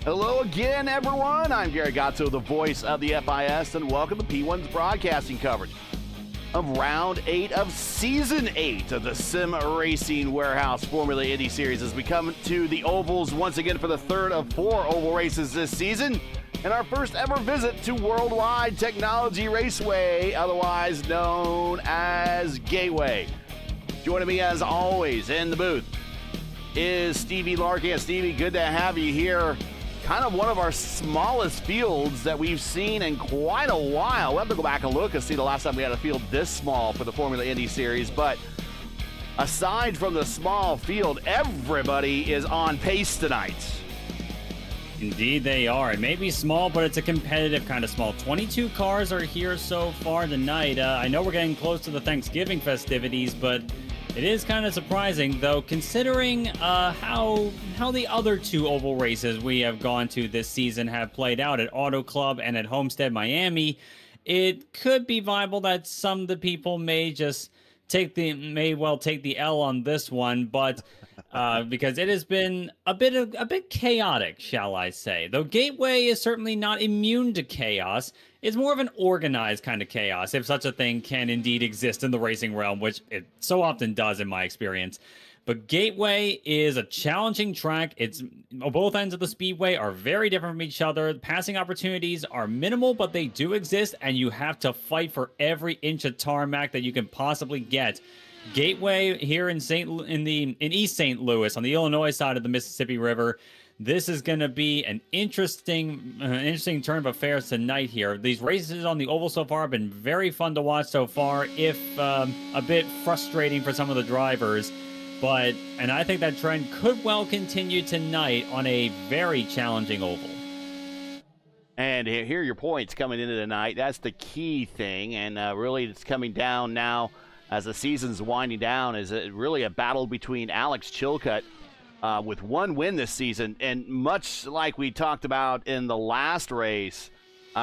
Hello again, everyone. I'm Gary Gatto, the voice of the FIS, and welcome to P1's broadcasting coverage of Round 8 of Season 8 of the Sim Racing Warehouse Formula Indy Series as we come to the ovals once again for the third of 4 oval races this season, and our first ever visit to Worldwide Technology Raceway, otherwise known as Gateway. Joining me as always in the booth is Stevie Larkin. Stevie, good to have you here. Kind of one of our smallest fields that we've seen in quite a while. We'll have to go back and look and see the last time we had a field this small for the Formula Indy Series. But aside from the small field, everybody is on pace tonight. Indeed they are. It may be small, but it's a competitive kind of small. 22 cars are here so far tonight. I know we're getting close to the Thanksgiving festivities, but it is kind of surprising, though, considering how the other 2 oval races we have gone to this season have played out at Auto Club and at Homestead, Miami. It could be viable that some of the people may take the L on this one, but because it has been a bit chaotic, shall I say. Though Gateway is certainly not immune to chaos, it's more of an organized kind of chaos, if such a thing can indeed exist in the racing realm, which it so often does in my experience. But Gateway is a challenging track. It's both ends of the speedway are very different from each other. Passing opportunities are minimal, but they do exist, and you have to fight for every inch of tarmac that you can possibly get. Gateway here in East St. Louis on the Illinois side of the Mississippi River. This is going to be an interesting turn of affairs tonight here. These races on the oval so far have been very fun to watch so far, if a bit frustrating for some of the drivers. And I think that trend could well continue tonight on a very challenging oval. And here are your points coming into tonight. That's the key thing, and really it's coming down now as the season's winding down. Is it really a battle between Alex Chilcutt with 1 win this season, and much like we talked about in the last race,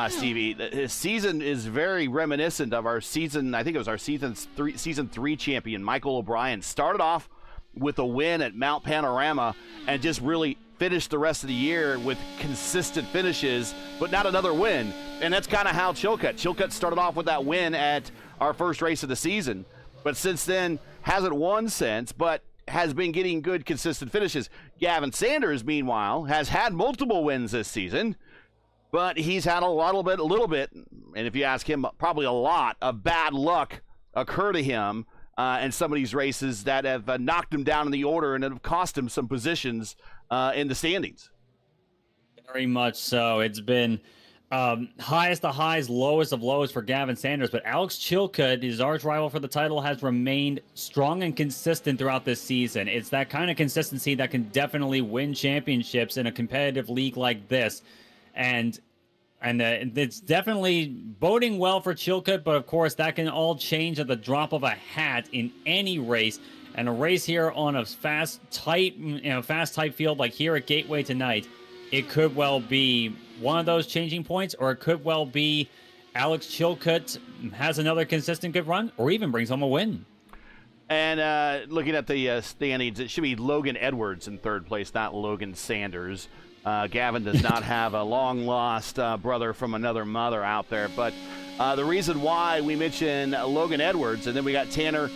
Stevie, his season is very reminiscent of our season. I think it was our season 3 champion, Michael O'Brien. Started off with a win at Mount Panorama and just really finished the rest of the year with consistent finishes, but not another win. And that's kind of how Chilcutt started off with that win at our first race of the season, but since then hasn't won since, but has been getting good consistent finishes. Gavin Sanders, meanwhile, has had multiple wins this season, but he's had a little bit, and if you ask him, probably a lot of bad luck occur to him in some of these races that have knocked him down in the order and have cost him some positions in the standings. Very much so. It's been highest of highs, lowest of lows for Gavin Sanders, but Alex Chilcutt, his arch rival for the title, has remained strong and consistent throughout this season. It's that kind of consistency that can definitely win championships in a competitive league like this, and it's definitely boding well for Chilcutt, but of course that can all change at the drop of a hat in any race. And a race here on a fast, tight field like here at Gateway tonight, it could well be one of those changing points, or it could well be Alex Chilcutt has another consistent good run, or even brings home a win. And looking at the standings, it should be Logan Edwards in third place, not Logan Sanders. Gavin does not have a long-lost brother from another mother out there. But the reason why we mention Logan Edwards, and then we got Tanner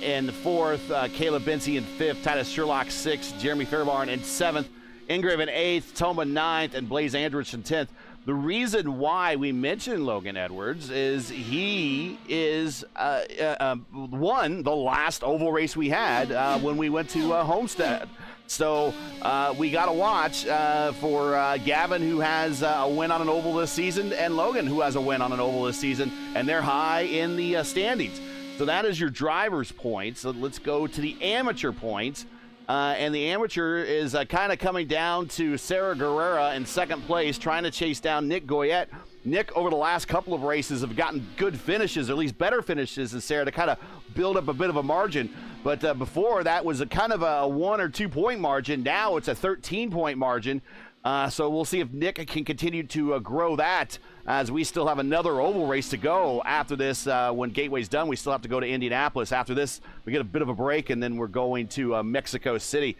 in fourth, Caleb Bency in fifth, Titus Sherlock sixth, Jeremy Fairbarn in seventh, Ingrave in eighth, Toma ninth, and Blaze Andrich in 10th. The reason why we mention Logan Edwards is he is won the last oval race we had when we went to Homestead. So we got to watch for Gavin, who has a win on an oval this season, and Logan, who has a win on an oval this season, and they're high in the standings. So that is your driver's points. So let's go to the amateur points. And the amateur is kind of coming down to Sarah Guerrera in second place, trying to chase down Nick Goyette. Nick, over the last couple of races, have gotten good finishes, or at least better finishes than Sarah, to kind of build up a bit of a margin. But before, that was a kind of a 1 or 2 point margin. Now it's a 13-point margin. So we'll see if Nick can continue to grow that as we still have another oval race to go after this. When Gateway's done, we still have to go to Indianapolis. After this, we get a bit of a break, and then we're going to Mexico City.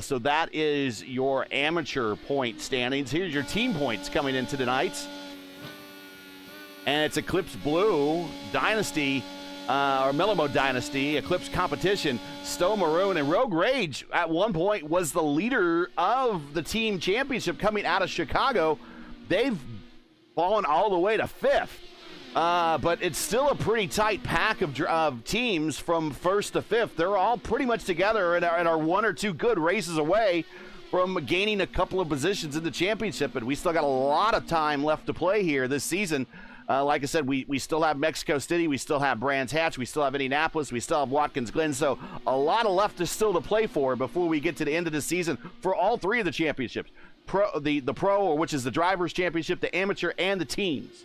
So that is your amateur point standings. Here's your team points coming into tonight. And it's Eclipse Blue, Dynasty, or Mellow Dynasty, Eclipse Competition, Stowe Maroon, and Rogue Rage at one point was the leader of the team championship coming out of Chicago. They've fallen all the way to 5th. But it's still a pretty tight pack of teams from 1st to 5th. They're all pretty much together and are 1 or 2 good races away from gaining a couple of positions in the championship. But we still got a lot of time left to play here this season. Like I said, we still have Mexico City, we still have Brands Hatch, we still have Indianapolis, we still have Watkins Glen. So a lot of left is still to play for before we get to the end of the season for all 3 of the championships. The Pro, or which is the Drivers' Championship, the Amateur, and the Teams.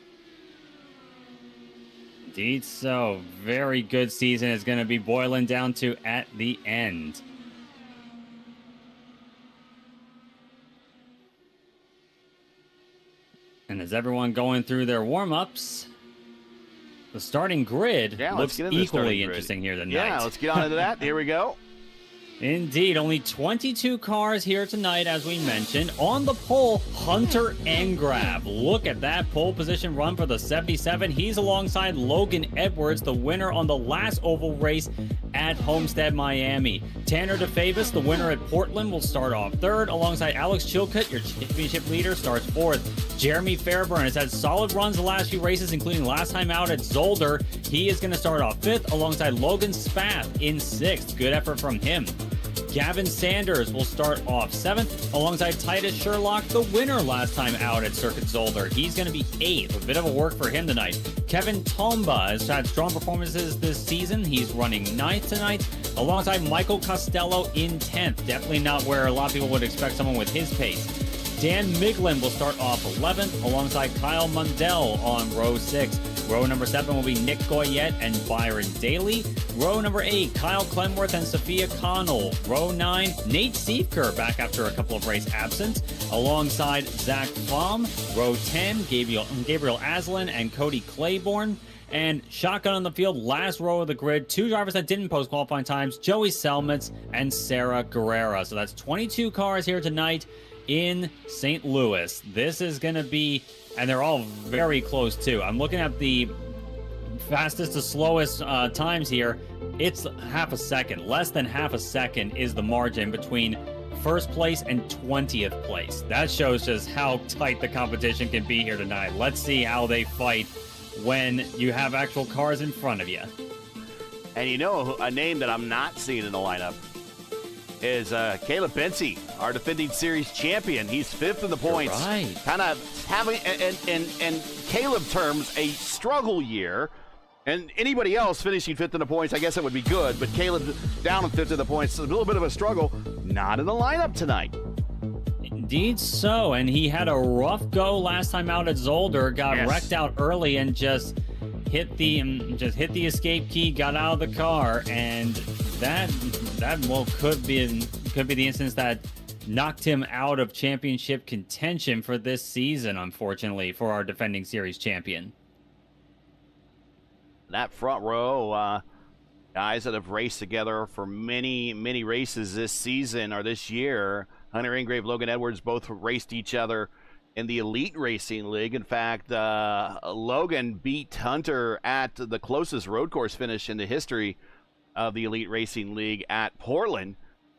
Indeed so. Very good season is going to be boiling down to at the end. And as everyone going through their warm-ups, the starting grid looks equally interesting here tonight. Yeah, let's get on into that. Here we go. Indeed, only 22 cars here tonight, as we mentioned. On the pole, Hunter Engrab. Look at that pole position run for the 77. He's alongside Logan Edwards, the winner on the last oval race at Homestead, Miami. Tanner DeFavis, the winner at Portland, will start off 3rd, alongside Alex Chilcutt, your championship leader, starts 4th. Jeremy Fairburn has had solid runs the last few races, including last time out at Zolder. He is going to start off 5th, alongside Logan Spath in 6th. Good effort from him. Gavin Sanders will start off 7th, alongside Titus Sherlock, the winner last time out at Circuit Zolder. He's going to be 8th. A bit of a work for him tonight. Kevin Tomba has had strong performances this season. He's running 9th tonight, alongside Michael Costello in 10th. Definitely not where a lot of people would expect someone with his pace. Dan Miglin will start off 11th, alongside Kyle Mundell on row 6. Row number 7 will be Nick Goyette and Byron Daly. Row number 8, Kyle Clenworth and Sophia Connell. Row 9, Nate Siefker back after a couple of race absence, alongside Zach Baum. Row 10, Gabriel Aslan and Cody Claiborne. And shotgun on the field, last row of the grid, 2 drivers that didn't post qualifying times, Joey Selmitz and Sarah Guerrera. So that's 22 cars here tonight in St. Louis. This is going to be, and they're all very close too. I'm looking at the fastest to slowest times here. It's half a second. Less than half a second is the margin between first place and 20th place. That shows just how tight the competition can be here tonight. Let's see how they fight when you have actual cars in front of you. And you know, a name that I'm not seeing in the lineup is Caleb Bensie, our defending series champion. He's 5th in the points. Right. Kind of having, in Caleb terms, a struggle year. And anybody else finishing 5th in the points, I guess that would be good. But Caleb down in 5th in the points, a little bit of a struggle. Not in the lineup tonight. Indeed so. And he had a rough go last time out at Zolder. Got wrecked out early and just hit the escape key, got out of the car, and that could be the instance that knocked him out of championship contention for this season, unfortunately, for our defending series champion. That front row, guys that have raced together for many, many races this season or this year. Hunter Engrave, Logan Edwards both raced each other in the Elite Racing League. In fact, Logan beat Hunter at the closest road course finish in the history of the Elite Racing League at Portland.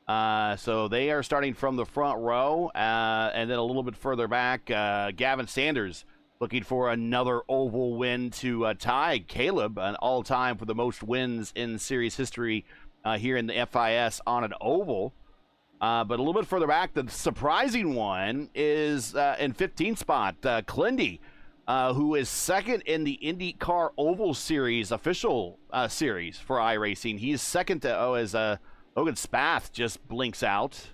So they are starting from the front row, and then a little bit further back, Gavin Sanders looking for another oval win to tie Caleb, an all-time for the most wins in series history here in the FIS on an oval. But a little bit further back, the surprising one is in 15th spot, Clindy, who is 2nd in the IndyCar Oval Series official series for iRacing. He's 2nd to as Logan Spath just blinks out.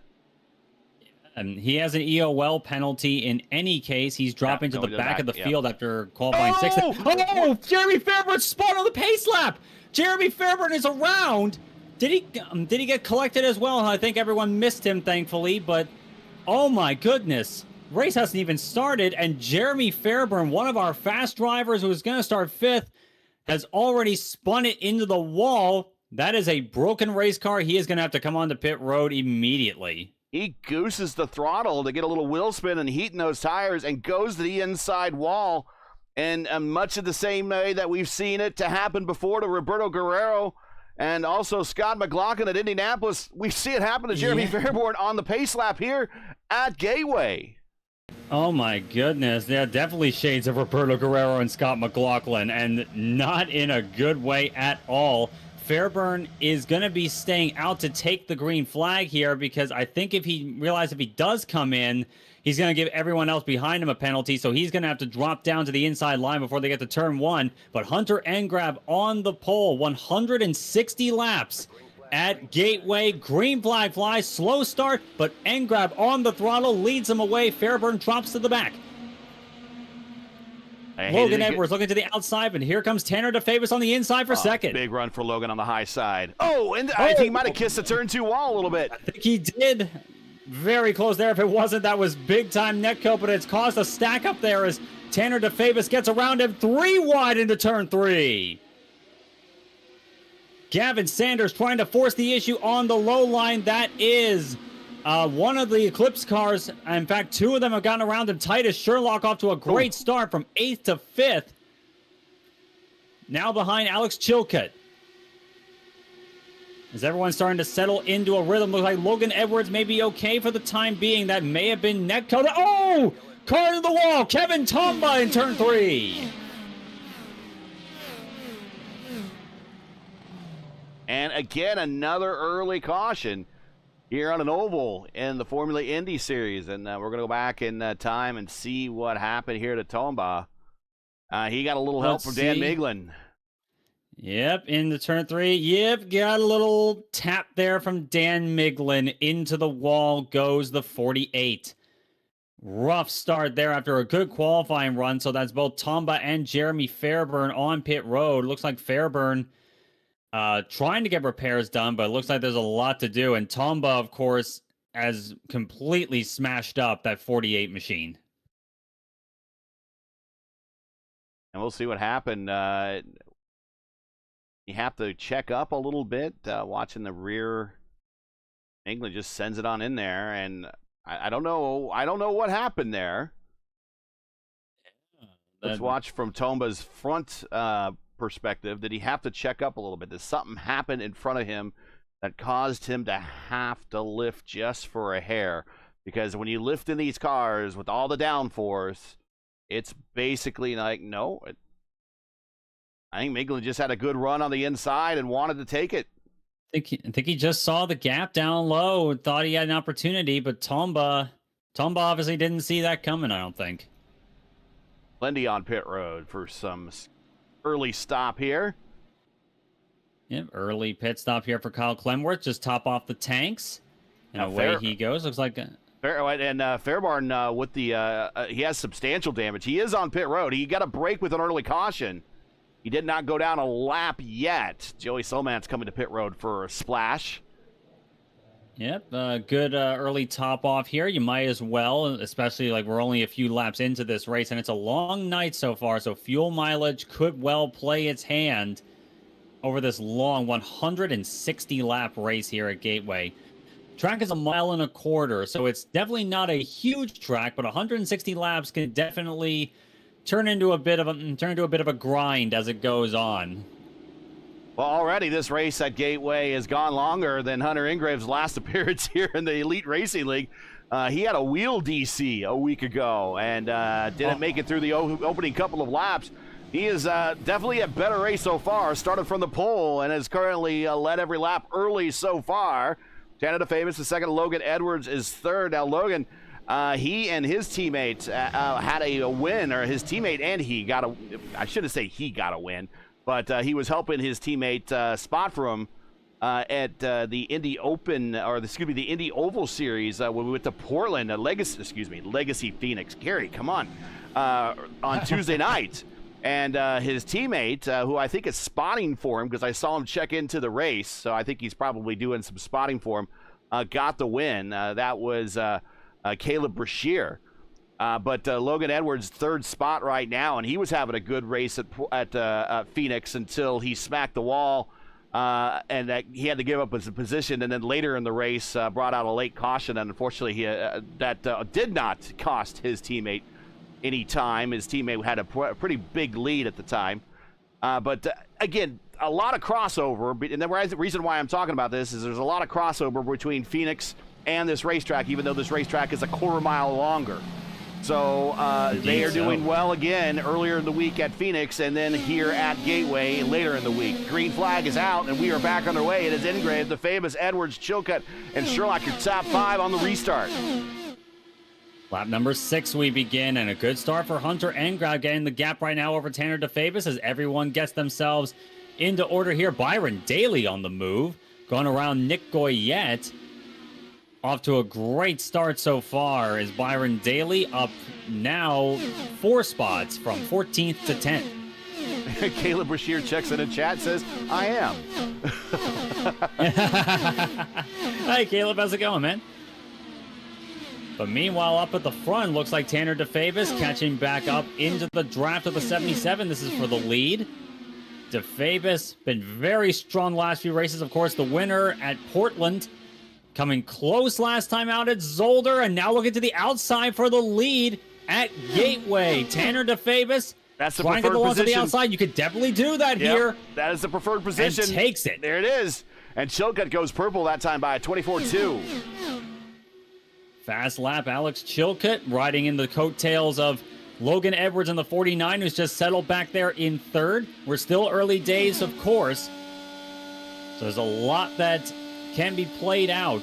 And he has an EOL penalty in any case. He's dropping to the back of the field after qualifying 6th. Oh, Jeremy Fairburn spot on the pace lap. Jeremy Fairburn is around. Did he get collected as well? I think everyone missed him, thankfully. But oh my goodness, race hasn't even started, and Jeremy Fairburn, one of our fast drivers who was going to start 5th, has already spun it into the wall. That is a broken race car. He is going to have to come onto pit road immediately. He gooses the throttle to get a little wheel spin and heating those tires and goes to the inside wall. And much of the same way that we've seen it to happen before to Roberto Guerrero and also Scott McLaughlin at Indianapolis, we see it happen to Jeremy Fairburn on the pace lap here at Gateway. Oh my goodness. Yeah, definitely shades of Roberto Guerrero and Scott McLaughlin, and not in a good way at all. Fairburn is going to be staying out to take the green flag here, because I think if he does come in, he's going to give everyone else behind him a penalty, so he's going to have to drop down to the inside line before they get to turn 1. But Hunter Engrab on the pole, 160 laps at Gateway. Green flag flies, slow start, but Engrab on the throttle leads him away. Fairburn drops to the back. Logan Edwards looking to the outside, but here comes Tanner DeFavis on the inside for second. Big run for Logan on the high side. Oh, and I think he might have kissed the turn 2 wall a little bit. I think he did. Very close there. If it wasn't, that was big-time netco, but it's caused a stack up there as Tanner DeFavis gets around him 3 wide into turn 3. Gavin Sanders trying to force the issue on the low line. That is one of the Eclipse cars. In fact, 2 of them have gotten around him. Titus Sherlock off to a great start from 8th to 5th. Now behind Alex Chilcutt. As everyone's starting to settle into a rhythm, looks like Logan Edwards may be okay for the time being. That may have been netcode. Oh! Car to the wall. Kevin Tomba in turn 3. And again, another early caution here on an oval in the Formula Indy Series. And we're going to go back in time and see what happened here to Tomba. He got a little help from Dan Miglin. Yep, into turn 3. Yep, got a little tap there from Dan Miglin. Into the wall goes the 48. Rough start there after a good qualifying run. So that's both Tomba and Jeremy Fairburn on pit road. Looks like Fairburn trying to get repairs done, but it looks like there's a lot to do. And Tomba, of course, has completely smashed up that 48 machine. And we'll see what happened. You have to check up a little bit, watching the rear. England just sends it on in there, and I don't know. I don't know what happened there. Let's watch from Tomba's front perspective. Did he have to check up a little bit? Did something happen in front of him that caused him to have to lift just for a hair? Because when you lift in these cars with all the downforce, it's basically like, no. I think Miglin just had a good run on the inside and wanted to take it. I think he just saw the gap down low and thought he had an opportunity, but Tomba obviously didn't see that coming, I don't think. Lindy on pit road for some early stop here. Yep, early pit stop here for Kyle Clemworth. Just top off the tanks. And away he goes. Looks like... Fairburn with the... he has substantial damage. He is on pit road. He got a break with an early caution. He did not go down a lap yet. Joey Solman's coming to pit road for a splash. Yep, good early top off here. You might as well, especially like we're only a few laps into this race, and it's a long night so far, so fuel mileage could well play its hand over this long 160-lap race here at Gateway. Track is 1.25 miles, so it's definitely not a huge track, but 160 laps can definitely turn into a bit of a grind as it goes on. Well, already this race at Gateway has gone longer than Hunter Ingrav's last appearance here in the Elite Racing League. He had a wheel DC a week ago and didn't make it through the opening couple of laps. He is definitely a better race so far. Started from the pole and has currently led every lap early so far. Tanner DeFavis is second. Logan Edwards is third. Now, Logan, he and his teammates had a win, or his teammate and he got a, I shouldn't say he got a win, but he was helping his teammate spot for him at the Indy Open, or excuse me, the Indy Oval Series when we went to Portland, Legacy Phoenix. Gary, come on Tuesday night. And his teammate, who I think is spotting for him, because I saw him check into the race, so I think he's probably doing some spotting for him, got the win. That was Caleb Brashear. But Logan Edwards, third spot right now, and he was having a good race at Phoenix until he smacked the wall, and that he had to give up his position. And then later in the race, brought out a late caution, and unfortunately, that did not cost his teammate any time. His teammate had a pretty big lead at the time. But again, a lot of crossover, and the reason why I'm talking about this is there's a lot of crossover between Phoenix and this racetrack, even though this racetrack is a quarter-mile longer. So they are doing well again earlier in the week at Phoenix, and then here at Gateway later in the week. Green flag is out, and we are back underway. It is engraved, the famous Edwards, Chilcutt, and Sherlock, your top 5 on the restart. Lap number 6 we begin, and a good start for Hunter Engrave, getting the gap right now over Tanner DeFavis as everyone gets themselves into order here. Byron Daly on the move, going around Nick Goyette. Off to a great start so far as Byron Daly up now 4 spots from 14th to 10th. Caleb Brashear checks in the chat, says, I am. Hi, Caleb. How's it going, man? But meanwhile, up at the front, looks like Tanner DeFavis catching back up into the draft of the 77. This is for the lead. DeFavis been very strong last few races. Of course, the winner at Portland. Coming close last time out at Zolder, and now looking to the outside for the lead at Gateway. Tanner DeFavis That's the trying to get the launch to the outside. You could definitely do that here. That is the preferred position. And takes it. There it is. And Chilcutt goes purple that time by a 24-2. Fast lap, Alex Chilcutt riding in the coattails of Logan Edwards in the 49, who's just settled back there in third. We're still early days, of course. So there's a lot that can be played out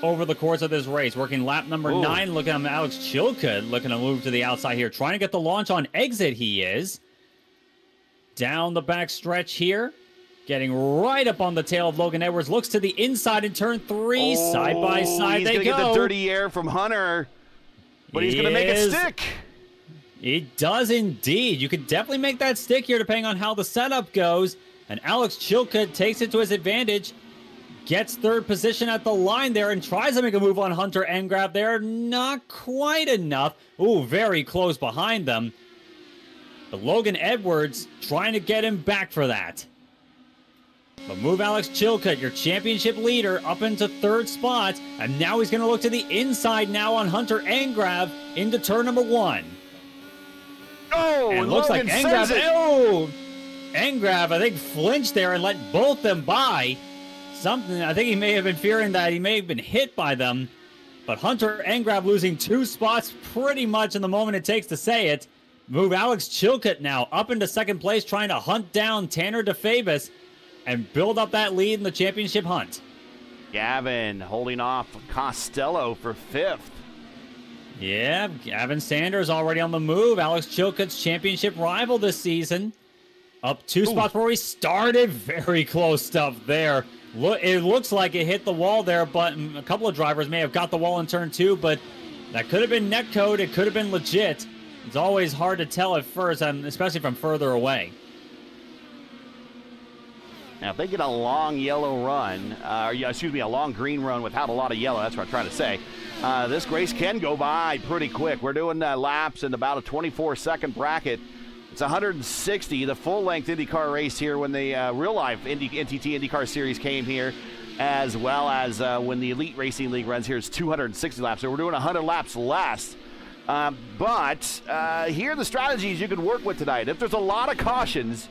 over the course of this race. Working lap number 9, looking at Alex Chilcutt, looking to move to the outside here. Trying to get the launch on exit, he is. Down the back stretch here. Getting right up on the tail of Logan Edwards. Looks to the inside in turn 3. Side by side they go. He's going to get the dirty air from Hunter. But he's going to make it stick. It does indeed. You could definitely make that stick here depending on how the setup goes. And Alex Chilcutt takes it to his advantage. Gets third position at the line there and tries to make a move on Hunter Engrave there. Not quite enough. Ooh, very close behind them. But Logan Edwards trying to get him back for that. But move Alex Chilcutt, your championship leader, up into third spot. And now he's going to look to the inside now on Hunter Engrave into turn number 1. Oh, and looks Logan like Engrave. Oh, Engrave, I think, flinched there and let both them by. Something, I think he may have been fearing that he may have been hit by them. But Hunter Engrave losing 2 spots pretty much in the moment it takes to say it. Move Alex Chilcutt now up into second place, trying to hunt down Tanner DeFavis and build up that lead in the championship hunt. Gavin holding off Costello for 5th. Yeah, Gavin Sanders already on the move. Alex Chilcutt's championship rival this season. Up 2 spots where he started. Very close stuff there. It looks like it hit the wall there, but a couple of drivers may have got the wall in turn 2, but that could have been netcode. It could have been legit. It's always hard to tell at first, especially from further away. Now, if they get a long yellow run, a long green run without a lot of yellow, that's what I'm trying to say, this race can go by pretty quick. We're doing laps in about a 24-second bracket. It's 160, the full-length IndyCar race here when the real-life NTT IndyCar Series came here, as well as when the Elite Racing League runs here, it's 260 laps. So we're doing 100 laps less. But here are the strategies you can work with tonight. If there's a lot of cautions,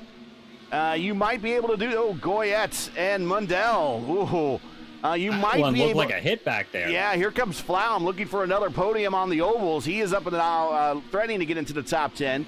you might be able to do, Goyette and Mundell. You might be able. Like a hit back there. Yeah, here comes Flaum looking for another podium on the ovals. He is up and now threatening to get into the top 10.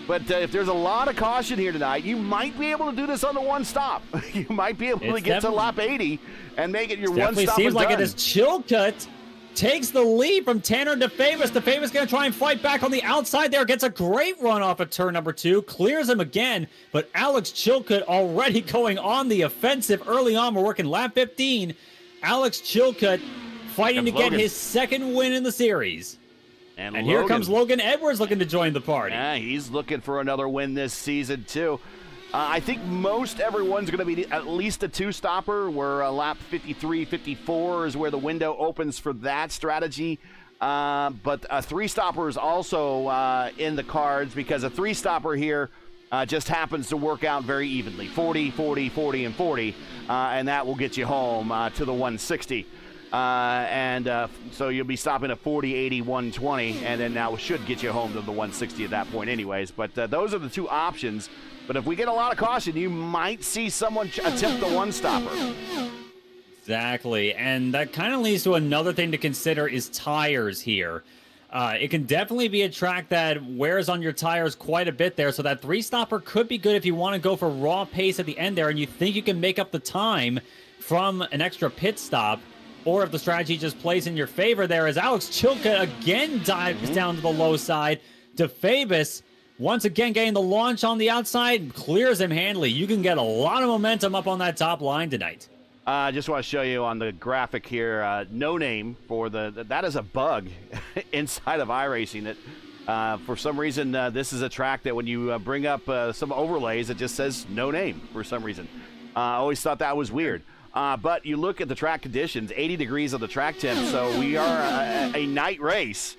But if there's a lot of caution here tonight, you might be able to do this on the one stop. You might be able to get to lap 80 and make it your one stop. Seems like it is Chilcutt takes the lead from Tanner DeFavis. DeFavis going to try and fight back on the outside there. Gets a great run off at turn number 2. Clears him again. But Alex Chilcutt already going on the offensive early on. We're working lap 15. Alex Chilcutt fighting to get his second win in the series. And here comes Logan Edwards looking to join the party. Yeah, he's looking for another win this season, too. I think most everyone's going to be at least a 2-stopper, where lap 53, 54 is where the window opens for that strategy. but a three-stopper is also in the cards because a three-stopper here just happens to work out very evenly, 40, 40, 40, and 40, and that will get you home to the 160. So you'll be stopping at 40, 80, 120, and then that should get you home to the 160 at that point anyways. But those are the two options. But if we get a lot of caution, you might see someone attempt the one-stopper. Exactly, and that kind of leads to another thing to consider is tires here. It can definitely be a track that wears on your tires quite a bit there, so that three-stopper could be good if you want to go for raw pace at the end there and you think you can make up the time from an extra pit stop, or if the strategy just plays in your favor there as Alex Chilcutt again dives down to the low side. DeFabis once again getting the launch on the outside, clears him handily. You can get a lot of momentum up on that top line tonight. I just want to show you on the graphic here, no name for that is a bug inside of iRacing. That for some reason, this is a track that when you bring up some overlays, it just says no name for some reason. I always thought that was weird. But you look at the track conditions, 80 degrees on the track temp, so we are a night race.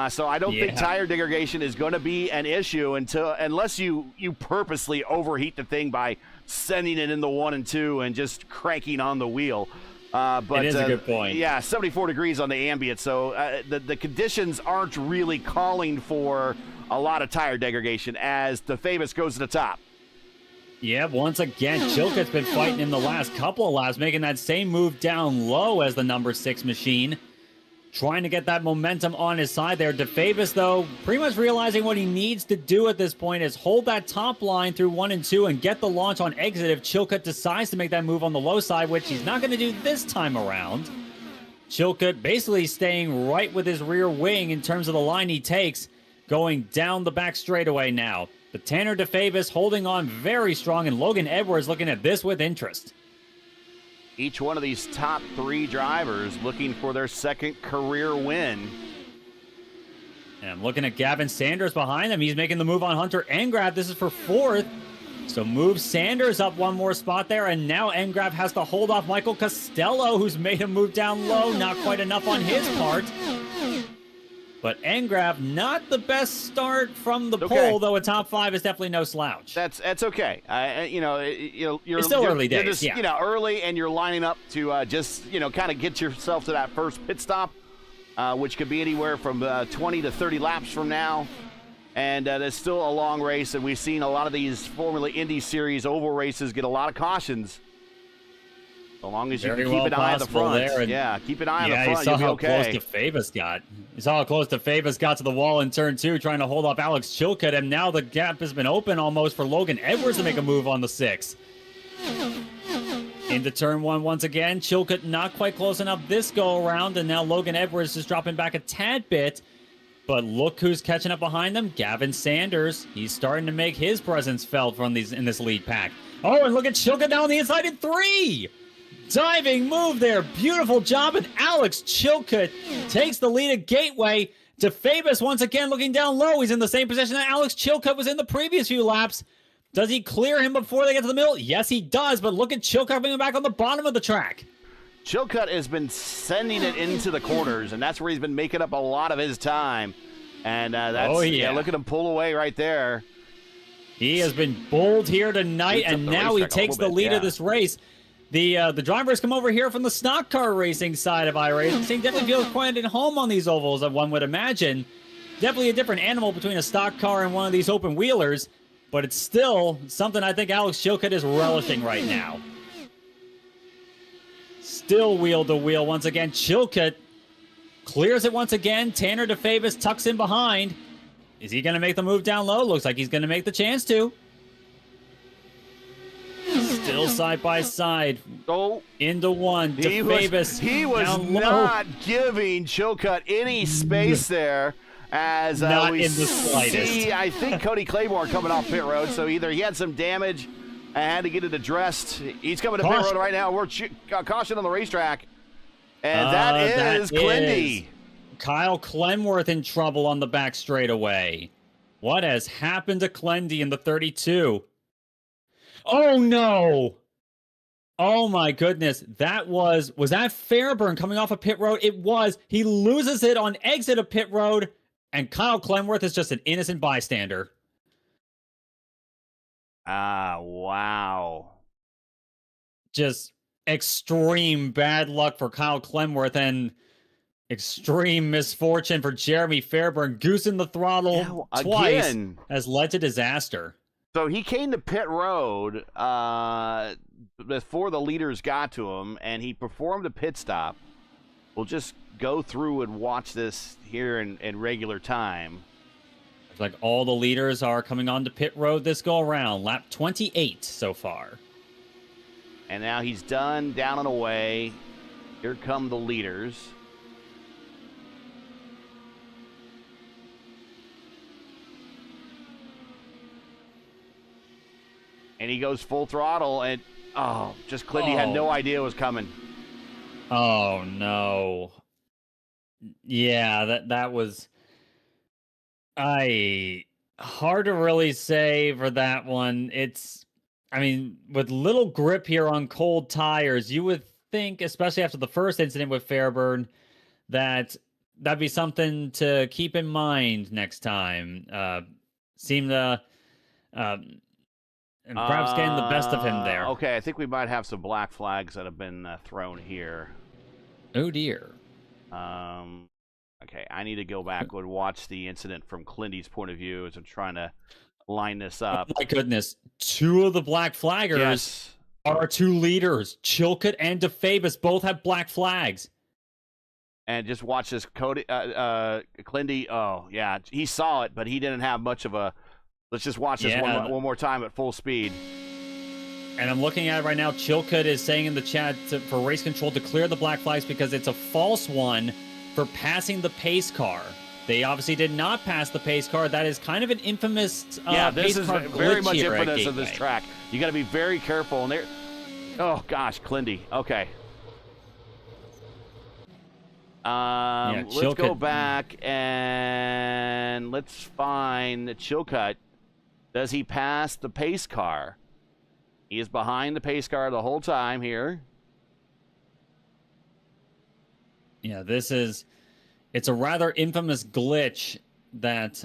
So I don't think tire degradation is going to be an issue unless you purposely overheat the thing by sending it in the 1 and 2 and just cranking on the wheel. But it is a good point. Yeah, 74 degrees on the ambient, so the conditions aren't really calling for a lot of tire degradation as DeFabis goes to the top. Yeah, once again, Chilcutt's been fighting in the last couple of laps, making that same move down low as the number 6 machine. Trying to get that momentum on his side there. DeFabis, though, pretty much realizing what he needs to do at this point is hold that top line through 1 and 2 and get the launch on exit if Chilcutt decides to make that move on the low side, which he's not going to do this time around. Chilcutt basically staying right with his rear wing in terms of the line he takes, going down the back straightaway now. But Tanner DeFabis holding on very strong, and Logan Edwards looking at this with interest. Each one of these top 3 drivers looking for their second career win. And I'm looking at Gavin Sanders behind him. He's making the move on Hunter Engrav. This is for 4th. So move Sanders up one more spot there, and now Engrav has to hold off Michael Costello, who's made him move down low. Not quite enough on his part. But Engrav, not the best start from the pole, though a top 5 is definitely no slouch. That's okay. You're still early days. You're just, early, and you're lining up to just kind of get yourself to that first pit stop, which could be anywhere from 20 to 30 laps from now. And it's still a long race, and we've seen a lot of these Formula Indy Series oval races get a lot of cautions. So long as you can keep an eye on the front. Keep an eye on the front, you'll be okay. You saw how close DeFabis got. You saw how close DeFabis got to the wall in turn 2, trying to hold off Alex Chilcutt, and now the gap has been open almost for Logan Edwards to make a move on the 6. Into turn 1 once again. Chilcutt not quite close enough this go-around, and now Logan Edwards is dropping back a tad bit. But look who's catching up behind them. Gavin Sanders. He's starting to make his presence felt in this lead pack. Oh, and look at Chilcutt now on the inside in 3! Diving move there. Beautiful job. And Alex Chilcutt takes the lead at Gateway. DeFabis once again looking down low. He's in the same position that Alex Chilcutt was in the previous few laps. Does he clear him before they get to the middle? Yes, he does. But look at Chilcutt coming back on the bottom of the track. Chilcutt has been sending it into the corners, and that's where he's been making up a lot of his time. And look at him pull away right there. He has been bold here tonight, and now he takes the lead of this race. The drivers come over here from the stock car racing side of iRacing. Definitely feels quite at home on these ovals, one would imagine. Definitely a different animal between a stock car and one of these open wheelers, but it's still something I think Alex Chilcutt is relishing right now. Still wheel to wheel once again. Chilcutt clears it once again. Tanner DeFabis tucks in behind. Is he going to make the move down low? Looks like he's going to make the chance to. Still side by side. Oh, into 1. DeFabis he was not giving Chilcutt any space there. As not we in the slightest. See, I think Cody Claiborne coming off pit road, so either he had some damage and had to get it addressed. He's coming to pit road right now. We're caution on the racetrack. And that is Clendy. Kyle Clenworth in trouble on the back straightaway. What has happened to Clendy in the 32? Oh, no. Oh my goodness. Was that Fairburn coming off of pit road? It was. He loses it on exit of pit road, and Kyle Clemworth is just an innocent bystander. Wow. Just extreme bad luck for Kyle Clemworth and extreme misfortune for Jeremy Fairburn. Goosing the throttle twice has led to disaster. So he came to pit road before the leaders got to him, and he performed a pit stop. We'll just go through and watch this here in regular time. It's like all the leaders are coming onto pit road this go around. Lap 28 so far. And now he's done, down and away. Here come the leaders. And he goes full throttle, and just Clindy had no idea it was coming. Oh no. Yeah, that was hard to really say for that one. With little grip here on cold tires, you would think, especially after the first incident with Fairburn, that'd be something to keep in mind next time. Seemed to and perhaps getting the best of him there. Okay, I think we might have some black flags that have been thrown here. Oh dear. Okay, I need to go back and watch the incident from Clindy's point of view as I'm trying to line this up. Oh my goodness. Two of the black flaggers are two leaders. Chilcutt and DeFabus both have black flags. And just watch this. Clindy, oh, yeah, he saw it, but he didn't have much of a... Let's just watch this one more time at full speed. And I'm looking at it right now. Chilcutt is saying in the chat for race control to clear the black flags because it's a false one for passing the pace car. They obviously did not pass the pace car. That is kind of an infamous this is very much infamous of this Gateway. track. You got to be very careful. And oh gosh, Clindy. Okay. Let's go back and let's find Chilcutt. Does he pass the pace car? He is behind the pace car the whole time here. Yeah, it's a rather infamous glitch that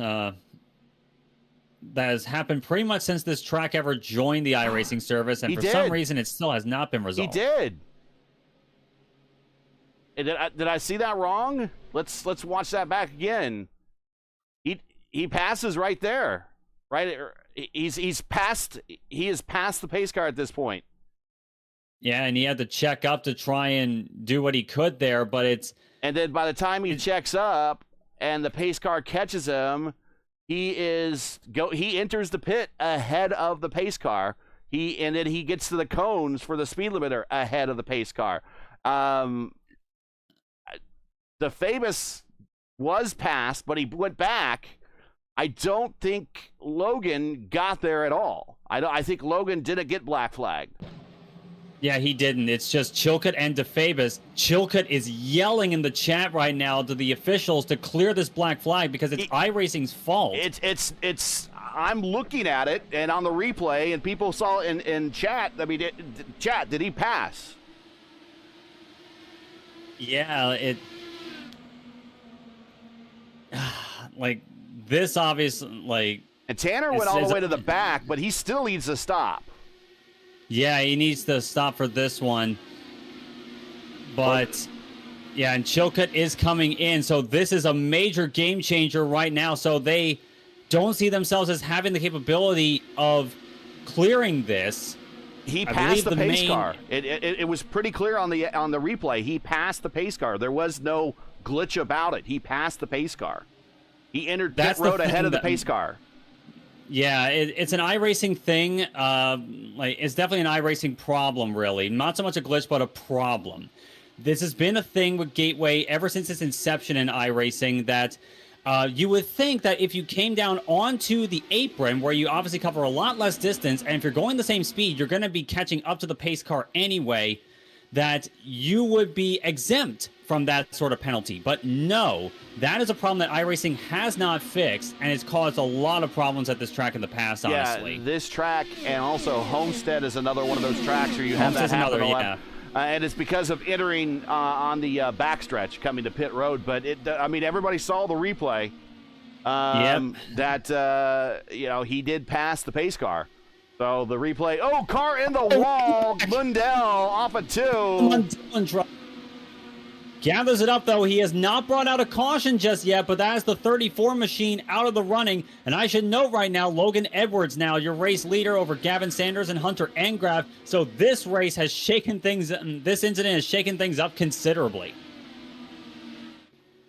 has happened pretty much since this track ever joined the iRacing service, and some reason it still has not been resolved. He did. Did I see that wrong? Let's watch that back again. He passes right there. Right, he is past the pace car at this point. Yeah, and he had to check up to try and do what he could there, but and then by the time he checks up and the pace car catches him, he enters the pit ahead of the pace car. And then he gets to the cones for the speed limiter ahead of the pace car. The Famous was passed, but he went back. I don't think Logan got there at all. I think Logan didn't get black flagged. Yeah, he didn't. It's just Chilcutt and DeFabus. Chilcutt is yelling in the chat right now to the officials to clear this black flag because it's iRacing's fault. I'm looking at it and on the replay, and people saw in chat. I mean, chat, did he pass? Yeah, this obviously, and Tanner went all the way to the back, but he still needs to stop. Yeah, he needs to stop for this one. But yeah, and Chilcutt is coming in, so this is a major game changer right now. So they don't see themselves as having the capability of clearing this. He passed the pace car. It was pretty clear on the replay. He passed the pace car. There was no glitch about it. He passed the pace car. He entered pit road ahead of the pace car. Yeah, it's an iRacing thing. It's definitely an iRacing problem, really. Not so much a glitch, but a problem. This has been a thing with Gateway ever since its inception in iRacing that you would think that if you came down onto the apron, where you obviously cover a lot less distance, and if you're going the same speed, you're going to be catching up to the pace car anyway, that you would be exempt from that sort of penalty. But no, that is a problem that iRacing has not fixed, and it's caused a lot of problems at this track in the past, honestly. Yeah, this track, and also Homestead is another one of those tracks where you have that happen a lot. And it's because of entering on the backstretch coming to pit road. But, I mean, everybody saw the replay that, he did pass the pace car. So the replay, car in the wall, Mundell off of 2. Gathers it up, though. He has not brought out a caution just yet, but that is the 34 machine out of the running. And I should note right now, Logan Edwards now your race leader over Gavin Sanders and Hunter Engrav. So this race has shaken things, this incident has shaken things up considerably.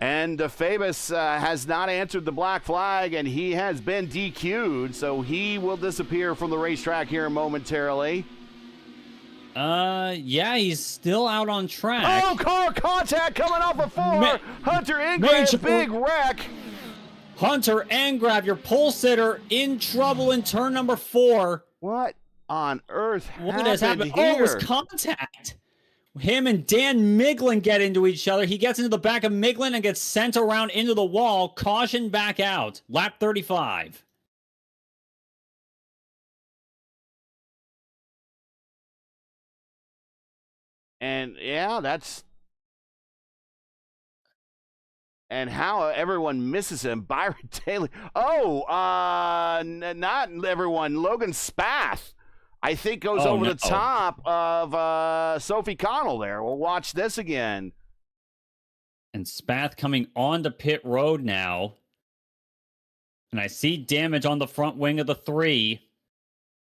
And Fabus has not answered the black flag, and he has been DQ'd, so he will disappear from the racetrack here momentarily. Yeah, he's still out on track. Car contact coming off of 4. Hunter Engrav, big wreck. Hunter Engrav, your pole sitter, in trouble in turn number 4. What on earth happened here? It was contact. Him and Dan Miglin get into each other. He gets into the back of Miglin and gets sent around into the wall. Caution back out. Lap 35. And yeah, and how everyone misses him. Byron Taylor. Not everyone. Logan Spath, I think, goes over the top of Sophie Connell there. We'll watch this again. And Spath coming onto pit road now. And I see damage on the front wing of the 3.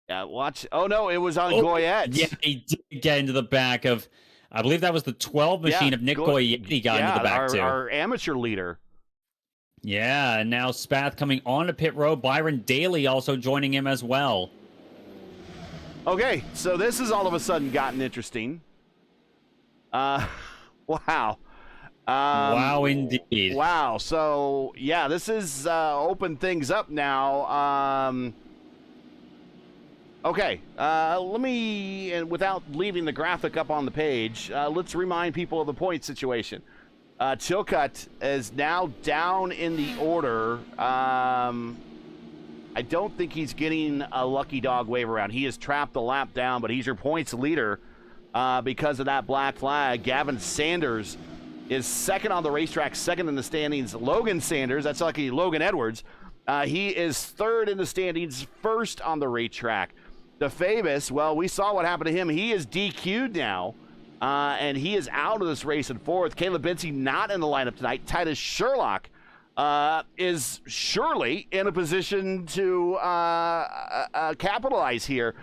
Yeah, watch. Oh, no, it was on Goyette. Yeah, he did get into the back of, I believe that was the 12 machine of Nick Goyette. He got into the back, too. Our amateur leader. Yeah, and now Spath coming onto pit road. Byron Daly also joining him as well. Okay, so this has all of a sudden gotten interesting. Wow. Wow, indeed. Wow. So, yeah, this is opened things up now. Okay, let me, and without leaving the graphic up on the page, let's remind people of the point situation. Chilcutt is now down in the order. I don't think he's getting a lucky dog wave around. He is trapped a lap down, but he's your points leader because of that black flag. Gavin Sanders is second on the racetrack, second in the standings. Logan Sanders, that's lucky Logan Edwards, he is third in the standings, first on the racetrack. DeFavis, well, we saw what happened to him. He is DQ'd now, and he is out of this race in fourth. Caleb Binsey not in the lineup tonight. Titus Sherlock is surely in a position to capitalize here,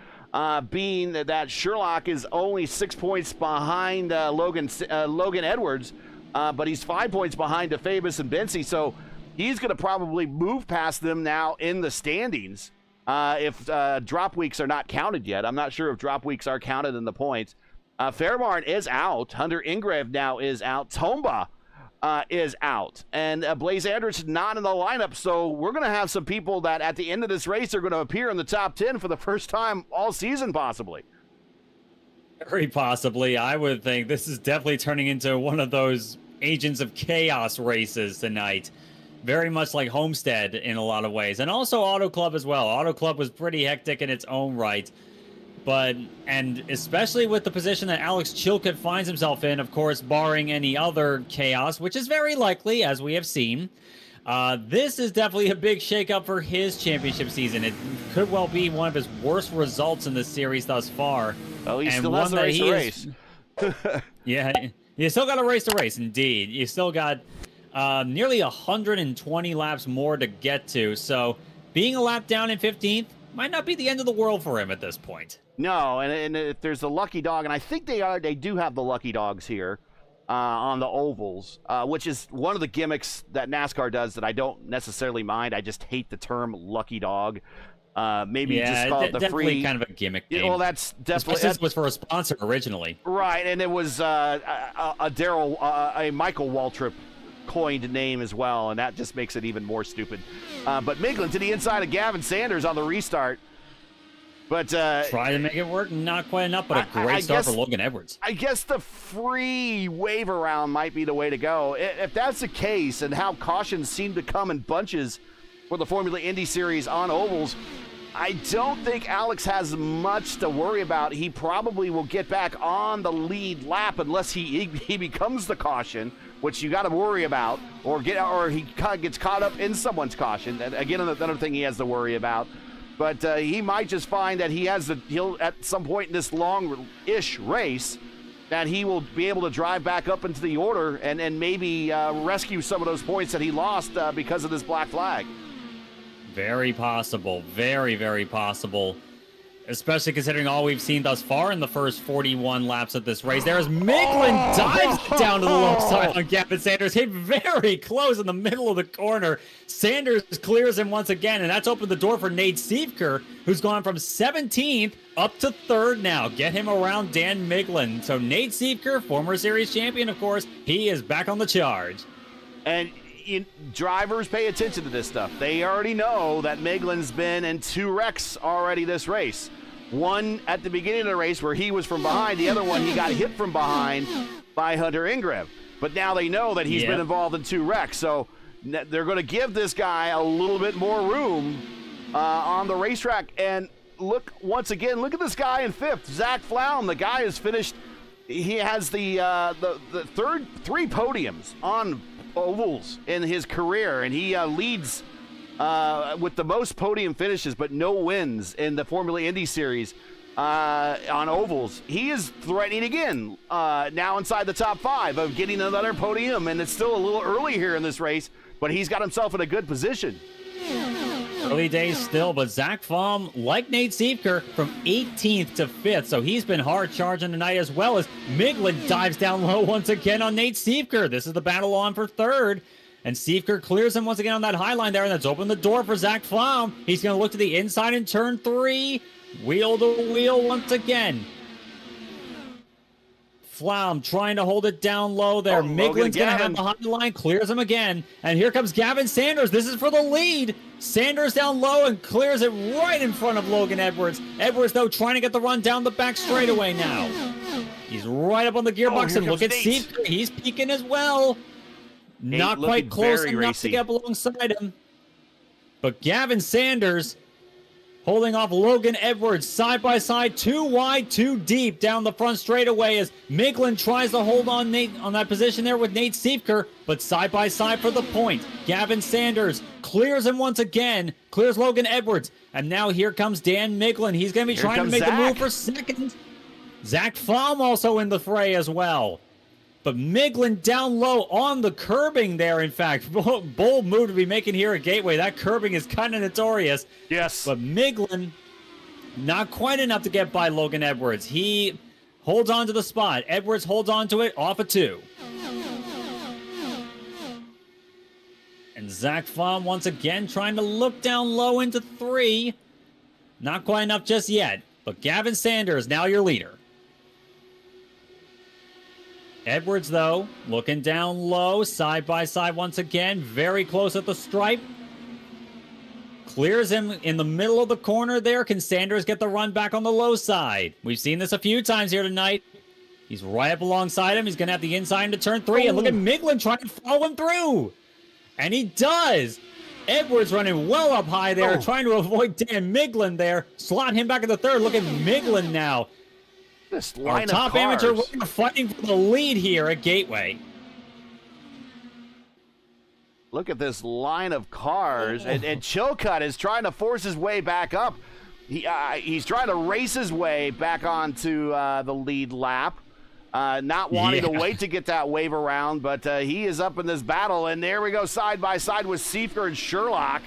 being that Sherlock is only 6 points behind Logan Edwards, but he's 5 points behind DeFavis and Binsey, so he's going to probably move past them now in the standings. If drop weeks are not counted yet. I'm not sure if drop weeks are counted in the points. Fairbarn is out. Hunter Engrav now is out. Tomba is out. And Blaze Anderson not in the lineup. So we're going to have some people that at the end of this race are going to appear in the top 10 for the first time all season, possibly. Very possibly. I would think this is definitely turning into one of those Agents of Chaos races tonight. Very much like Homestead in a lot of ways. And also Auto Club as well. Auto Club was pretty hectic in its own right. And especially with the position that Alex Chilcutt finds himself in, of course, barring any other chaos, which is very likely, as we have seen. This is definitely a big shakeup for his championship season. It could well be one of his worst results in the series thus far. Well, he still has the race. Yeah, you still got to race the race, indeed. You still got nearly 120 laps more to get to, so being a lap down in 15th might not be the end of the world for him at this point. No, and if there's a lucky dog, and I think they do have the lucky dogs here on the ovals, which is one of the gimmicks that NASCAR does that I don't necessarily mind. I just hate the term lucky dog. Maybe just call it the free. Kind of a gimmick name. Well, that's definitely. This was for a sponsor originally, right? And it was a Michael Waltrip coined name as well, and that just makes it even more stupid. But Miglin to the inside of Gavin Sanders on the restart. But try to make it work, not quite enough, but a great start for Logan Edwards. I guess the free wave around might be the way to go. If that's the case, and how cautions seem to come in bunches for the Formula Indy Series on ovals, I don't think Alex has much to worry about. He probably will get back on the lead lap unless he becomes the caution, which you got to worry about, or he gets caught up in someone's caution. And again, another thing he has to worry about. But he might just find that he'll at some point in this long-ish race that he will be able to drive back up into the order and maybe rescue some of those points that he lost because of this black flag. Very possible. Very, very possible. Especially considering all we've seen thus far in the first 41 laps of this race. There's Miglin dives down to the low side on Gavin Sanders. Hit very close in the middle of the corner. Sanders clears him once again, and that's opened the door for Nate Siefker, who's gone from 17th up to 3rd now. Get him around Dan Miglin. So Nate Siefker, former series champion, of course, he is back on the charge. And drivers pay attention to this stuff. They already know that Miglin's been in 2 wrecks already this race. One at the beginning of the race where he was from behind. The other one he got hit from behind by Hunter Ingram. But now they know that he's been involved in 2 wrecks. So they're going to give this guy a little bit more room on the racetrack. And look at this guy in 5th, Zach Flaum. The guy has finished. He has the 3 podiums on ovals in his career, and he leads with the most podium finishes but no wins in the Formula Indy Series on ovals. He is threatening again now inside the top 5 of getting another podium, and it's still a little early here in this race, but he's got himself in a good position. Early days still, but Zach Flaum, like Nate Siefker, from 18th to 5th, so he's been hard charging tonight, as well as Miglin dives down low once again on Nate Siefker. This is the battle on for 3rd, and Siefker clears him once again on that high line there, and that's opened the door for Zach Flaum. He's going to look to the inside in turn 3, wheel to wheel once again. Flaum trying to hold it down low there. Miglin's going to have the high line, clears him again. And here comes Gavin Sanders. This is for the lead. Sanders down low and clears it right in front of Logan Edwards. Edwards, though, trying to get the run down the back straightaway now. He's right up on the gearbox, and look at Siefker. He's peaking as well. Not quite close enough to get alongside him. But Gavin Sanders holding off Logan Edwards side by side, 2 wide, 2 deep down the front straightaway as Miglin tries to hold on that position there with Nate Siefker, but side by side for the point. Gavin Sanders clears him once again, clears Logan Edwards, and now here comes Dan Miglin. He's going to be trying to make the move for 2nd. Zach Flaum also in the fray as well. But Miglin down low on the curbing there, in fact. Bold move to be making here at Gateway. That curbing is kind of notorious. Yes. But Miglin, not quite enough to get by Logan Edwards. He holds on to the spot. Edwards holds on to it off of 2. And Zach Flaum once again trying to look down low into 3. Not quite enough just yet. But Gavin Sanders, now your leader. Edwards, though, looking down low, side by side once again, very close at the stripe. Clears him in the middle of the corner there. Can Sanders get the run back on the low side? We've seen this a few times here tonight. He's right up alongside him. He's going to have the inside into turn 3. And look at Miglin trying to follow him through. And he does. Edwards running well up high there, trying to avoid Dan Miglin there. Slot him back in the 3rd. Look at Miglin now. This line our top of cars. amateur fighting for the lead here at Gateway. Look at this line of cars, and Chilcutt is trying to force his way back up. He's trying to race his way back onto the lead lap, not wanting to wait to get that wave around, but he is up in this battle, and there we go, side by side with Siefker and Sherlock.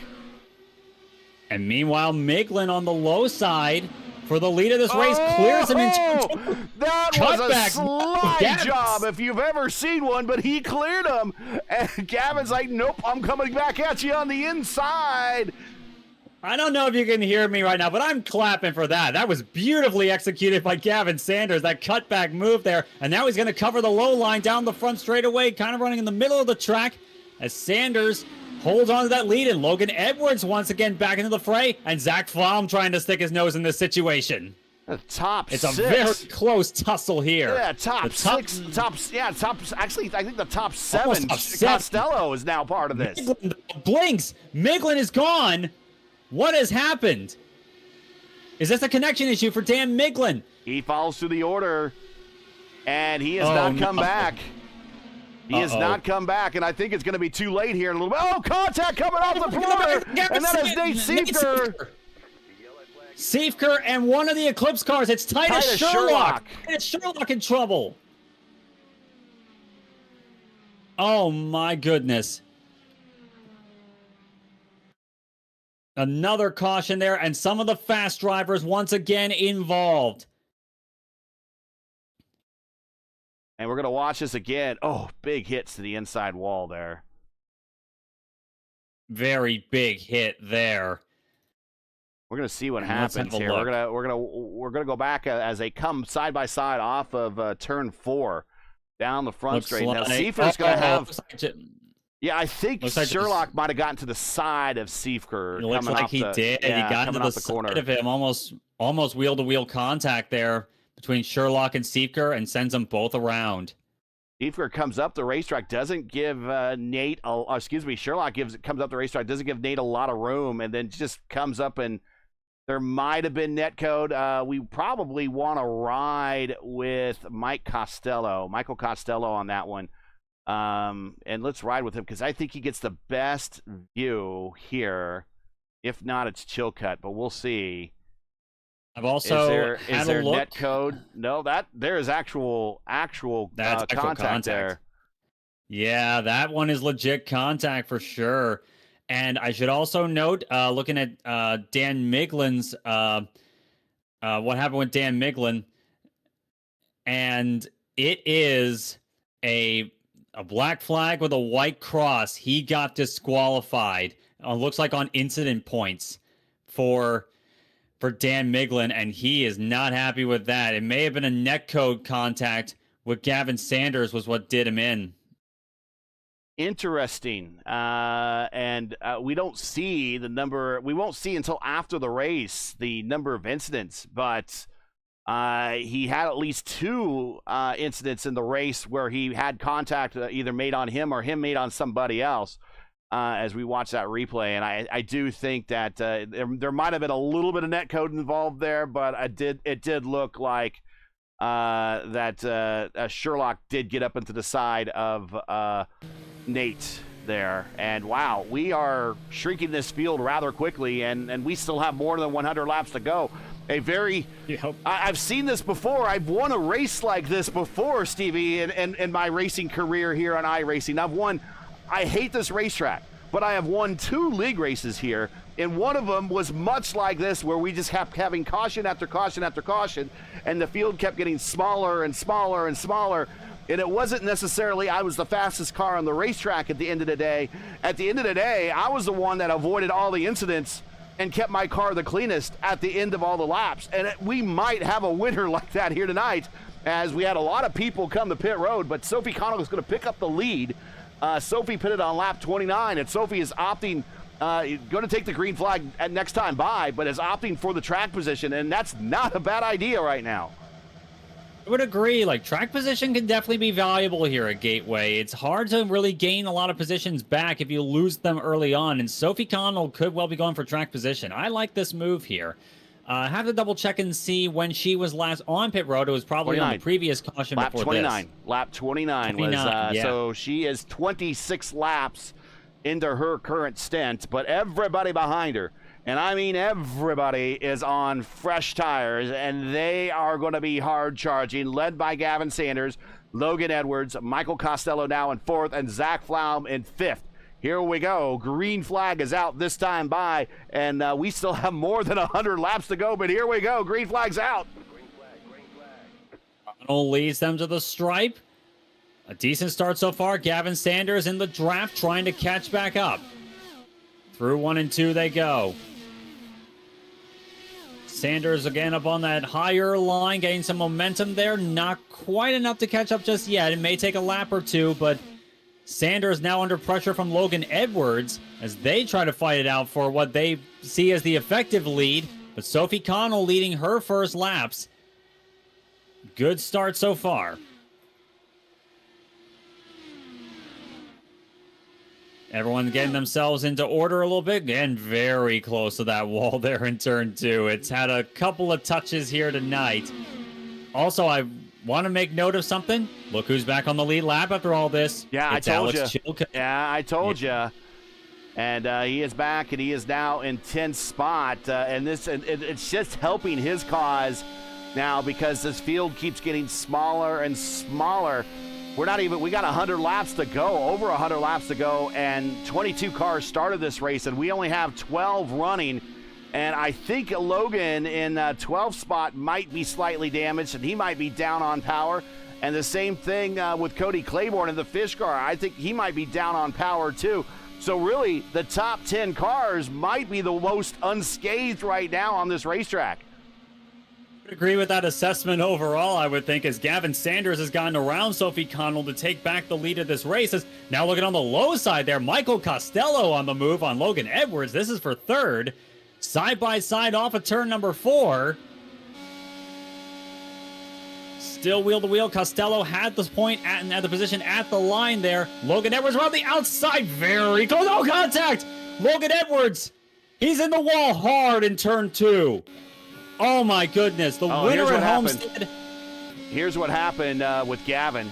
And meanwhile, Miglin on the low side for the lead of this race, clears him into that was a slide job if you've ever seen one, but he cleared him. And Gavin's like, nope, I'm coming back at you on the inside. I don't know if you can hear me right now, but I'm clapping for that. That was beautifully executed by Gavin Sanders, that cutback move there. And now he's going to cover the low line down the front straightaway, kind of running in the middle of the track as Sanders holds on to that lead, and Logan Edwards once again back into the fray, and Zach Flom trying to stick his nose in this situation. The top it's six. A very close tussle here. Yeah, top six. Actually, I think the top seven. Top seven. Costello is now part of this. Blinks. Miglin is gone. What has happened? Is this a connection issue for Dan Miglin? He follows through the order, and he has not come back. He has not come back, and I think it's going to be too late here in a little bit. Oh, contact coming off the floor, and that is Nate Seifker. Seifker and one of the Eclipse cars. It's Titus Sherlock. It's Sherlock in trouble. Oh, my goodness. Another caution there, and some of the fast drivers once again involved. And we're going to watch this again. Oh, big hits to the inside wall there. Very big hit there. We're going to see what happens here. We're gonna go back as they come side by side off of turn 4 down the front straight. Now Seifker's going to have. Yeah, I think Sherlock might have gotten to the side of Seifker. It looks like he did. He got into the side of him, almost wheel-to-wheel contact there between Sherlock and Seifker, and sends them both around. Seifker comes up the racetrack, doesn't give Sherlock comes up the racetrack, doesn't give Nate a lot of room, and then just comes up, and there might have been net code. We probably want to ride with Michael Costello on that one. And let's ride with him, because I think he gets the best view here. If not, it's Chilcutt, but we'll see. I've also is there net code? No, there is actual contact there. Yeah, that one is legit contact for sure. And I should also note, looking at Dan Miglin's, what happened with Dan Miglin, and it is a black flag with a white cross. He got disqualified. Looks like on incident points for Dan Miglin, and he is not happy with that. It may have been a netcode contact with Gavin Sanders was what did him in. Interesting. And we don't see the number. We won't see until after the race the number of incidents, but he had at least 2 incidents in the race where he had contact either made on him or him made on somebody else. As we watch that replay, and I do think that there might have been a little bit of net code involved there, but it did look like that Sherlock did get up into the side of Nate there. And wow, we are shrinking this field rather quickly, and we still have more than 100 laps to go. I've seen this before. I've won a race like this before, Stevie, in my racing career here on iRacing. I hate this racetrack, but I have won 2 league races here, and one of them was much like this, where we just kept having caution after caution after caution, and the field kept getting smaller and smaller and smaller, and it wasn't necessarily I was the fastest car on the racetrack at the end of the day. At the end of the day, I was the one that avoided all the incidents and kept my car the cleanest at the end of all the laps, and we might have a winner like that here tonight, as we had a lot of people come to pit road, but Sophie Connell is going to pick up the lead. Sophie pitted on lap 29, and Sophie is opting, going to take the green flag at next time by, but is opting for the track position, and that's not a bad idea right now. I would agree. Like, track position can definitely be valuable here at Gateway. It's hard to really gain a lot of positions back if you lose them early on, and Sophie Connell could well be going for track position. I like this move here. I have to double check and see when she was last on pit road. It was probably 29. On the previous caution lap before 29. This. Lap 29 was, yeah. So she is 26 laps into her current stint, but everybody behind her, and I mean everybody, is on fresh tires, and they are going to be hard charging, led by Gavin Sanders, Logan Edwards, Michael Costello now in 4th, and Zach Flaum in 5th. Here we go. Green flag is out this time by, and we still have more than 100 laps to go, but here we go. Green flag's out. Green flag. Connell leads them to the stripe. A decent start so far. Gavin Sanders in the draft trying to catch back up. Through 1 and 2 they go. Sanders again up on that higher line, getting some momentum there. Not quite enough to catch up just yet. It may take a lap or two, but Sanders now under pressure from Logan Edwards as they try to fight it out for what they see as the effective lead. But Sophie Connell leading her first laps. Good start so far. Everyone getting themselves into order a little bit. Again, very close to that wall there in turn 2. It's had a couple of touches here tonight. Also, I want to make note of something. Look who's back on the lead lap after all this. Yeah, it's I told Alex you. Chilcutt. Yeah, I told you. And he is back, and he is now in 10th spot. And it's just helping his cause now because this field keeps getting smaller and smaller. We got 100 laps to go, over 100 laps to go, and 22 cars started this race, and we only have 12 running. And I think Logan in 12th spot might be slightly damaged, and he might be down on power. And the same thing with Cody Claiborne in the Fish car. I think he might be down on power too. So really, the top 10 cars might be the most unscathed right now on this racetrack. I would agree with that assessment overall, I would think, as Gavin Sanders has gotten around Sophie Connell to take back the lead of this race. As now looking on the low side there, Michael Costello on the move on Logan Edwards. This is for third. Side by side off of turn number 4. Still wheel to wheel. Costello had this point at the position at the line there. Logan Edwards around the outside. Very close. No contact. Logan Edwards. He's in the wall hard in turn 2. Oh my goodness. The winner at Homestead. Here's what happened with Gavin.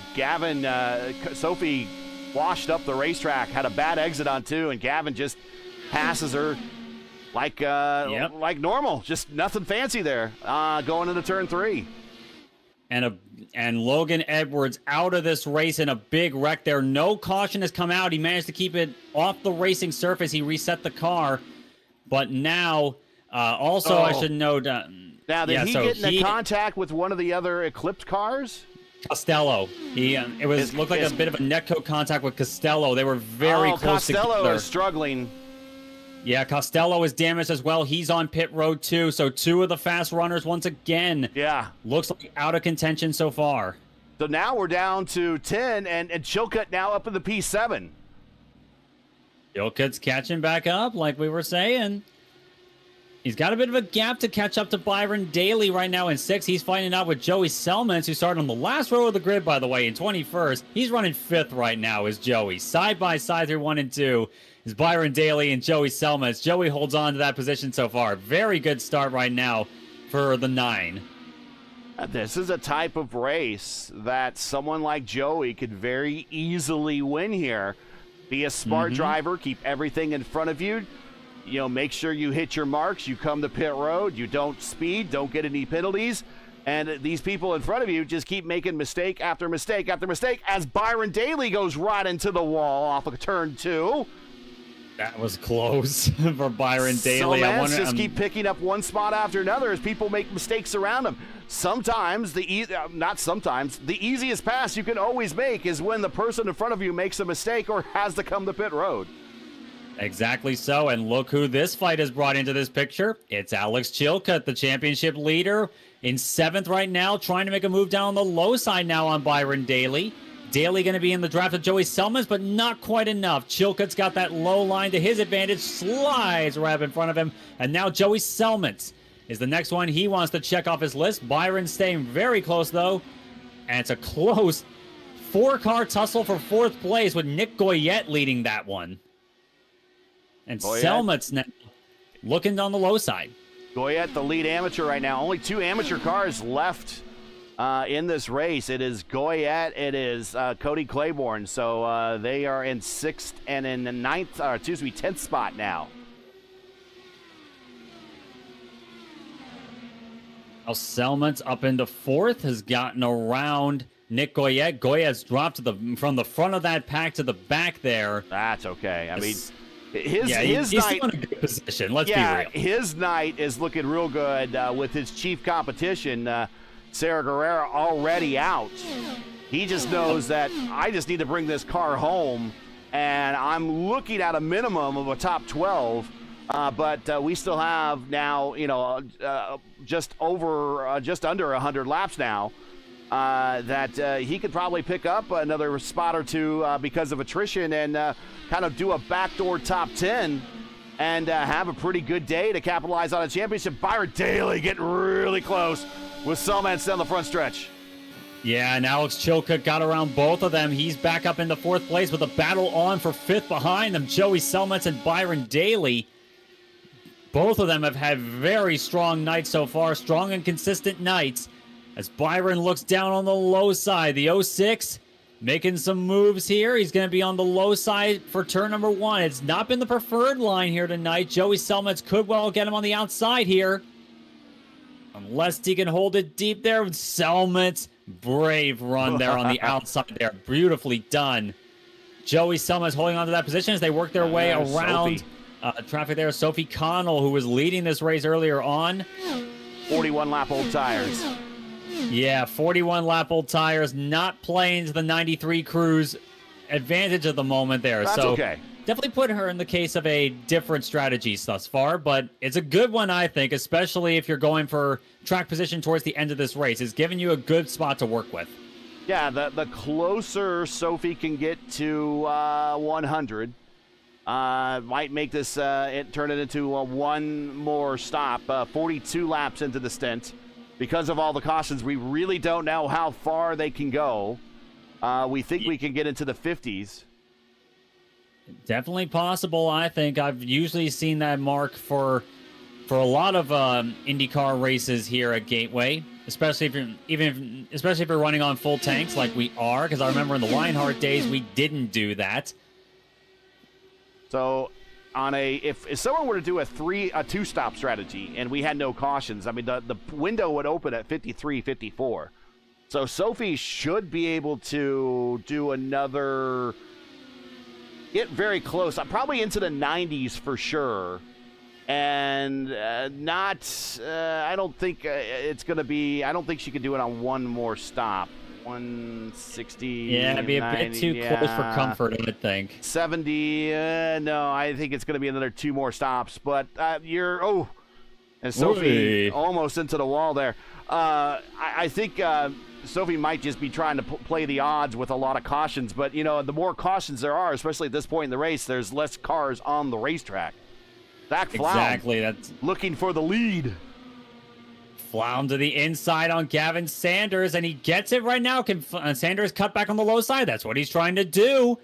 Sophie washed up the racetrack, had a bad exit on 2, and Gavin just passes her like normal. Just nothing fancy there going into turn 3. And Logan Edwards out of this race in a big wreck there. No caution has come out. He managed to keep it off the racing surface. He reset the car. But now, I should note. Now, did he get into contact with one of the other Eclipse cars? Costello. Looked like a bit of a netcoat contact with Costello. They were very close together. Costello is struggling. Yeah, Costello is damaged as well. He's on pit road too. So 2 of the fast runners once again. Yeah. Looks like out of contention so far. So now we're down to 10, and Chilcutt now up in the P7. Chilcutt's catching back up, like we were saying. He's got a bit of a gap to catch up to Byron Daly right now in 6th. He's fighting out with Joey Selmans, who started on the last row of the grid, by the way, in 21st. He's running 5th right now as Joey. Side by side through 1 and 2 is Byron Daly and Joey Selmans. Joey holds on to that position so far. Very good start right now for the 9. This is a type of race that someone like Joey could very easily win here. Be a smart driver, keep everything in front of you. You know, make sure you hit your marks. You come to pit road. You don't speed. Don't get any penalties. And these people in front of you just keep making mistake after mistake after mistake as Byron Daly goes right into the wall off of turn 2. That was close for Byron Daly. Just keep picking up one spot after another as people make mistakes around him. Sometimes, the easiest pass you can always make is when the person in front of you makes a mistake or has to come to pit road. Exactly so, and look who this fight has brought into this picture. It's Alex Chilcutt, the championship leader, in 7th right now, trying to make a move down on the low side now on Byron Daly. Daly going to be in the draft of Joey Selmans, but not quite enough. Chilcutt's got that low line to his advantage, slides right up in front of him, and now Joey Selmans is the next one he wants to check off his list. Byron staying very close, though, and it's a close 4-car tussle for 4th place with Nick Goyette leading that one. And Selmans now looking on the low side. Goyette, the lead amateur right now. Only 2 amateur cars left in this race. It is Goyette. It is Cody Claiborne. So they are in 6th and in the 10th spot now. Now Selmans up into 4th, has gotten around Nick Goyette. Goyette's dropped from the front of that pack to the back there. That's okay. I mean, he's night, still in a good position. Let's be real. His night is looking real good with his chief competition, Sarah Guerrera, already out. He just knows that I just need to bring this car home, and I'm looking at a minimum of a top 12. But we still have now, just under 100 laps now. that he could probably pick up another spot or two because of attrition and kind of do a backdoor top 10 and have a pretty good day to capitalize on a championship. Byron Daly getting really close with Selmans down the front stretch. Yeah, and Alex Chilcutt got around both of them. He's back up into 4th place with a battle on for 5th behind them. Joey Selmans and Byron Daly. Both of them have had very strong nights so far, strong and consistent nights. As Byron looks down on the low side, the 06 making some moves here. He's going to be on the low side for turn number 1. It's not been the preferred line here tonight. Joey Selmans could well get him on the outside here. Unless he can hold it deep there with Selmans. Brave run there on the outside there. Beautifully done. Joey Selmans holding on to that position as they work their way around traffic there. Sophie Connell, who was leading this race earlier on. 41 lap old tires. Yeah, 41 lap old tires, not playing to the 93 crew's advantage at the moment there. That's so okay. Definitely put her in the case of a different strategy thus far, but it's a good one, I think, especially if you're going for track position towards the end of this race. It's giving you a good spot to work with. Yeah, the closer Sophie can get to 100, might make this turn it into one more stop. 42 laps into the stint. Because of all the cautions, we really don't know how far they can go. We think we can get into the 50s. Definitely possible, I think. I've usually seen that mark for a lot of IndyCar races here at Gateway, especially if you're running on full tanks like we are, because I remember in the Lionheart days we didn't do that. So on if someone were to do a two-stop strategy and we had no cautions, I mean the window would open at 53, 54. So Sophie should be able to do another, get very close, probably into the 90s for sure, and I don't think it's going to be, I don't think she could do it on one more stop. 160. Yeah, it'd be a bit too close for comfort, I would think. 70. No, I think it's going to be another 2 more stops. But and Sophie almost into the wall there. I think Sophie might just be trying to play the odds with a lot of cautions. But, the more cautions there are, especially at this point in the race, there's less cars on the racetrack. Zach Flaum, exactly. That's looking for the lead. Flaum to the inside on Gavin Sanders, and he gets it right now. Can Sanders cut back on the low side? That's what he's trying to do.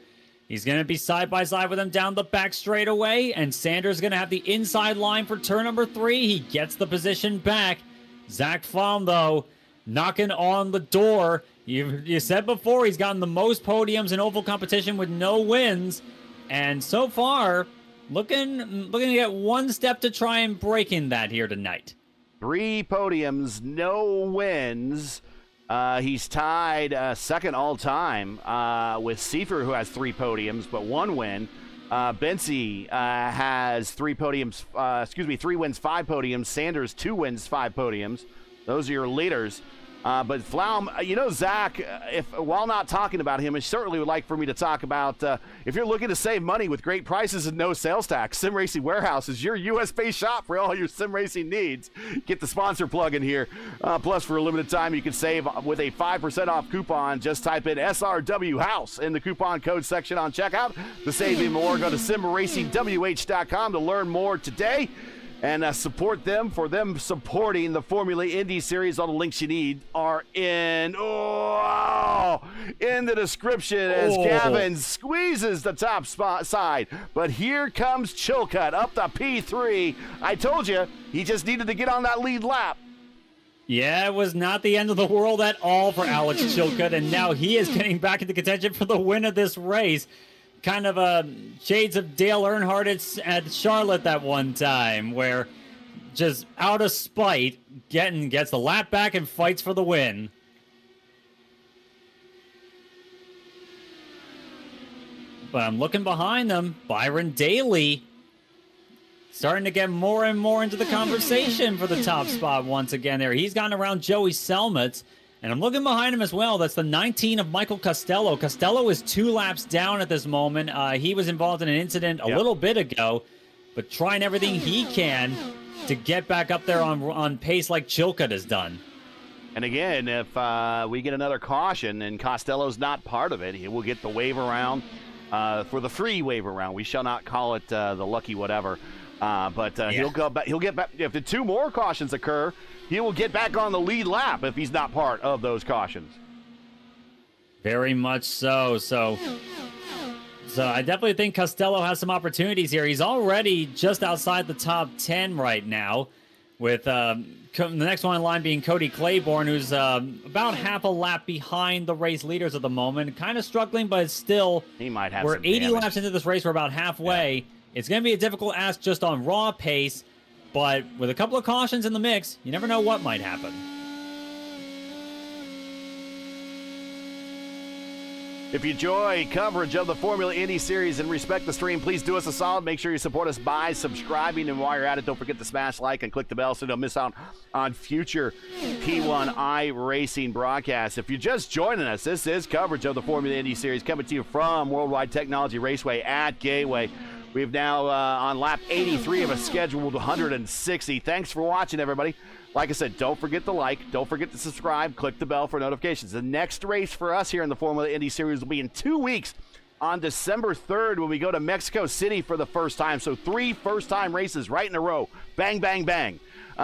He's going to be side by side with him down the back straightaway, and Sanders is going to have the inside line for turn number 3. He gets the position back. Zach Flaum, though, knocking on the door. You said before he's gotten the most podiums in oval competition with no wins, and so far looking to get one step to try and breaking that here tonight. 3 podiums, no wins. He's tied second all-time with Seifer, who has 3 podiums, but 1 win. Bensi has 3 podiums, 3 wins, 5 podiums. Sanders, 2 wins, 5 podiums. Those are your leaders. But Flaum, Zach, while not talking about him, I certainly would like for me to talk about if you're looking to save money with great prices and no sales tax, Sim Racing Warehouse is your U.S.-based shop for all your sim racing needs. Get the sponsor plug in here. Plus, for a limited time, you can save with a 5% off coupon. Just type in SRW House in the coupon code section on checkout to save even more. Go to simracingwh.com to learn more today. And support them for them supporting the Formula Indy Series. All the links you need are in the description as Gavin squeezes the top side. But here comes Chilcutt up the P3. I told you, he just needed to get on that lead lap. Yeah, it was not the end of the world at all for Alex Chilcutt, and now he is getting back into contention for the win of this race. Kind of shades of Dale Earnhardt at Charlotte that one time, where just out of spite, gets the lap back and fights for the win. But I'm looking behind them. Byron Daly starting to get more and more into the conversation for the top spot once again there. He's gotten around Joey Selmans. And I'm looking behind him as well. That's the 19 of Michael Costello. Costello is 2 laps down at this moment. He was involved in an incident a little bit ago, but trying everything he can to get back up there on pace like Chilcutt has done. And again, if we get another caution and Costello's not part of it, he will get the waiver round for the free waiver round. We shall not call it the lucky whatever. But he'll go back. He'll get back if the 2 more cautions occur. He will get back on the lead lap if he's not part of those cautions. Very much so. So I definitely think Costello has some opportunities here. He's already just outside the top 10 right now, with the next one in line being Cody Claiborne, who's about half a lap behind the race leaders at the moment. Kind of struggling, but still, he might have. We're some 80 damage. laps into this race. We're about halfway. Yeah. It's going to be a difficult ask just on raw pace, but with a couple of cautions in the mix, you never know what might happen. If you enjoy coverage of the Formula Indy Series and respect the stream, please do us a solid. Make sure you support us by subscribing. And while you're at it, don't forget to smash like and click the bell so you don't miss out on future P1 iRacing broadcasts. If you're just joining us, this is coverage of the Formula Indy Series coming to you from Worldwide Technology Raceway at Gateway. We've now on lap 83 of a scheduled 160. Thanks for watching, everybody. Like I said, don't forget to like, don't forget to subscribe, click the bell for notifications. The next race for us here in the Formula Indy Series will be in 2 weeks on December 3rd when we go to Mexico City for the first time. So 3 first-time races right in a row. Bang, bang, bang.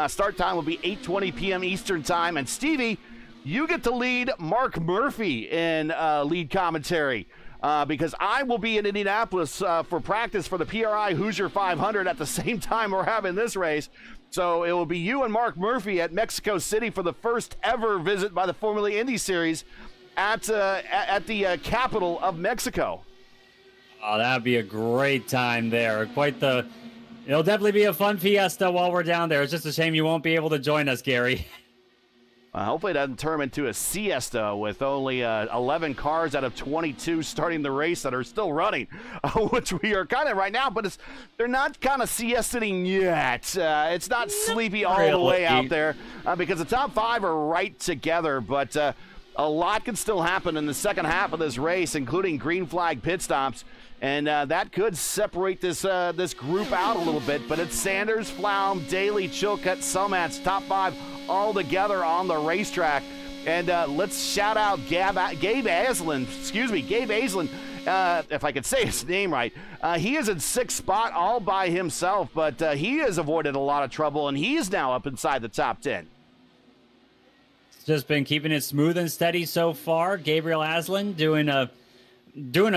Start time will be 8:20 p.m. Eastern time. And Stevie, you get to lead Mark Murphy in lead commentary. Because I will be in Indianapolis for practice for the PRI Hoosier 500 at the same time we're having this race. So it will be you and Mark Murphy at Mexico City for the first ever visit by the Formula Indy Series at the capital of Mexico. Oh, that'd be a great time there. It'll definitely be a fun fiesta while we're down there. It's just a shame you won't be able to join us, Gary. Hopefully it doesn't turn into a siesta with only 11 cars out of 22 starting the race that are still running, which we are kind of right now, but they're not kind of siestaing yet. It's not sleepy all the way out there because the top 5 are right together, but a lot can still happen in the second half of this race, including green flag pit stops, and that could separate this group out a little bit, but it's Sanders, Flaum, Daly, Chilcutt, Sumats, top 5 all together on the racetrack. And let's shout out Gabe Aslan, if I could say his name right. He is in 6th spot all by himself, but he has avoided a lot of trouble, and he's now up inside the top 10. It's just been keeping it smooth and steady so far. Gabriel Aslan doing a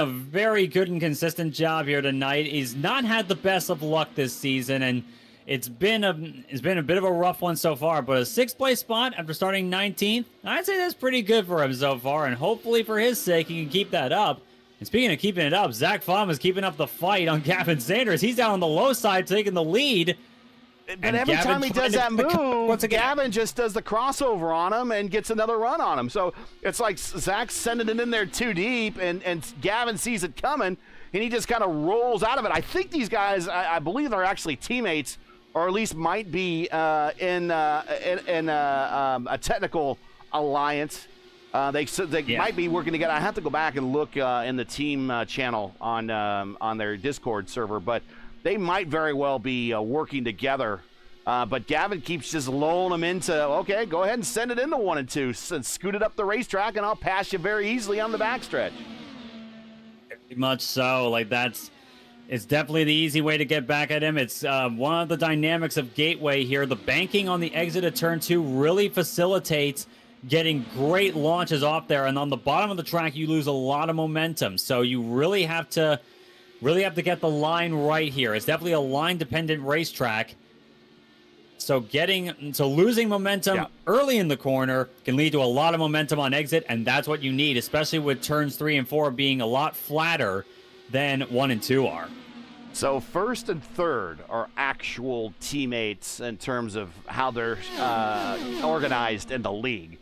very good and consistent job here tonight. He's not had the best of luck this season, and it's been a bit of a rough one so far, but a 6th place spot after starting 19th, I'd say that's pretty good for him so far, and hopefully for his sake he can keep that up. And speaking of keeping it up, Zach Fromm is keeping up the fight on Gavin Sanders. He's down on the low side taking the lead. But every time he does that move, Gavin just does the crossover on him and gets another run on him. So it's like Zach's sending it in there too deep, and Gavin sees it coming, and he just kind of rolls out of it. I think these guys, I believe, are actually teammates, or at least might be in a technical alliance. They might be working together. I have to go back and look in the team channel on their Discord server, but they might very well be working together. But Gavin keeps just lulling them into, okay, go ahead and send it into 1 and 2, and scoot it up the racetrack, and I'll pass you very easily on the backstretch. Very much so. It's definitely the easy way to get back at him. It's one of the dynamics of Gateway here. The banking on the exit of turn 2 really facilitates getting great launches off there. And on the bottom of the track, you lose a lot of momentum. So you really have to get the line right here. It's definitely a line-dependent racetrack. So losing momentum early in the corner can lead to a lot of momentum on exit, and that's what you need, especially with turns 3 and 4 being a lot flatter than 1 and 2 are. So 1st and 3rd are actual teammates in terms of how they're organized in the league.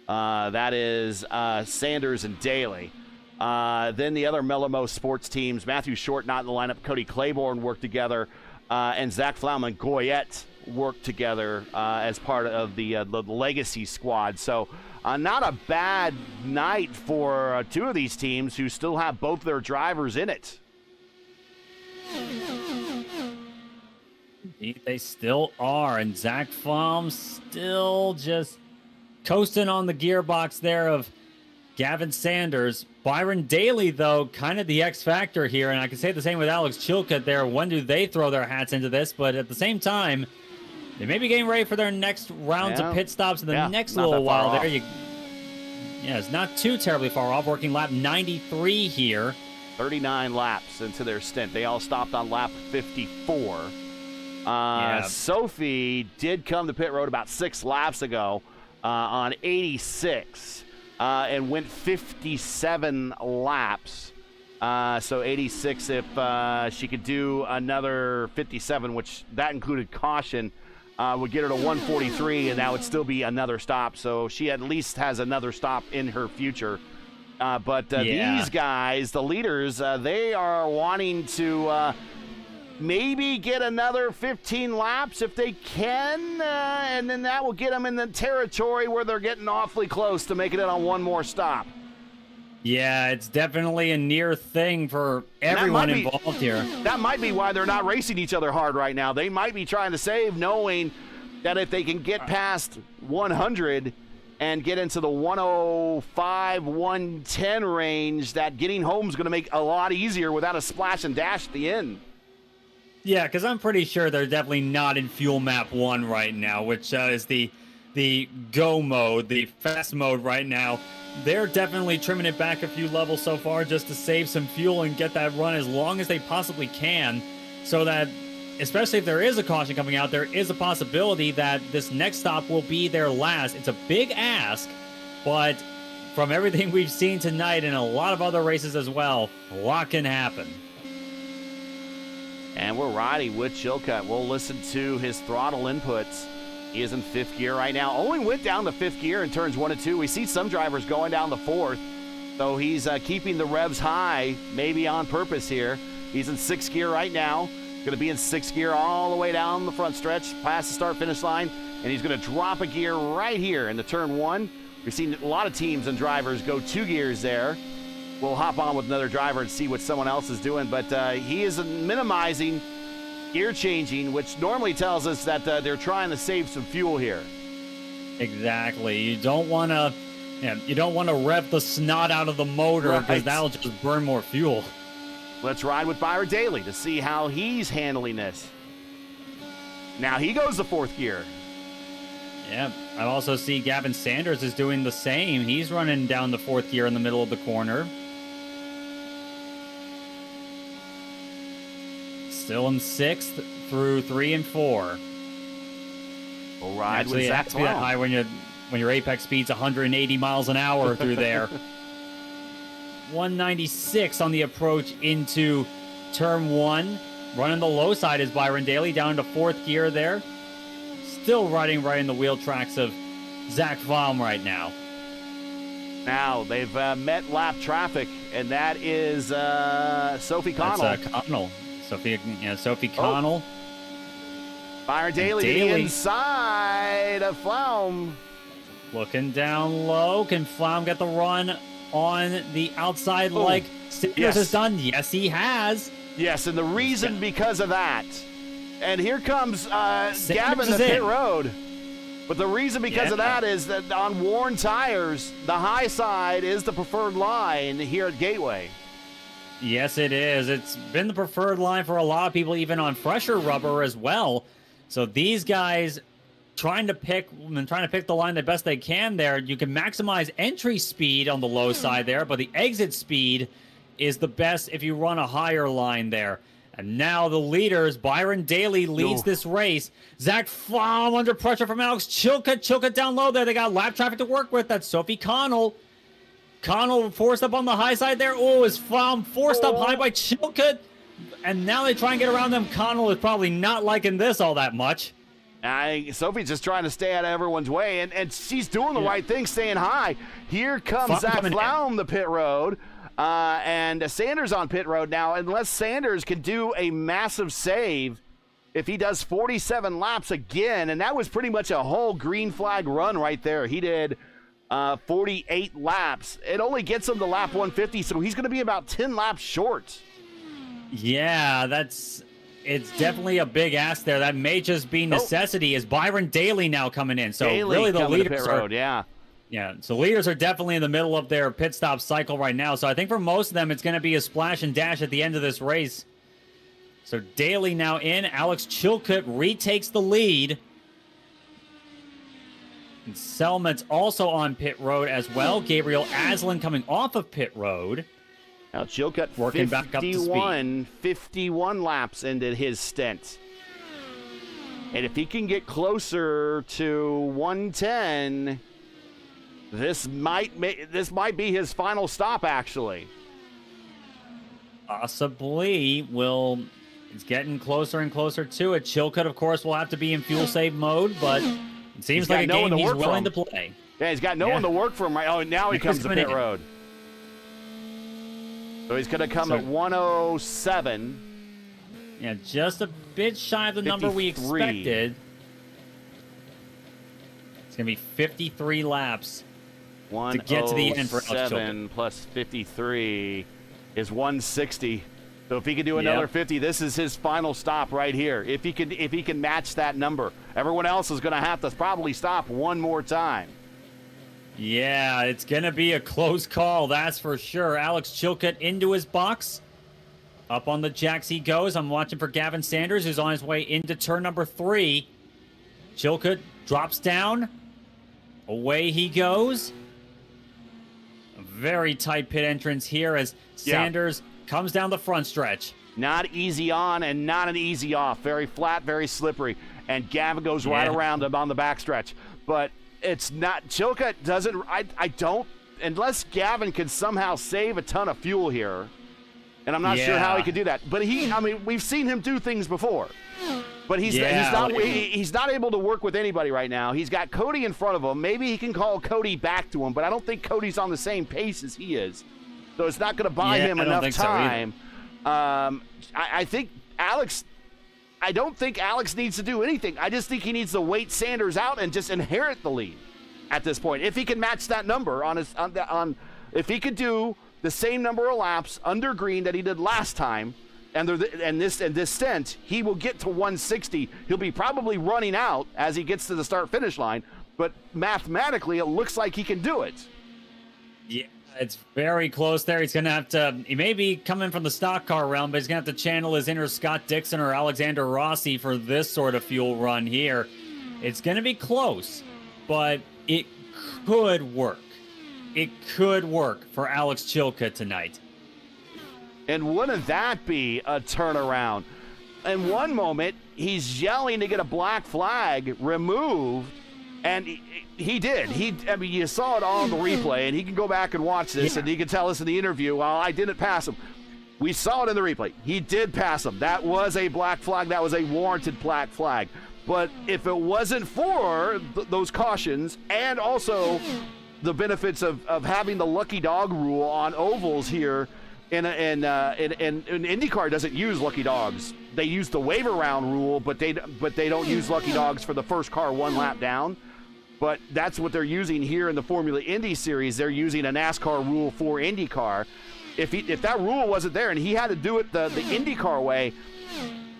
That is Sanders and Daly. Then the other Melamo sports teams, Matthew Short not in the lineup, Cody Claiborne work together, and Zach Flaum and Goyette work together as part of the legacy squad. So not a bad night for 2 of these teams who still have both their drivers in it. They still are, and Zach Fromm still just coasting on the gearbox there of Gavin Sanders. Byron Daly, though, kind of the X factor here, and I can say the same with Alex Chilcutt there. When do they throw their hats into this? But at the same time, they may be getting ready for their next rounds of pit stops in the next little while there. Yeah, it's not too terribly far off. Working lap 93 here. 39 laps into their stint. They all stopped on lap 54. Sophie did come to pit road about 6 laps ago on 86 and went 57 laps. So 86 if she could do another 57, which that included caution, would get her to 143, and that would still be another stop. So she at least has another stop in her future. But these guys, the leaders, they are wanting to maybe get another 15 laps if they can, and then that will get them in the territory where they're getting awfully close to making it on one more stop. Yeah, it's definitely a near thing for everyone involved here. That might be why they're not racing each other hard right now. They might be trying to save, knowing that if they can get past 100 and get into the 105, 110 range, that getting home is going to make a lot easier without a splash and dash at the end. Yeah, because I'm pretty sure they're definitely not in fuel map 1 right now, which is the go mode, the fast mode right now. They're definitely trimming it back a few levels so far just to save some fuel and get that run as long as they possibly can, so that, especially if there is a caution coming out, there is a possibility that this next stop will be their last. It's a big ask, but from everything we've seen tonight and a lot of other races as well, a lot can happen. And we're riding with Chilcutt. We'll listen to his throttle inputs. He is in 5th gear right now. Only went down to 5th gear in turns 1 and 2. We see some drivers going down the 4th. So he's keeping the revs high, maybe on purpose here. He's in 6th gear right now. Going to be in 6th gear all the way down the front stretch, past the start-finish line. And he's going to drop a gear right here in the turn 1. We've seen a lot of teams and drivers go 2 gears there. We'll hop on with another driver and see what someone else is doing. But he is minimizing gear changing, which normally tells us that they're trying to save some fuel here. Exactly. You don't want to rev the snot out of the motor, because that'll just burn more fuel. Let's ride with Byron Daly to see how he's handling this. Now he goes to 4th gear. Yeah, I also see Gavin Sanders is doing the same. He's running down the 4th gear in the middle of the corner. Still in 6th through 3 and 4. We'll ride with Zach Flaum. That high when your apex speed's 180 miles an hour through there. 196 on the approach into turn 1. Running the low side is Byron Daly down into 4th gear there. Still riding right in the wheel tracks of Zach Flaum right now. Now they've met lap traffic, and that is Sophie Connell. That's Connell. Sophie Connell. Byron Daly to the inside of Flaum. Looking down low. Can Flaum get the run on the outside like Sanders has done? Yes, he has. Yes, and the reason because of that. And here comes Gavin to pit road. But the reason because of that is that on worn tires, the high side is the preferred line here at Gateway. Yes, it is. It's been the preferred line for a lot of people, even on fresher rubber as well. So these guys trying to pick the line the best they can there. You can maximize entry speed on the low side there, but the exit speed is the best if you run a higher line there. And now the leaders, Byron Daly leads this race. Zach Flaum under pressure from Alex Chilcutt. Chilcutt down low there. They got lap traffic to work with. That's Sophie Connell. Connell forced up on the high side there. Oh, is Flaum forced up high by Chilcutt? And now they try and get around them. Connell is probably not liking this all that much. Sophie's just trying to stay out of everyone's way, and she's doing the right thing, staying high. Here comes Zach Flaum, the pit road. And Sanders on pit road now. Unless Sanders can do a massive save, if he does 47 laps again, and that was pretty much a whole green flag run right there. He did 48 laps. It only gets him to lap 150, so he's going to be about 10 laps short. Yeah, it's definitely a big ask there. That may just be necessity. Is Byron Daly now coming in? So Daly really the leaders pit road, Yeah, so leaders are definitely in the middle of their pit stop cycle right now. So I think for most of them, it's going to be a splash and dash at the end of this race. So Daly now in. Alex Chilcutt retakes the lead. And Selmat's also on pit road as well. Gabriel Aslan coming off of pit road. Now Chilcutt working back up to speed. 51 laps into his stint. And if he can get closer to 110, this might be his final stop, actually. Possibly. It's getting closer and closer to it. Chilcutt, of course, will have to be in fuel save mode, but it seems like a game he's willing to play. Yeah, he's got no one to work for him right. Oh, now he comes to pit road. So he's going to come at 107. Yeah, just a bit shy of the number we expected. It's going to be 53 laps to get to the end for Alex Chilcutt. 107 plus 53 is 160. So if he can do another 50, this is his final stop right here. If he can match that number, everyone else is going to have to probably stop one more time. Yeah, it's going to be a close call, that's for sure. Alex Chilcutt into his box. Up on the jacks he goes. I'm watching for Gavin Sanders, who's on his way into turn number 3. Chilcutt drops down. Away he goes. A very tight pit entrance here as Sanders comes down the front stretch. Not easy on and not an easy off. Very flat, very slippery. And Gavin goes right around him on the backstretch. But it's not, Chilcutt doesn't, I don't, unless Gavin can somehow save a ton of fuel here. And I'm not sure how he could do that. But we've seen him do things before. But he's not able to work with anybody right now. He's got Cody in front of him. Maybe he can call Cody back to him, but I don't think Cody's on the same pace as he is. So it's not going to buy him enough time. I think Alex, I don't think Alex needs to do anything. I just think he needs to wait Sanders out and just inherit the lead at this point. If he can match that number if he could do the same number of laps under green that he did last time, and this stint, he will get to 160. He'll be probably running out as he gets to the start-finish line, but mathematically, it looks like he can do it. Yeah, it's very close there. He's going to have to, he may be coming from the stock car realm, but he's going to have to channel his inner Scott Dixon or Alexander Rossi for this sort of fuel run here. It's going to be close, but it could work. It could work for Alex Chilcutt tonight. And wouldn't that be a turnaround? In one moment, he's yelling to get a black flag removed, and he did. You saw it on the replay, and he can go back and watch this, and he can tell us in the interview, well, I didn't pass him. We saw it in the replay. He did pass him. That was a black flag. That was a warranted black flag. But if it wasn't for those cautions and also the benefits of having the lucky dog rule on ovals here, and IndyCar doesn't use lucky dogs. They use the waiver round rule, but they don't use lucky dogs for the first car one lap down. But that's what they're using here in the Formula Indy Series. They're using a NASCAR rule for IndyCar. If that rule wasn't there and he had to do it the IndyCar way,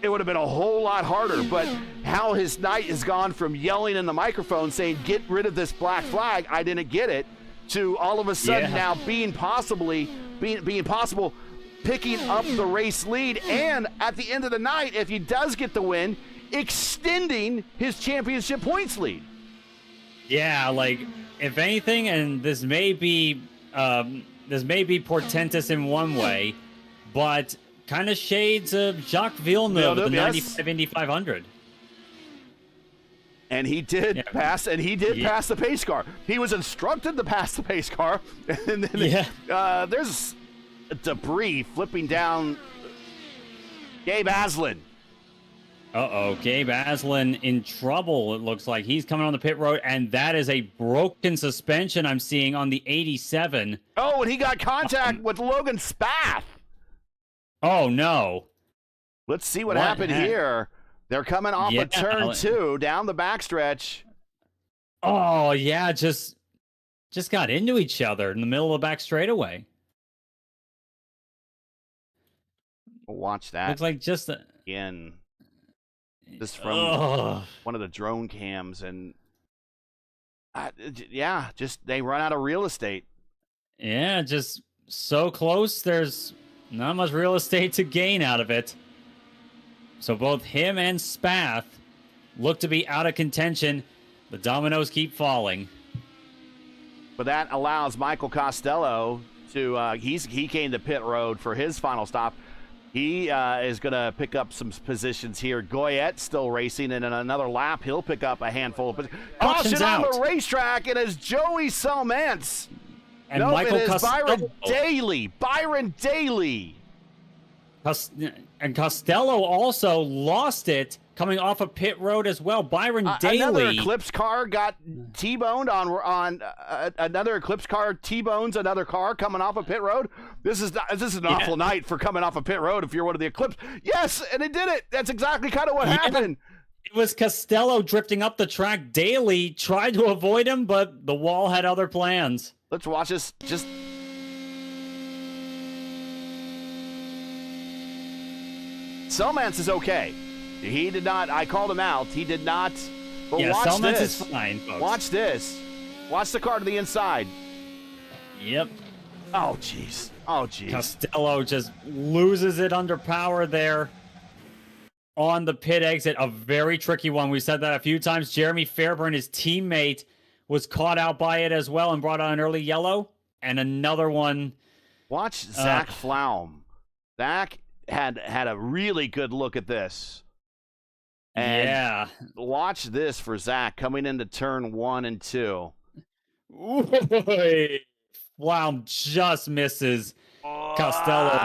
it would have been a whole lot harder. But how his night has gone from yelling in the microphone saying, get rid of this black flag, I didn't get it, to all of a sudden now being possible, picking up the race lead, and at the end of the night, if he does get the win, extending his championship points lead. Yeah, like, if anything, and this may be portentous in one way, but kind of shades of Jacques Villeneuve, the 95 Indy 500. And he did pass, and he did pass the pace car. He was instructed to pass the pace car, and then there's debris flipping down Gabe Aslan. Gabe Aslan in trouble, it looks like. He's coming on the pit road, and that is a broken suspension I'm seeing on the 87. Oh, and he got contact with Logan Spath. Oh, no. Let's see what happened here. They're coming off of turn 2 down the backstretch. Oh, yeah, just got into each other in the middle of the back straightaway. Watch that. Looks like just again. This from one of the drone cams, and Yeah, just they run out of real estate. Yeah, just so close. There's not much real estate to gain out of it. So both him and Spath look to be out of contention. The dominoes keep falling. But that allows Michael Costello to, he came to pit road for his final stop. He is going to pick up some positions here. Goyette still racing, and in another lap, he'll pick up a handful of positions. Caution on the racetrack, it is Joey Selmance. And no, Michael it is Costello. Byron Daly. And Costello also lost it coming off of pit road as well. Byron Daly. Another Eclipse car got T-boned on another Eclipse car T-bones another car coming off of pit road. This is an awful night for coming off of pit road if you're one of the Eclipse. Yes, and it did it. That's exactly kind of what happened. It was Costello drifting up the track. Daly tried to avoid him, but the wall had other plans. Let's watch this. Just Selmance is okay. He did not. I called him out. He did not. But yeah, watch Selmance this. is fine, folks. Watch this. Watch the car to the inside. Yep. Oh, jeez. Oh, jeez. Costello just loses it under power there on the pit exit. A very tricky one. We said that a few times. Jeremy Fairburn, his teammate, was caught out by it as well and brought on an early yellow. And another one. Watch Zach Flaum. Zach had a really good look at this. And yeah. Watch this for Zach coming into turn 1 and 2. Ooh, Flaum just misses Costello.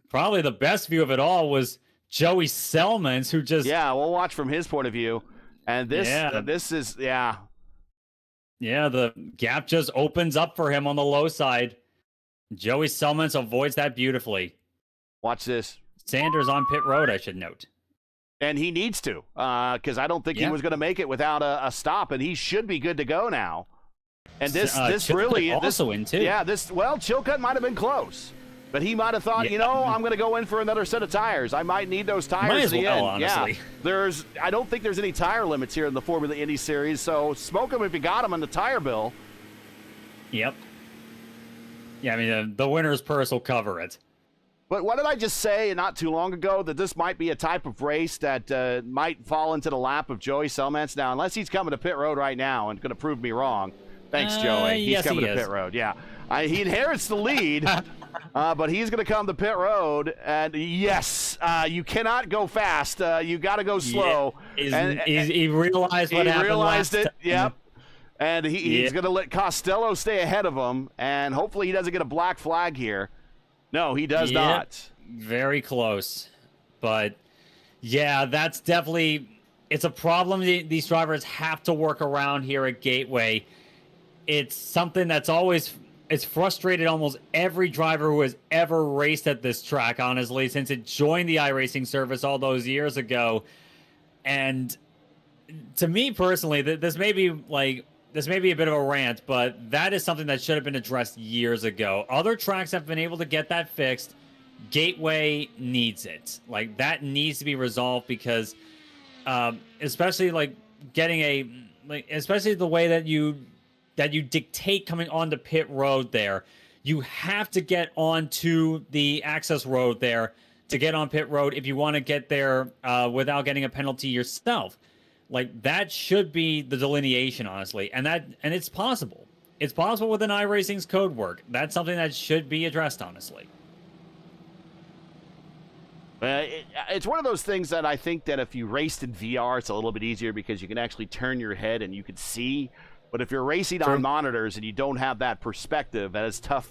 Probably the best view of it all was Joey Selmance, who just... Yeah, we'll watch from his point of view. And this is... Yeah, the gap just opens up for him on the low side. Joey Selmance avoids that beautifully. Watch this. Sanders on pit road, I should note. And he needs to, because I don't think he was going to make it without a stop, and he should be good to go now. And this really... also in, too. Yeah, Chilcutt might have been close. But he might have thought, I'm going to go in for another set of tires. I might need those tires might as at the well, end. honestly. Yeah, I don't think there's any tire limits here in the Formula Indy Series, so smoke them if you got them on the tire bill. Yep. Yeah, I mean, the winner's purse will cover it. But what did I just say not too long ago, that this might be a type of race that might fall into the lap of Joey Selmance? Now, unless he's coming to pit road right now and going to prove me wrong. Thanks, Joey. He's coming to pit road. Yeah, he inherits the lead. But he's going to come to pit road, and yes, you cannot go fast. You got to go slow. Yeah. He realized what happened. He realized it. Yep. And he's going to let Costello stay ahead of him, and hopefully he doesn't get a black flag here. No, he does not. Very close. But yeah, that's definitely it's a problem these drivers have to work around here at Gateway. It's something that's always it's frustrated almost every driver who has ever raced at this track, honestly, since it joined the iRacing service all those years ago. And to me personally, this may be a bit of a rant, but that is something that should have been addressed years ago. Other tracks have been able to get that fixed. Gateway needs it. Like, that needs to be resolved because, especially especially the way that you dictate coming onto pit road there. You have to get onto the access road there to get on pit road if you want to get there without getting a penalty yourself. Like, that should be the delineation, honestly. And it's possible. It's possible within iRacing's code work. That's something that should be addressed, honestly. It's one of those things that I think that if you raced in VR, it's a little bit easier because you can actually turn your head and you can see. But if you're racing on monitors and you don't have that perspective, that is tough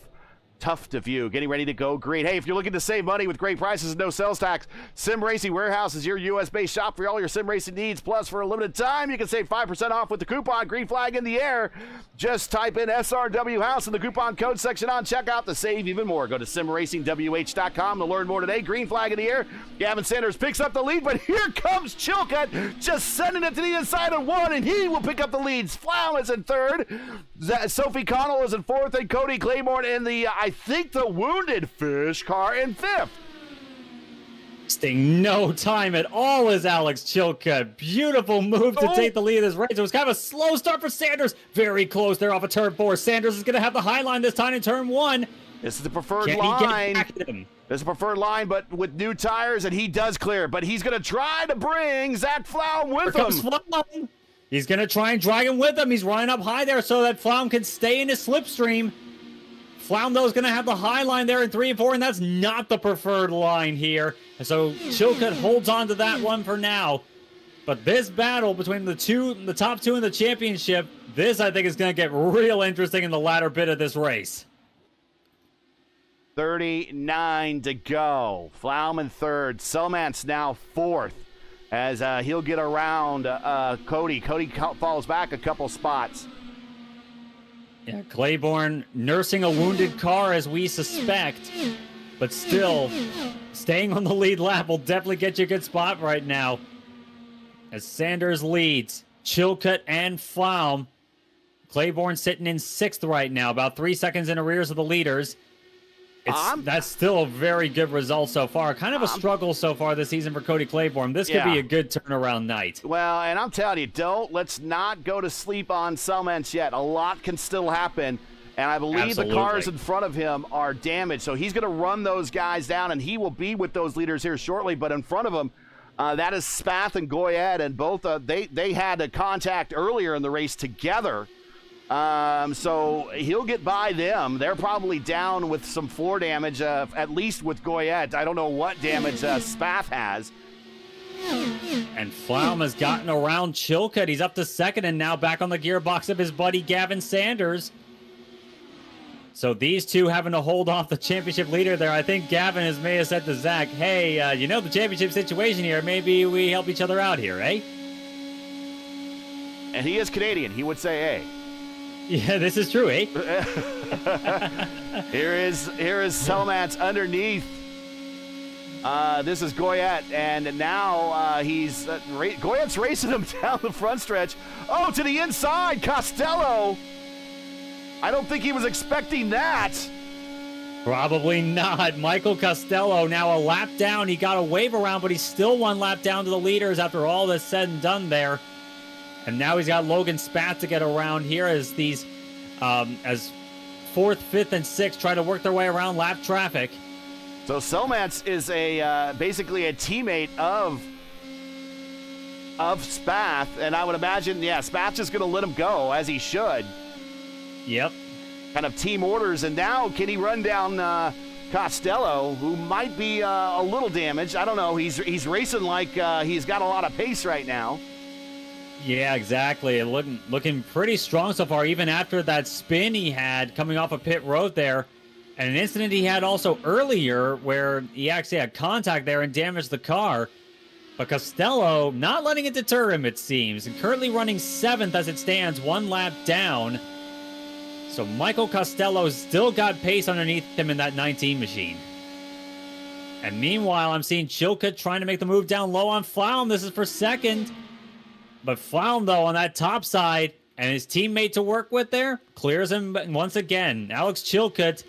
to view. Getting ready to go green. Hey, if you're looking to save money with great prices and no sales tax, Sim Racing Warehouse is your U.S.-based shop for all your sim racing needs. Plus, for a limited time, you can save 5% off with the coupon Green Flag in the Air. Just type in SRW House in the coupon code section on checkout to save even more. Go to simracingwh.com to learn more today. Green Flag in the Air. Gavin Sanders picks up the lead, but here comes Chilcutt just sending it to the inside of one, and he will pick up the leads. Flow is in third. Sophie Connell is in fourth, and Cody Claiborne in the, I think, the Wounded Fish car in fifth. wasting no time at all is Alex Chilcutt. Beautiful move to take the lead of this race. It was kind of a slow start for Sanders. Very close there off of turn 4. Sanders is going to have the high line this time in turn 1. This is the preferred line. This is a preferred line, but with new tires, and he does clear. But he's going to try to bring Zach Flaum with him. He's going to try and drag him with him. He's running up high there so that Flaum can stay in his slipstream. Flaum, though, is going to have the high line there in 3 and 4, and that's not the preferred line here. And so Chilcutt holds on to that one for now. But this battle between the top 2 in the championship, this, I think, is going to get real interesting in the latter bit of this race. 39 to go. Flaum in 3rd. Selmans now 4th as he'll get around Cody. Cody falls back a couple spots. Yeah, Claiborne nursing a wounded car as we suspect, but still staying on the lead lap will definitely get you a good spot right now. As Sanders leads, Chilcutt and Flaum. Claiborne sitting in 6th right now, about 3 seconds in arrears of the leaders. That's still a very good result so far. Kind of a struggle so far this season for Cody Claiborne. This could be a good turnaround night. Well, and I'm telling you, let's not go to sleep on Selmans yet. A lot can still happen, and I believe the cars in front of him are damaged. So he's going to run those guys down, and he will be with those leaders here shortly. But in front of him, that is Spath and Goyette, and both they had a contact earlier in the race together. So he'll get by them. They're probably down with some floor damage, at least with Goyette. I don't know what damage Spath has. And Flaum has gotten around Chilcutt. He's up to 2nd and now back on the gearbox of his buddy Gavin Sanders. So these two having to hold off the championship leader there. I think Gavin may have said to Zach, hey, you know the championship situation here. Maybe we help each other out here, eh? And he is Canadian. He would say, hey. Yeah, this is true, eh? Here is Selmans underneath. This is Goyette, and now he's Goyette's racing him down the front stretch. Oh, to the inside, Costello. I don't think he was expecting that. Probably not. Michael Costello now a lap down. He got a wave around, but he's still 1 lap down to the leaders after all that's said and done there. And now he's got Logan Spath to get around here as these, as 4th, 5th, and 6th try to work their way around lap traffic. So Selmans is basically a teammate of Spath, and I would imagine, Spath's just going to let him go, as he should. Yep. Kind of team orders, and now can he run down Costello, who might be a little damaged? I don't know. He's racing like he's got a lot of pace right now. Yeah, exactly. Looking pretty strong so far, even after that spin he had coming off of pit road there. And an incident he had also earlier where he actually had contact there and damaged the car. But Costello not letting it deter him, it seems. And currently running 7th as it stands, 1 lap down. So Michael Costello's still got pace underneath him in that 19 machine. And meanwhile, I'm seeing Chilcutt trying to make the move down low on Flaum. This is for 2nd. But Flaum, though, on that top side, and his teammate to work with there, clears him once again. Alex Chilcutt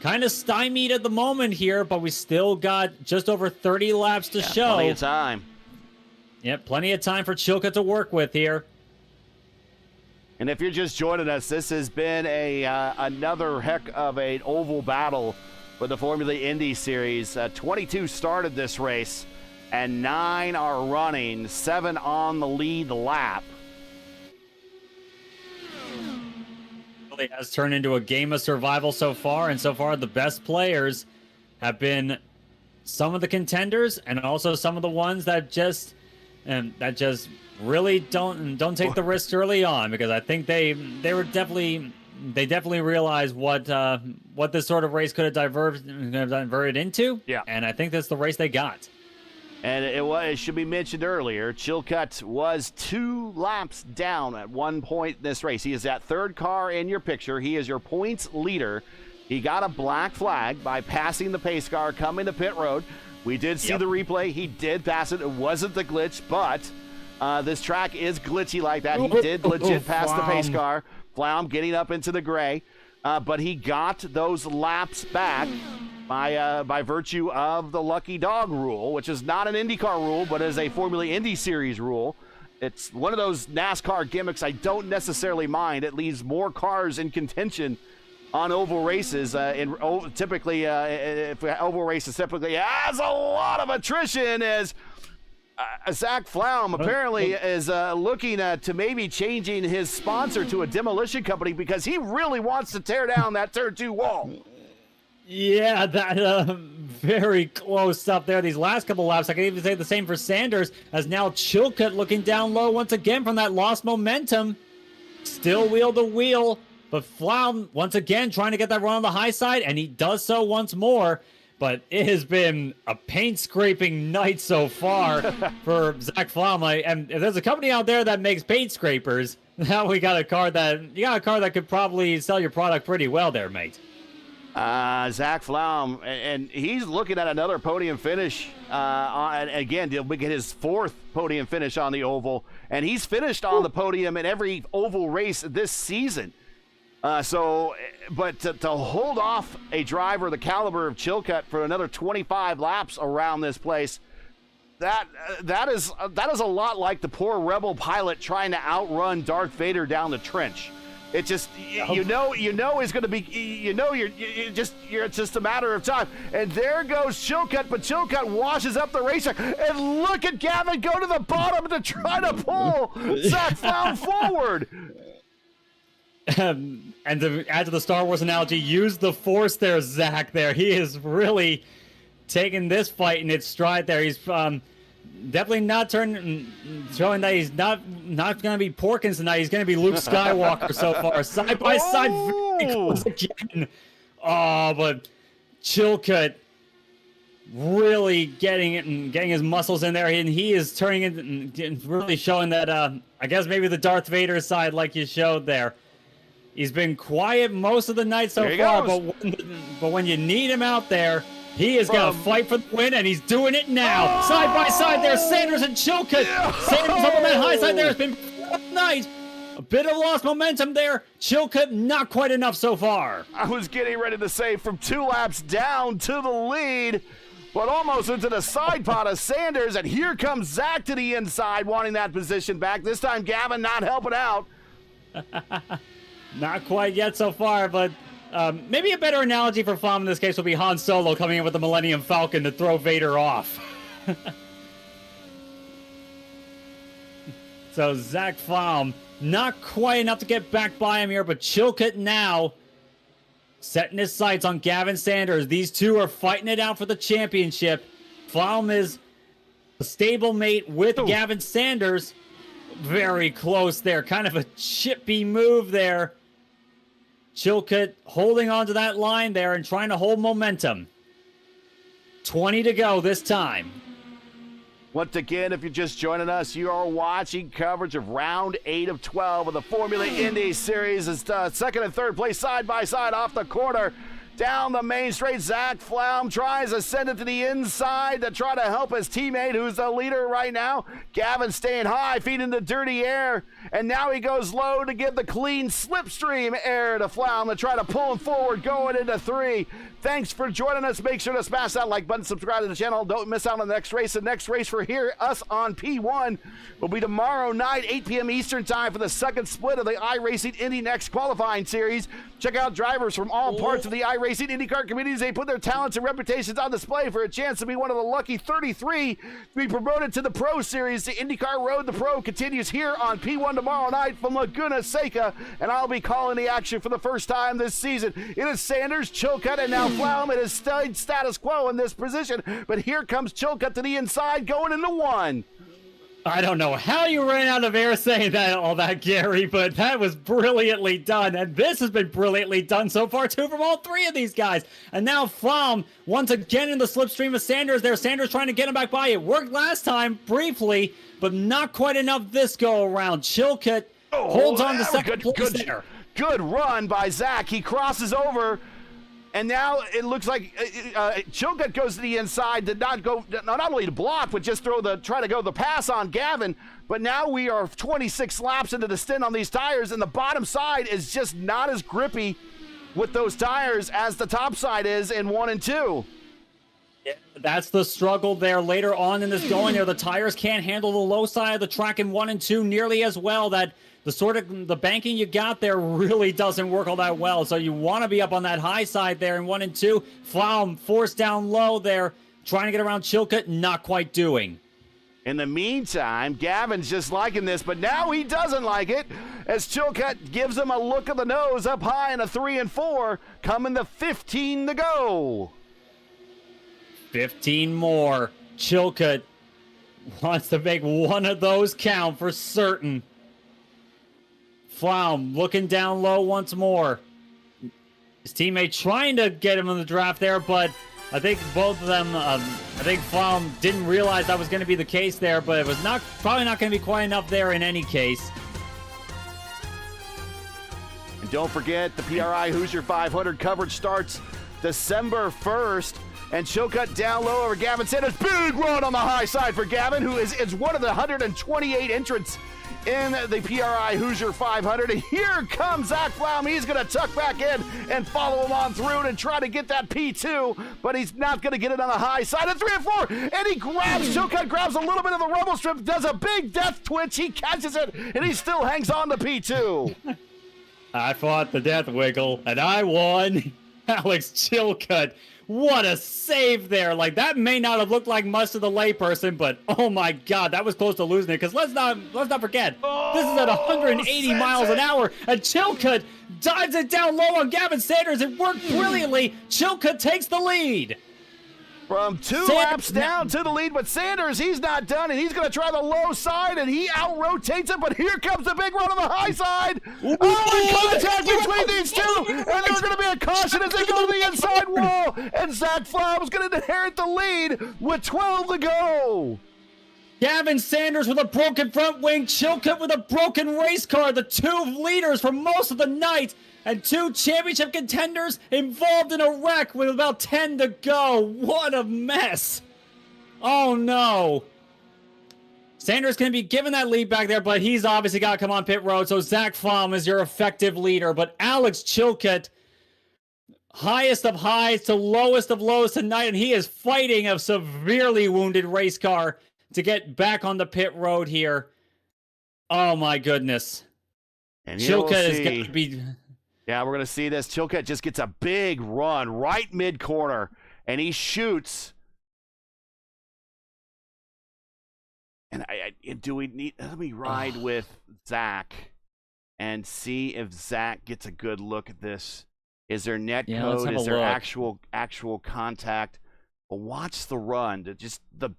kind of stymied at the moment here, but we still got just over 30 laps to show. Plenty of time. Yep, plenty of time for Chilcutt to work with here. And if you're just joining us, this has been another heck of an oval battle for the Formula Indy Series. 22 started this race, and 9 are running, 7 on the lead lap. Really has turned into a game of survival so far, and so far the best players have been some of the contenders and also some of the ones that just really don't take the risks early on, because I think they definitely realized what this sort of race could have diverted into. Yeah, and I think that's the race they got. And it should be mentioned earlier, Chilcutt was 2 laps down at one point in this race. He is that 3rd car in your picture. He is your points leader. He got a black flag by passing the pace car coming to pit road. We did see the replay. He did pass it. It wasn't the glitch, but this track is glitchy like that. He did legit pass the pace car. Flaum getting up into the gray, but he got those laps back by virtue of the lucky dog rule, which is not an IndyCar rule, but is a Formula Indy Series rule. It's one of those NASCAR gimmicks I don't necessarily mind. It leaves more cars in contention on oval races. Typically, if oval races typically has a lot of attrition, as Zach Flaum apparently is looking to maybe changing his sponsor to a demolition company because he really wants to tear down that turn 2 wall. Yeah, that very close up there. These last couple laps, I can even say the same for Sanders, as now Chilcutt looking down low once again from that lost momentum. Still wheel to wheel, but Flaum once again trying to get that run on the high side, and he does so once more. But it has been a paint-scraping night so far for Zach Flaum. And if there's a company out there that makes paint scrapers, now you got a car that could probably sell your product pretty well there, mate. Zach Flaum, and he's looking at another podium finish. Again, he'll get his 4th podium finish on the oval, and he's finished on the podium in every oval race this season. But to hold off a driver the caliber of Chilcutt for another 25 laps around this place, that is a lot like the poor rebel pilot trying to outrun Darth Vader down the trench. It just, you know, it's going to be, it's just a matter of time. And there goes Chilcutt, but Chilcutt washes up the racer. And look at Gavin go to the bottom to try to pull Zach Flaum forward. And to add to the Star Wars analogy, use the Force there, Zach. There, he is really taking this fight in its stride. There, he's definitely not showing that he's not going to be Porkins tonight. He's going to be Luke Skywalker so far, side by side, very close again. Oh, but Chilcutt really getting it and getting his muscles in there, and he is turning it and really showing that. I guess maybe the Darth Vader side, like you showed there. He's been quiet most of the night so far, but when you need him out there, he is going to fight for the win, and he's doing it now. Oh! Side by side there, Sanders and Chilcutt. Yeah. Sanders up on that high side there. It's been nice. A bit of lost momentum there. Chilcutt, not quite enough so far. I was getting ready to say from 2 laps down to the lead, but almost into the side pot of Sanders, and here comes Zach to the inside, wanting that position back. This time, Gavin not helping out. Not quite yet so far, but maybe a better analogy for Flaum in this case will be Han Solo coming in with the Millennium Falcon to throw Vader off. So Zach Flaum, not quite enough to get back by him here, but Chilcutt now setting his sights on Gavin Sanders. These two are fighting it out for the championship. Flaum is a stablemate with Gavin Sanders. Very close there. Kind of a chippy move there. Chilcutt holding on to that line there and trying to hold momentum. 20 to go this time. Once again, if you're just joining us, you are watching coverage of round 8 of 12 of the Formula Indy Series. It's second and third place side by side off the corner. Down the main straight, Zach Flaum tries to send it to the inside to try to help his teammate, who's the leader right now. Gavin staying high, feeding the dirty air, and now he goes low to give the clean slipstream air to Flaum to try to pull him forward going into 3. Thanks for joining us. Make sure to smash that like button, subscribe to the channel. Don't miss out on the next race. The next race for us on P1 will be tomorrow night, 8 p.m. Eastern time for the second split of the iRacing Indy Next qualifying series. Check out drivers from all parts of the iRacing IndyCar communities. They put their talents and reputations on display for a chance to be one of the lucky 33 to be promoted to the Pro Series. The IndyCar Road to Pro continues here on P1 tomorrow night from Laguna Seca, and I'll be calling the action for the first time this season. It is Sanders, Chilcutt, and now Flaum. It has stayed status quo in this position, but here comes Chilcutt to the inside going into 1. I don't know how you ran out of air saying all that, Gary, but that was brilliantly done. And this has been brilliantly done so far, too, from all 3 of these guys. And now Flaum, once again in the slipstream of Sanders there. Sanders trying to get him back by. It worked last time, briefly, but not quite enough this go-around. Chilcutt holds on to second place there. Good run by Zach. He crosses over. And now it looks like Chilcutt goes to the inside, did not go, not only to block, but just try to go the pass on Gavin. But now we are 26 laps into the stint on these tires, and the bottom side is just not as grippy with those tires as the top side is in 1 and 2. Yeah, that's the struggle there later on in this going there. The tires can't handle the low side of the track in 1 and 2 nearly as well. That the banking you got there really doesn't work all that well. So you want to be up on that high side there in 1 and 2. Flaum forced down low there, trying to get around Chilcutt, not quite doing. In the meantime, Gavin's just liking this, but now he doesn't like it as Chilcutt gives him a look of the nose up high in a 3 and 4, coming to 15 to go. 15 more. Chilcutt wants to make one of those count for certain. Flaum looking down low once more. His teammate trying to get him in the draft there, but I think both of them, I think Flaum didn't realize that was going to be the case there, but it was probably not going to be quite enough there in any case. And don't forget, the PRI Hoosier 500 coverage starts December 1st. And Chilcutt down low over Gavin Sanders. Big run on the high side for Gavin, who is one of the 128 entrants in the PRI Hoosier 500. And here comes Zach Flaum. He's going to tuck back in and follow him on through and try to get that P2, but he's not going to get it on the high side. At 3 and 4, and he Chilcutt grabs a little bit of the rumble strip, does a big death twitch. He catches it, and he still hangs on to P2. I fought the death wiggle, and I won. Alex Chilcutt. What a save there. Like, that may not have looked like much to the layperson, but oh my God, that was close to losing it. Because let's not forget, this is at 180 miles an hour, and Chilcutt dives it down low on Gavin Sanders. It worked brilliantly. Chilcutt takes the lead. From 2 laps down to the lead, but Sanders, he's not done, and he's going to try the low side, and he out-rotates it, but here comes the big run on the high side. Contact between these two, and there's going to be a caution as they go to the inside wall, and Zach Flaum is going to inherit the lead with 12 to go. Gavin Sanders with a broken front wing, Chilcutt with a broken race car, the two leaders for most of the night, and 2 championship contenders involved in a wreck with about 10 to go. What a mess. Oh no. Sanders going to be given that lead back there, but he's obviously got to come on pit road, so Zach Flaum is your effective leader, but Alex Chilcutt, highest of highs to lowest of lows tonight, and he is fighting a severely wounded race car to get back on the pit road here. Oh my goodness. And Chilcutt is going to be... Yeah, we're going to see this. Chilcutt just gets a big run right mid-corner, and he shoots. And do we need... Let me ride with Zach and see if Zach gets a good look at this. Is there net code? Is there actual contact? Well, watch the run. Just the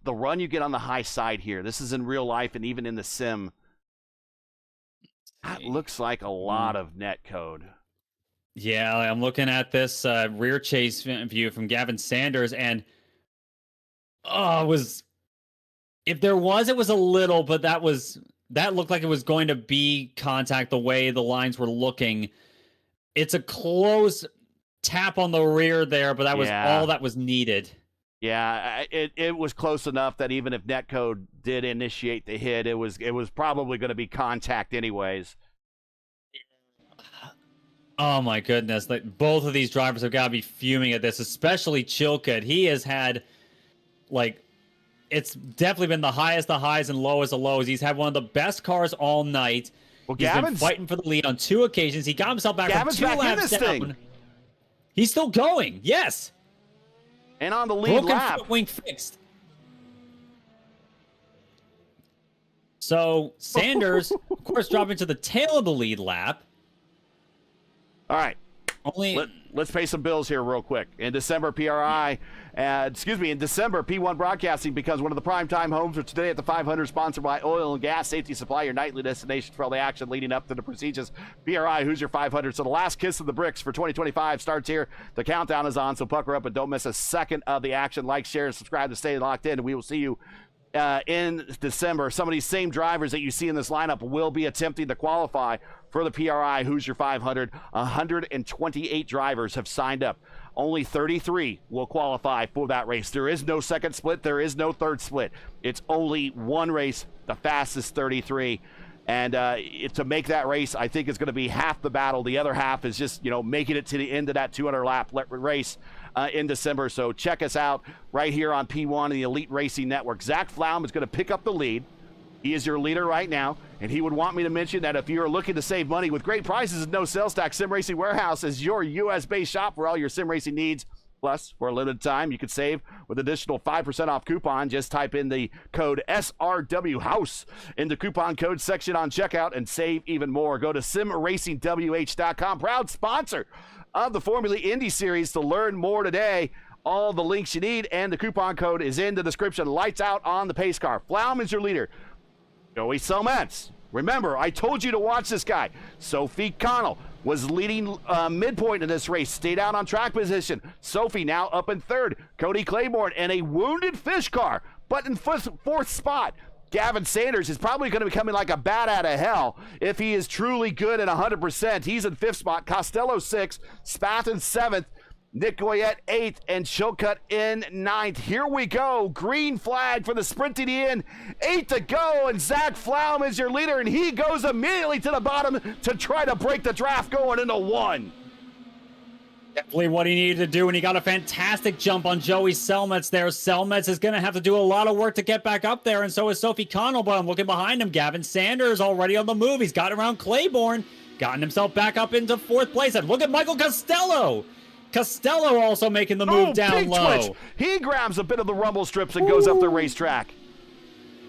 run you get on the high side here. This is in real life and even in the sim. That looks like a lot of net code. Yeah, I'm looking at this rear chase view from Gavin Sanders, and if there was, it was a little, but that looked like it was going to be contact the way the lines were looking. It's a close tap on the rear there, but that was all that was needed. Yeah, it was close enough that even if netcode did initiate the hit, it was probably going to be contact anyways. Oh my goodness! Like, both of these drivers have got to be fuming at this, especially Chilcutt. He has had, like, it's definitely been the highest of highs and lowest of lows. He's had one of the best cars all night. Well, He's been fighting for the lead on 2 occasions. He got himself back from 2 laps down. Thing. He's still going. Yes. And on the lead lap. Broken wing fixed. So Sanders, of course, dropping to the tail of the lead lap. All right. Let's pay some bills here real quick. In December, in December, P1 Broadcasting becomes one of the primetime homes for Today at the 500, sponsored by Oil and Gas Safety Supply, your nightly destination for all the action leading up to the prestigious PRI Hoosier 500. So the last kiss of the bricks for 2025 starts here. The countdown is on, so pucker up and don't miss a second of the action. Like, share, and subscribe to stay locked in, and we will see you in December. Some of these same drivers that you see in this lineup will be attempting to qualify for the PRI Hoosier 500. 128 drivers have signed up. Only 33 will qualify for that race. There is no second split. There is no third split. It's only one race, the fastest 33. And to make that race, I think, is going to be half the battle. The other half is just, making it to the end of that 200-lap race in December. So check us out right here on P1 and the Elite Racing Network. Zach Flaum is going to pick up the lead. He is your leader right now, and he would want me to mention that if you're looking to save money with great prices and no sales tax, Sim Racing Warehouse is your U.S.-based shop for all your sim racing needs. Plus, for a limited time, you can save with additional 5% off coupon. Just type in the code SRWHOUSE in the coupon code section on checkout and save even more. Go to simracingwh.com, proud sponsor of the Formula Indy Series, to learn more today. All the links you need, and the coupon code is in the description. Lights out on the pace car. Flaum is your leader. Joey Selmetz. Remember, I told you to watch this guy. Sophie Connell was leading midpoint in this race, stayed out on track position. Sophie now up in third. Cody Claiborne and a wounded fish car, but in fourth spot. Gavin Sanders is probably going to be coming like a bat out of hell if he is truly good at 100%. He's in fifth spot. Costello sixth. Spath in seventh. Nick Goyette 8th, and Chilcutt in 9th. Here we go. Green flag for the sprint to the end. 8 to go, and Zach Flaum is your leader, and he goes immediately to the bottom to try to break the draft going into 1. Definitely what he needed to do, and he got a fantastic jump on Joey Selmetz there. Selmetz is going to have to do a lot of work to get back up there, and so is Sophie Connell, but I'm looking behind him. Gavin Sanders already on the move. He's got around Claiborne, gotten himself back up into 4th place, and look at Michael Costello. Costello also making the move down low. Twitch. He grabs a bit of the rumble strips and goes up the racetrack.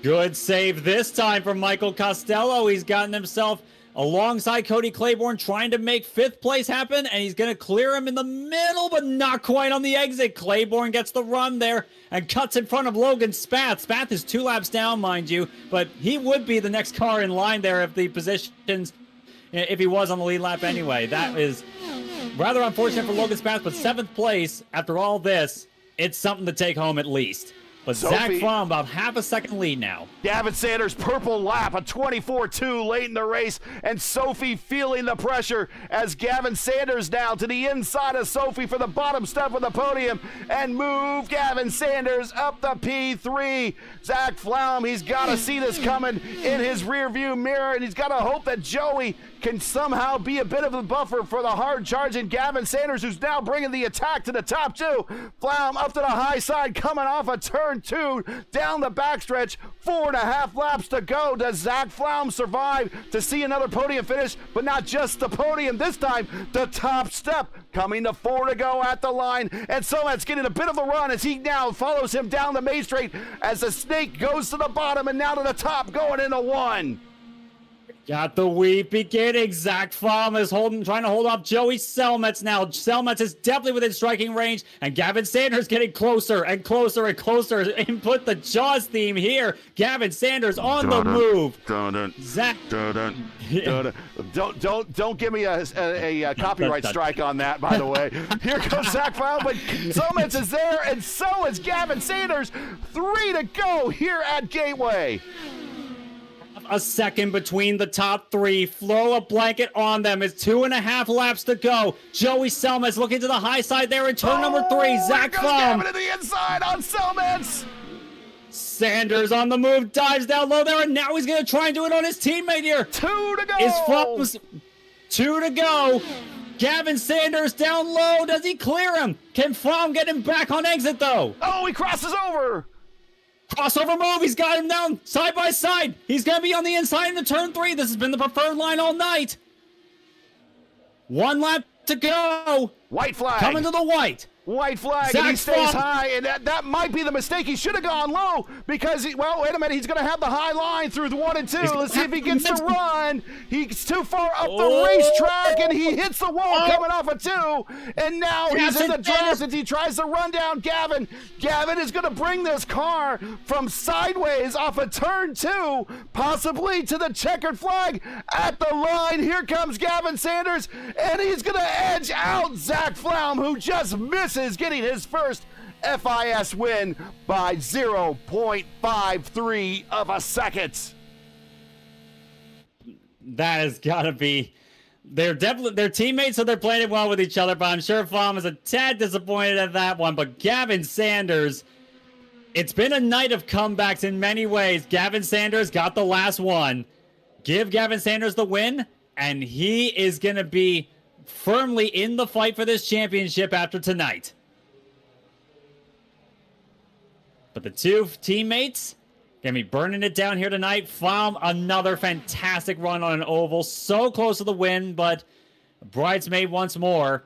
Good save this time from Michael Costello. He's gotten himself alongside Cody Claiborne, trying to make 5th place happen, and he's going to clear him in the middle, but not quite on the exit. Claiborne gets the run there and cuts in front of Logan Spath. Spath is 2 laps down, mind you, but he would be the next car in line there if the positions, if he was on the lead lap anyway. That is rather unfortunate for Logan Spath, but 7th place after all this, it's something to take home at least. But Zach Flaum about half a second lead now. Gavin Sanders, purple lap, a 24-2 late in the race, and Sophie feeling the pressure as Gavin Sanders now to the inside of Sophie for the bottom step of the podium, and move Gavin Sanders up the P3. Zach Flaum, he's got to see this coming in his rearview mirror, and he's got to hope that Joey can somehow be a bit of a buffer for the hard-charging Gavin Sanders, who's now bringing the attack to the top 2. Flaum up to the high side, coming off a turn 2, down the backstretch, 4.5 laps to go. Does Zach Flaum survive to see another podium finish? But not just the podium this time, the top step, coming to 4 to go at the line, and Selmetz getting a bit of the run as he now follows him down the main straight as the snake goes to the bottom and now to the top, going into 1. Got the weep beginning. Zach Flaum is trying to hold off Joey Selmetz now. Selmetz is definitely within striking range, and Gavin Sanders getting closer and closer and closer. Input the Jaws theme here. Gavin Sanders on the move. Zach. Don't give me a copyright strike on that, by the way. Here comes Zach Flaum, but Selmetz is there, and so is Gavin Sanders. 3 to go here at Gateway. A second between the top 3. Throw a blanket on them. It's 2.5 laps to go. Joey Selmetz looking to the high side there in turn number 3. Zach Flaum. To the inside on Selmetz. Sanders on the move, dives down low there, and now he's going to try and do it on his teammate here. 2 to go. Is Flaum's 2 to go. Gavin Sanders down low. Does he clear him? Can Flaum get him back on exit though? Oh, he crosses over. Crossover move. He's got him down side by side. He's going to be on the inside into turn 3. This has been the preferred line all night. 1 lap to go. White flag. Coming to the white. White flag, and he stays high, and that might be the mistake. He should have gone low because, well, wait a minute, he's going to have the high line through the 1 and 2. Let's see if he gets the run. He's too far up the racetrack, and he hits the wall coming off a 2, and now he's in the draft as he tries to run down Gavin. Gavin is going to bring this car from sideways off a turn 2, possibly to the checkered flag at the line. Here comes Gavin Sanders, and he's going to edge out Zach Flaum, who just misses getting his first FIS win by 0.53 of a second. That has got to be... They're teammates, so they're playing it well with each other, but I'm sure Flaum is a tad disappointed at that one. But Gavin Sanders, it's been a night of comebacks in many ways. Gavin Sanders got the last one. give Gavin Sanders the win, and he is going to be firmly in the fight for this championship after tonight. But the two teammates going to be burning it down here tonight. Flaum, another fantastic run on an oval. So close to the win, but bridesmaid once more.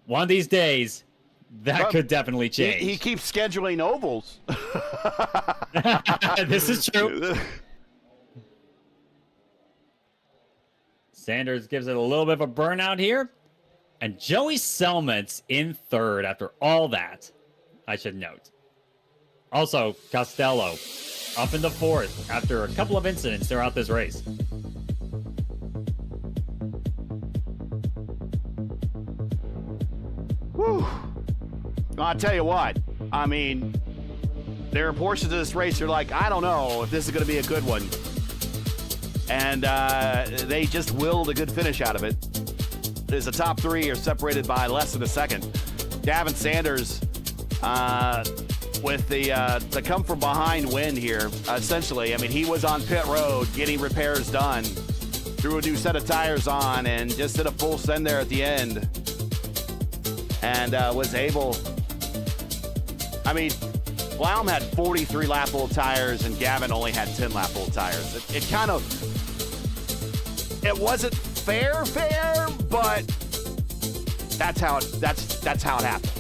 One of these days, that could definitely change. He keeps scheduling ovals. This is true. Sanders gives it a little bit of a burnout here. And Joey Selmans in third after all that, I should note. Also, Costello up in the fourth after a couple of incidents throughout this race. Whew. I'll tell you what. I mean, there are portions of this race you're like, I don't know if this is going to be a good one. And they just willed a good finish out of it. As the top three are separated by less than a second. Gavin Sanders with the come from behind win here, essentially. I mean, he was on pit road getting repairs done, threw a new set of tires on, and just did a full send there at the end. And was able, I mean, Flaum had 43 lap-old tires, and Gavin only had 10 lap-old tires. It kind of, it wasn't fair, but that's how it happened.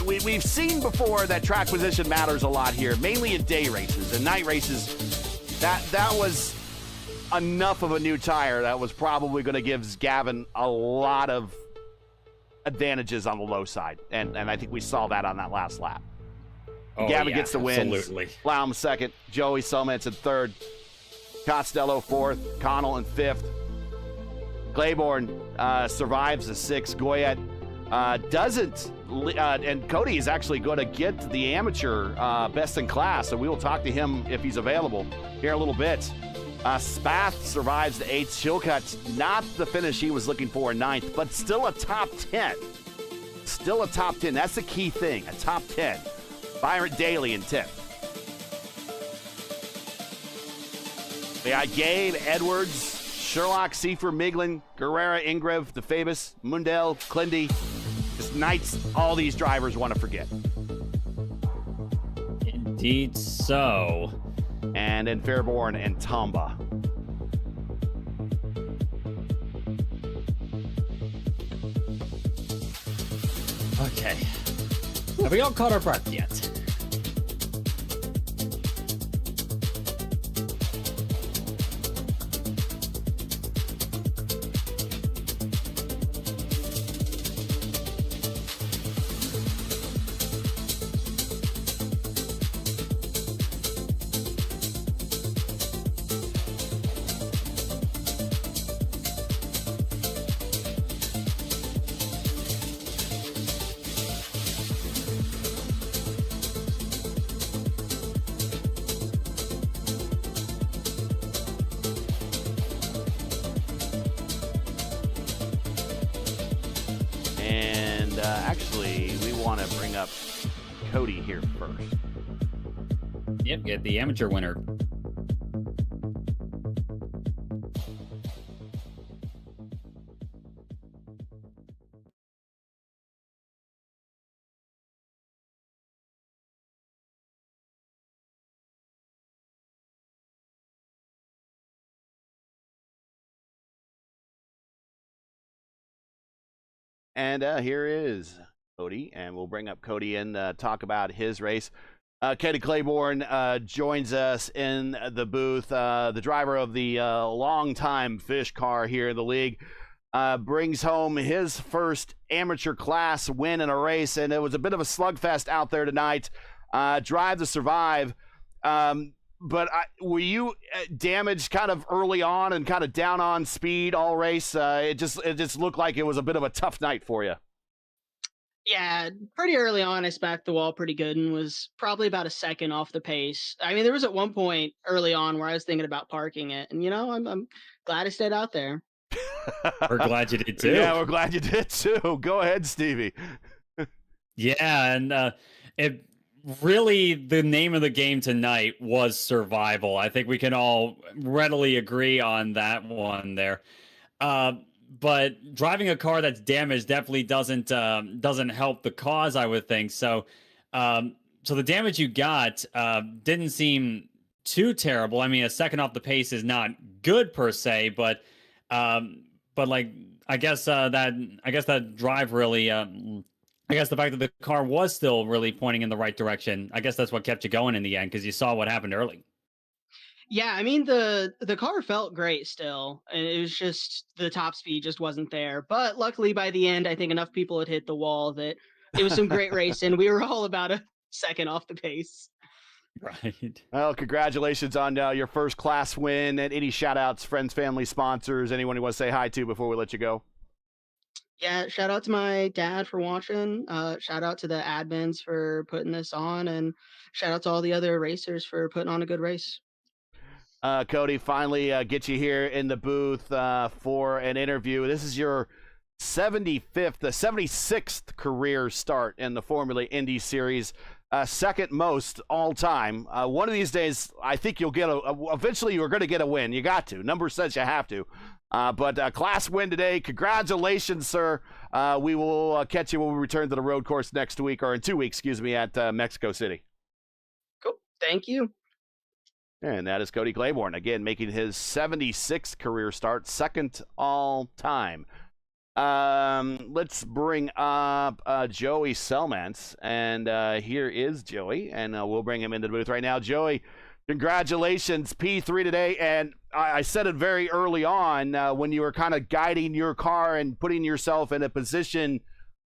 We've seen before that track position matters a lot here, mainly in day races and night races. That was enough of a new tire that was probably going to give Gavin a lot of advantages on the low side, and I think we saw that on that last lap. Gavin gets the win. Absolutely. Flaum second, Joey Selmans in third, Costello fourth, Connell in fifth. Claiborne survives the sixth. Goyette doesn't, and Cody is actually going to get the amateur best in class, so we will talk to him if he's available here in a little bit. Spath survives the eighth. Chilcutt's not the finish he was looking for in ninth, but still a top 10. Still a top 10. That's the key thing, a top 10. Byron Daly in 10th. We got Gabe, Edwards, Sherlock, Seifer, Miglin, Guerrera, Ingrev, DeFabus, Mundell, Clindy. Just nights all these drivers want to forget. Indeed so. And then Fairborn and Tomba. Okay. Have we all caught our breath yet? Actually, we want to bring up Cody here first. Yep, get the amateur winner. And here is Cody, and we'll bring up Cody and talk about his race. Katie Claiborne joins us in the booth. The driver of the longtime fish car here in the league brings home his first amateur class win in a race, and it was a bit of a slugfest out there tonight. Drive to Survive. But were you damaged kind of early on and kind of down on speed all race? It just looked like it was a bit of a tough night for you. Yeah, pretty early on, I smacked the wall pretty good and was probably about a second off the pace. I mean, there was at one point early on where I was thinking about parking it, and I'm glad I stayed out there. We're glad you did too. Yeah, we're glad you did too. Go ahead, Stevie. Yeah, and really the name of the game tonight was survival. I think we can all readily agree on that one there. Uh, but driving a car that's damaged definitely doesn't help the cause, I would think. Um, so the damage you got didn't seem too terrible. I mean, a second off the pace is not good per se, um, but like I guess that drive really. I guess the fact that the car was still really pointing in the right direction. I guess that's what kept you going in the end because you saw what happened early. Yeah, I mean the car felt great still, and it was just the top speed just wasn't there. But luckily by the end, I think enough people had hit the wall that it was some great racing. We were all about a second off the pace. Right. Well, congratulations on your first class win. And any shout outs, friends, family, sponsors, anyone you want to say hi to before we let you go? Yeah, shout out to my dad for watching. Shout out to the admins for putting this on, and shout out to all the other racers for putting on a good race. Cody, finally get you here in the booth for an interview. This is your 76th career start in the Formula Indy Series, second most all time. One of these days, I think you'll get eventually you're going to get a win. You got to. Number says you have to. But class win today. Congratulations, sir. We will catch you when we return to the road course next week, or in 2 weeks, excuse me, at Mexico City. Cool. Thank you. And that is Cody Claiborne, again, making his 76th career start, second all time. Let's bring up Joey Selmans. And here is Joey, and we'll bring him into the booth right now. Joey, congratulations, P3 today. And I said it very early on when you were kind of guiding your car and putting yourself in a position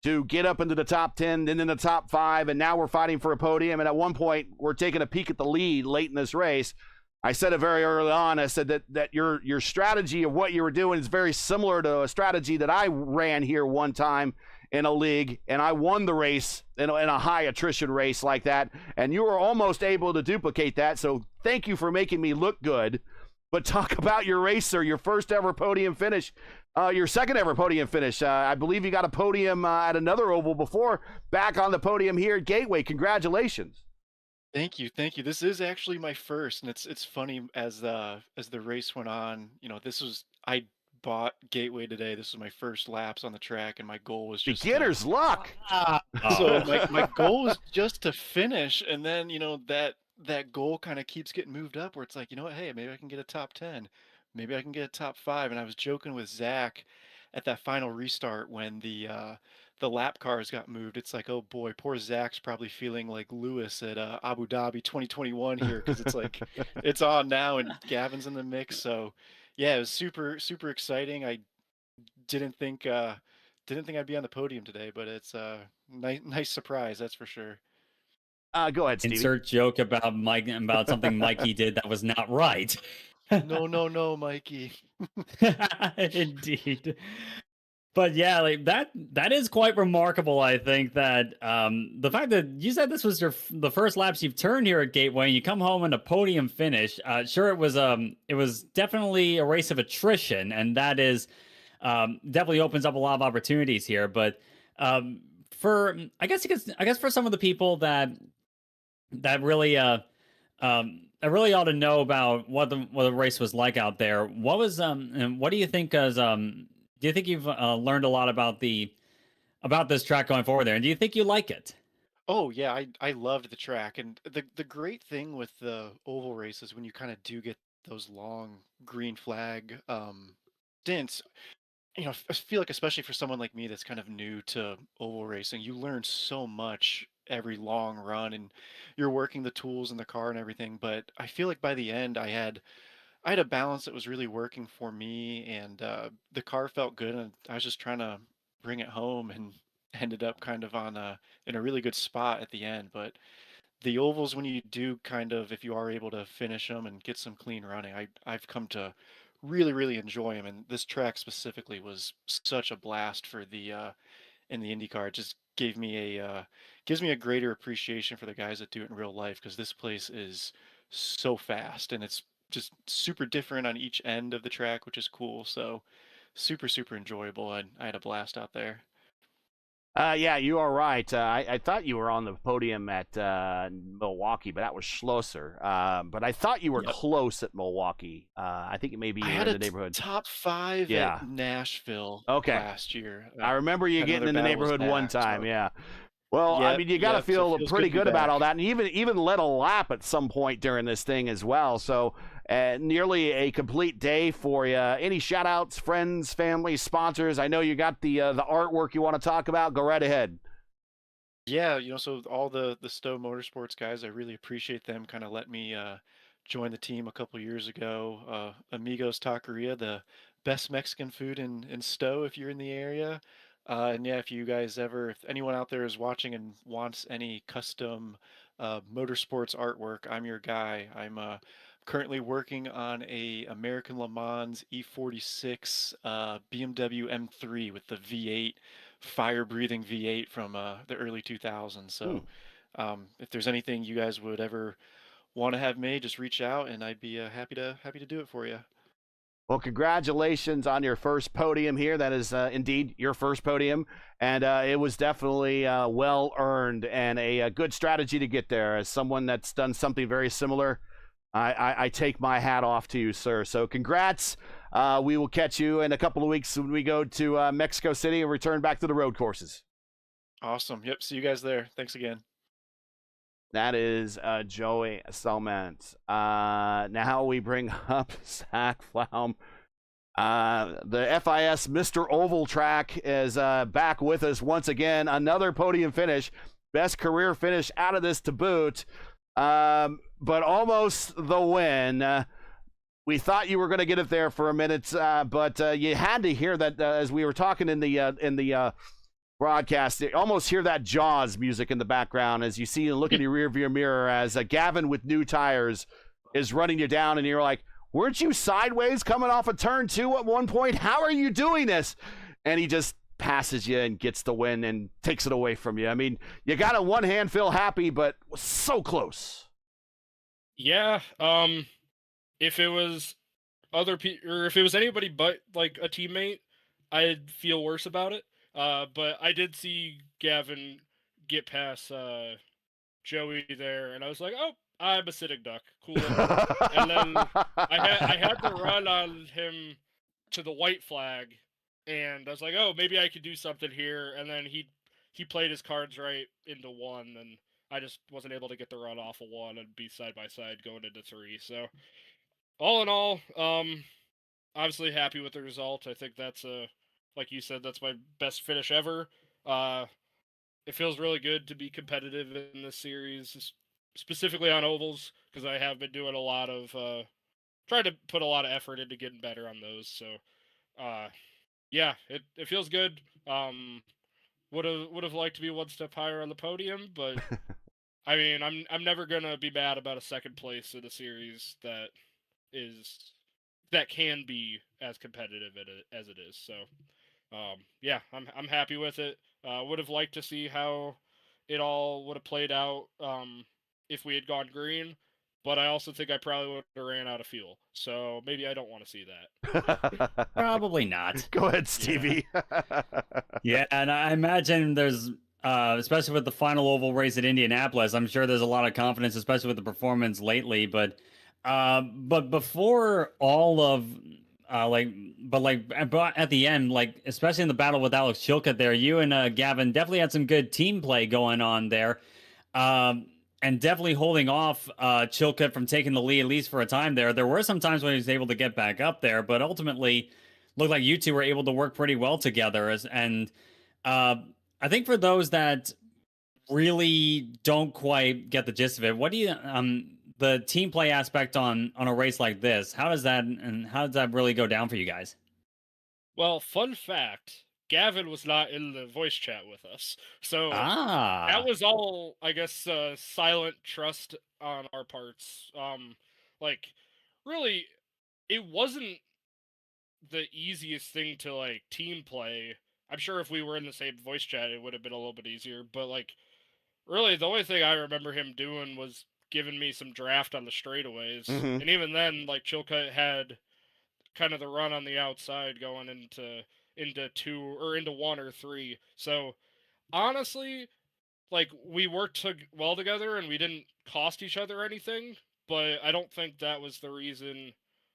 to get up into the top 10, then in the top 5, and now we're fighting for a podium. And at one point, we're taking a peek at the lead late in this race. I said it very early on. I said that your strategy of what you were doing is very similar to a strategy that I ran here one time in a league, and I won the race in a high attrition race like that. And you were almost able to duplicate that. So thank you for making me look good. But talk about your racer, your first ever podium finish. Your second ever podium finish. I believe you got a podium at another oval before. Back on the podium here at Gateway. Congratulations. Thank you, thank you. This is actually my first, and it's funny as the race went on. I bought Gateway today. This was my first laps on the track, and my goal was just Beginner's luck. so my goal was just to finish, and then that goal kind of keeps getting moved up, where it's like, what, hey, maybe I can get a top 10, maybe I can get a top 5. And I was joking with Zach at that final restart when the lap cars got moved. It's like, oh boy, poor Zach's probably feeling like Lewis at Abu Dhabi 2021 here, because it's like it's on now and Gavin's in the mix. So yeah, it was super super exciting. I didn't think uh didn't think I'd be on the podium today, but it's a nice surprise, that's for sure. Go ahead, Stevie. Insert joke about Mike about something Mikey did that was not right. No, no, no, Mikey. Indeed. But yeah, like that is quite remarkable. I think that the fact that you said this was the first laps you've turned here at Gateway, and you come home in a podium finish. Sure, it was definitely a race of attrition, and that is definitely opens up a lot of opportunities here. But for I guess for some of the people that really I really ought to know about what the race was like out there. What was and what do you think as do you think you've learned a lot about this track going forward there? And do you think you like it? Oh yeah, I loved the track, and the great thing with the oval races, when you kind of do get those long green flag stints, I feel like, especially for someone like me that's kind of new to oval racing, you learn so much every long run, and you're working the tools in the car and everything. But I feel like by the end, I had a balance that was really working for me, and the car felt good, and I was just trying to bring it home, and ended up kind of in a really good spot at the end. But the ovals, when you do kind of, if you are able to finish them and get some clean running, I've come to really really enjoy them. And this track specifically was such a blast for the in the IndyCar. It just gives me a greater appreciation for the guys that do it in real life, because this place is so fast, and it's just super different on each end of the track, which is cool. So super super enjoyable, and I had a blast out there. Yeah, you are right. I thought you were on the podium at Milwaukee, but that was Schlosser. But I thought you were Yep. close at Milwaukee. I think maybe I you were had in a the neighborhood. top 5 Yeah. at Nashville Okay. last year. I remember you Had getting another in the battles neighborhood one back, time. so Yeah. Well, I yep, mean, you got to yep. So it feel feels good pretty to be good about back. all that, and even led a lap at some point during this thing as well. So, nearly a complete day for you. Any shout outs, friends, family, sponsors? I know you got the artwork you want to talk about. Go right ahead. Yeah, so all the Stowe Motorsports guys, I really appreciate them kind of let me join the team a couple years ago. Amigos Taqueria, the best Mexican food in Stowe if you're in the area. And yeah, if anyone out there is watching and wants any custom motorsports artwork, I'm your guy. I'm currently working on a American Le Mans E46 BMW M3 with the V8 fire-breathing V8 from the early 2000s. Hmm. So, if there's anything you guys would ever want to have made, just reach out, and I'd be happy to do it for you. Well, congratulations on your first podium here. That is indeed your first podium, and it was definitely well earned and a good strategy to get there. As someone that's done something very similar, I take my hat off to you, sir. So congrats. We will catch you in a couple of weeks when we go to Mexico City and return back to the road courses. Awesome. Yep. See you guys there. Thanks again. That is Joey Salmons. Now we bring up Zach Flaum. The FIS Mr. Oval track is back with us once again. Another podium finish. Best career finish out of this to boot. But almost the win. We thought you were going to get it there for a minute, but you had to hear that as we were talking in the broadcast. You almost hear that Jaws music in the background as you see and look in your rearview mirror as Gavin with new tires is running you down, and you're like, weren't you sideways coming off a turn 2 at one point? How are you doing this? And he just passes you and gets the win and takes it away from you. I mean, you got to one hand feel happy, but so close. Yeah. If it was other people, or if it was anybody but like a teammate, I'd feel worse about it. But I did see Gavin get past Joey there, and I was like, "Oh, I'm a sitting duck, cool." And then I had to run on him to the white flag, and I was like, "Oh, maybe I could do something here." And then he played his cards right into 1, and I just wasn't able to get the run off of 1 and be side by side going into 3. So all in all, obviously happy with the result. I think that's like you said, that's my best finish ever. It feels really good to be competitive in this series, specifically on ovals, because I have been doing a lot of trying to put a lot of effort into getting better on those. So, yeah, it feels good. Would have liked to be one step higher on the podium, but I mean, I'm never gonna be mad about a second place in a series that can be as competitive as it is. So, yeah, I'm happy with it. Would have liked to see how it all would have played out if we had gone green, but I also think I probably would have ran out of fuel. So maybe I don't want to see that. Probably not. Go ahead, Stevie. Yeah, and I imagine there's, especially with the final oval race at Indianapolis, I'm sure there's a lot of confidence, especially with the performance lately. But before all of but at the end, like especially in the battle with Alex Chilcutt there, you and Gavin definitely had some good team play going on there, and definitely holding off Chilcutt from taking the lead at least for a time there. There were some times when he was able to get back up there, but ultimately looked like you two were able to work pretty well together. And I think for those that really don't quite get the gist of it, what do you the team play aspect on a race like this, how does that really go down for you guys? Well, fun fact, Gavin was not in the voice chat with us. So that was all, I guess, silent trust on our parts. Like, really, it wasn't the easiest thing to, like, team play. I'm sure if we were in the same voice chat, it would have been a little bit easier. But, like, really, the only thing I remember him doing was giving me some draft on the straightaways. Mhm. And even then, like, Chilcutt had kind of the run on the outside going into 2 or into 1 or 3. So honestly, like, we worked well together and we didn't cost each other anything, but I don't think that was the reason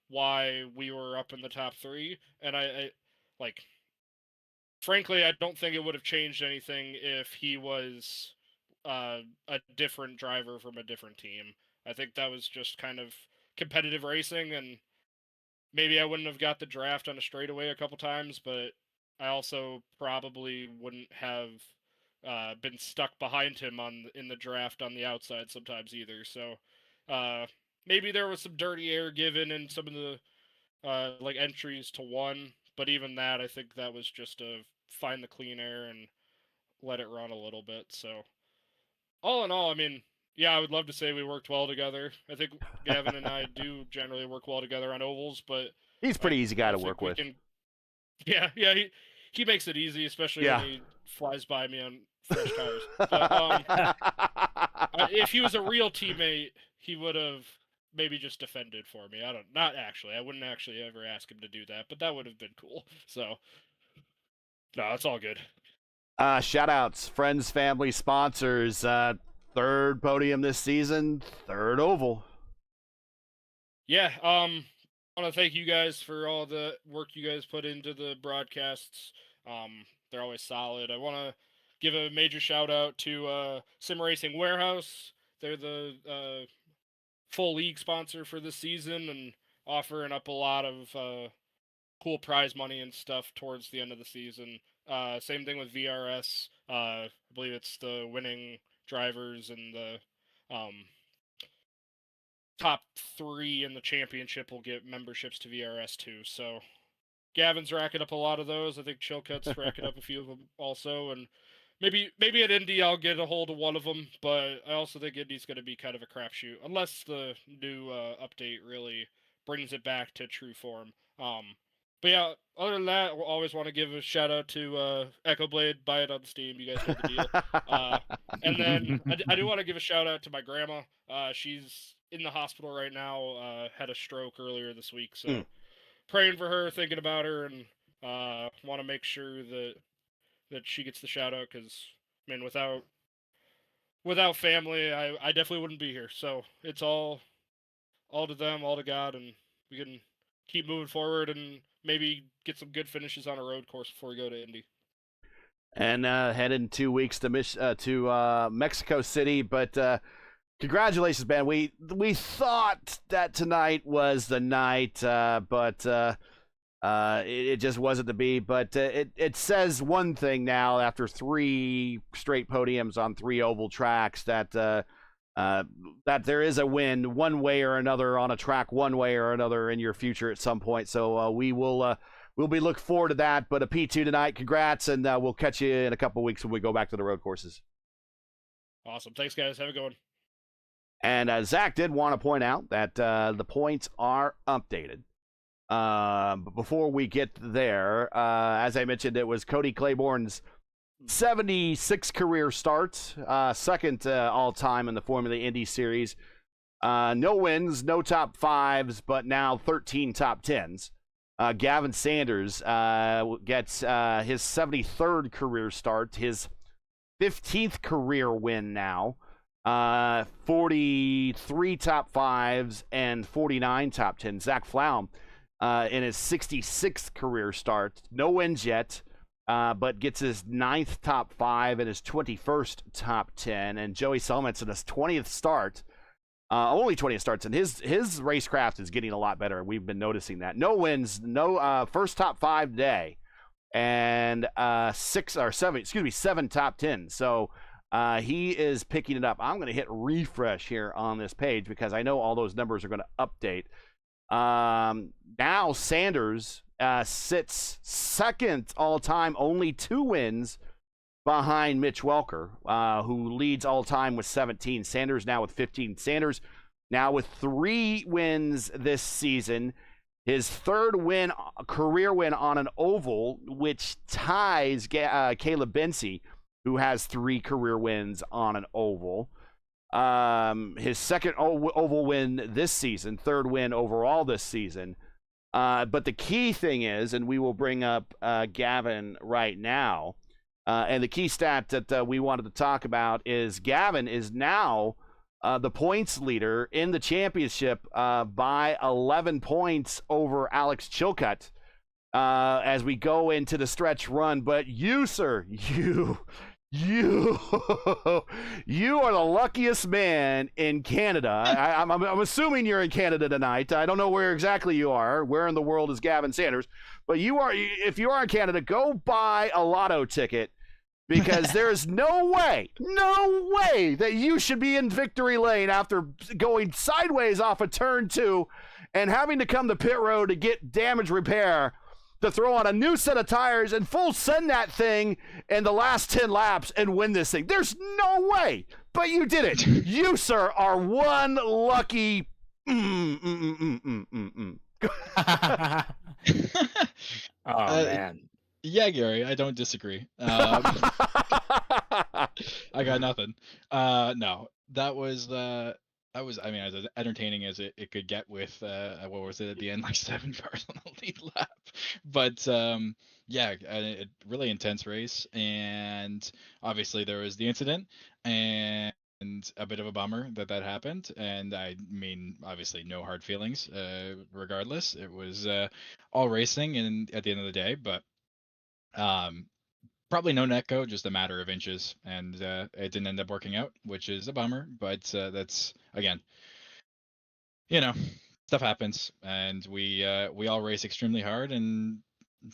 why we were up in the top three. And I like, frankly, I don't think it would have changed anything if he was a different driver from a different team. I think that was just kind of competitive racing, and maybe I wouldn't have got the draft on a straightaway a couple times, but I also probably wouldn't have been stuck behind him in the draft on the outside sometimes either. So maybe there was some dirty air given in some of the like entries to one, but even that, I think that was just to find the clean air and let it run a little bit. So all in all, I mean, yeah, I would love to say we worked well together. I think Gavin and I do generally work well together on ovals, but He's a pretty easy guy to think work we with. yeah, he makes it easy, especially Yeah. when he flies by me on fresh tires. But if he was a real teammate, he would have maybe just defended for me. Not actually. I wouldn't actually ever ask him to do that, but that would have been cool. So, no, it's all good. Shout outs, friends, family, sponsors. Third podium this season, third oval. Yeah, I want to thank you guys for all the work you guys put into the broadcasts. They're always solid. I want to give a major shout out to Sim Racing Warehouse. They're the full league sponsor for this season and offering up a lot of cool prize money and stuff towards the end of the season. Same thing with VRS. I believe it's the winning drivers and the top 3 in the championship will get memberships to VRS too. So Gavin's racking up a lot of those. I think Chilcutt's racking up a few of them also, and maybe at Indy I'll get a hold of one of them. But I also think Indy's going to be kind of a crapshoot unless the new update really brings it back to true form. But yeah, other than that, we'll always want to give a shout out to Echo Blade. Buy it on Steam. You guys know the deal. And then I do want to give a shout out to my grandma. She's in the hospital right now. Had a stroke earlier this week, so praying for her, thinking about her, and want to make sure that she gets the shout out because, I mean, without family, I definitely wouldn't be here. So it's all to them, all to God, and we can keep moving forward and maybe get some good finishes on a road course before we go to Indy. And head in 2 weeks to Mexico City. But congratulations, man. We thought that tonight was the night, but it just wasn't to be. But it says one thing now after 3 straight podiums on 3 oval tracks that that there is a win one way or another on a track one way or another in your future at some point. So we'll be looking forward to that. But a P2 tonight. Congrats, and we'll catch you in a couple weeks when we go back to the road courses. Awesome. Thanks, guys. Have a good one. And Zach did want to point out that the points are updated. But before we get there, as I mentioned, it was Cody Claiborne's 76 career starts, second all-time in the Formula Indy Series. No wins, no top 5s, but now 13 top 10s. Gavin Sanders gets his 73rd career start, his 15th career win now. 43 top 5s and 49 top 10s. Zach Flaum in his 66th career start. No wins yet, but gets his 9th top 5 and his 21st top 10. And Joey Selmans in his 20th start. Only 20 starts, and his racecraft is getting a lot better. We've been noticing that. No wins, no first top 5 today, and 7 top 10. So he is picking it up. I'm going to hit refresh here on this page because I know all those numbers are going to update. Now Sanders sits second all time, only 2 wins behind Mitch Welker, who leads all time with 17. Sanders now with 15. Sanders now with 3 wins this season. His 3rd career win on an oval, which ties Caleb Bency, who has 3 career wins on an oval. His 2nd oval win this season, 3rd win overall this season. But the key thing is, and we will bring up Gavin right now, And the key stat that we wanted to talk about is Gavin is now the points leader in the championship by 11 points over Alex Chilcutt as we go into the stretch run. But you, sir, you are the luckiest man in Canada. I'm assuming you're in Canada tonight. I don't know where exactly you are. Where in the world is Gavin Sanders? But if you are in Canada, go buy a lotto ticket, because there's no way that you should be in victory lane after going sideways off of turn 2 and having to come to pit road to get damage repair, to throw on a new set of tires and full send that thing in the last 10 laps and win this thing. There's no way, but you did it. You, sir, are one lucky. Oh, man. Yeah, Gary, I don't disagree. I got nothing. No, that was I mean, as entertaining as it could get with what was it at the end, like 7 cars on the lead lap. But yeah, a really intense race, and obviously there was the incident and a bit of a bummer that happened. And I mean, obviously no hard feelings. Regardless, it was all racing, and at the end of the day, but probably no netco, just a matter of inches, and it didn't end up working out, which is a bummer. But that's, again, stuff happens, and we all race extremely hard, and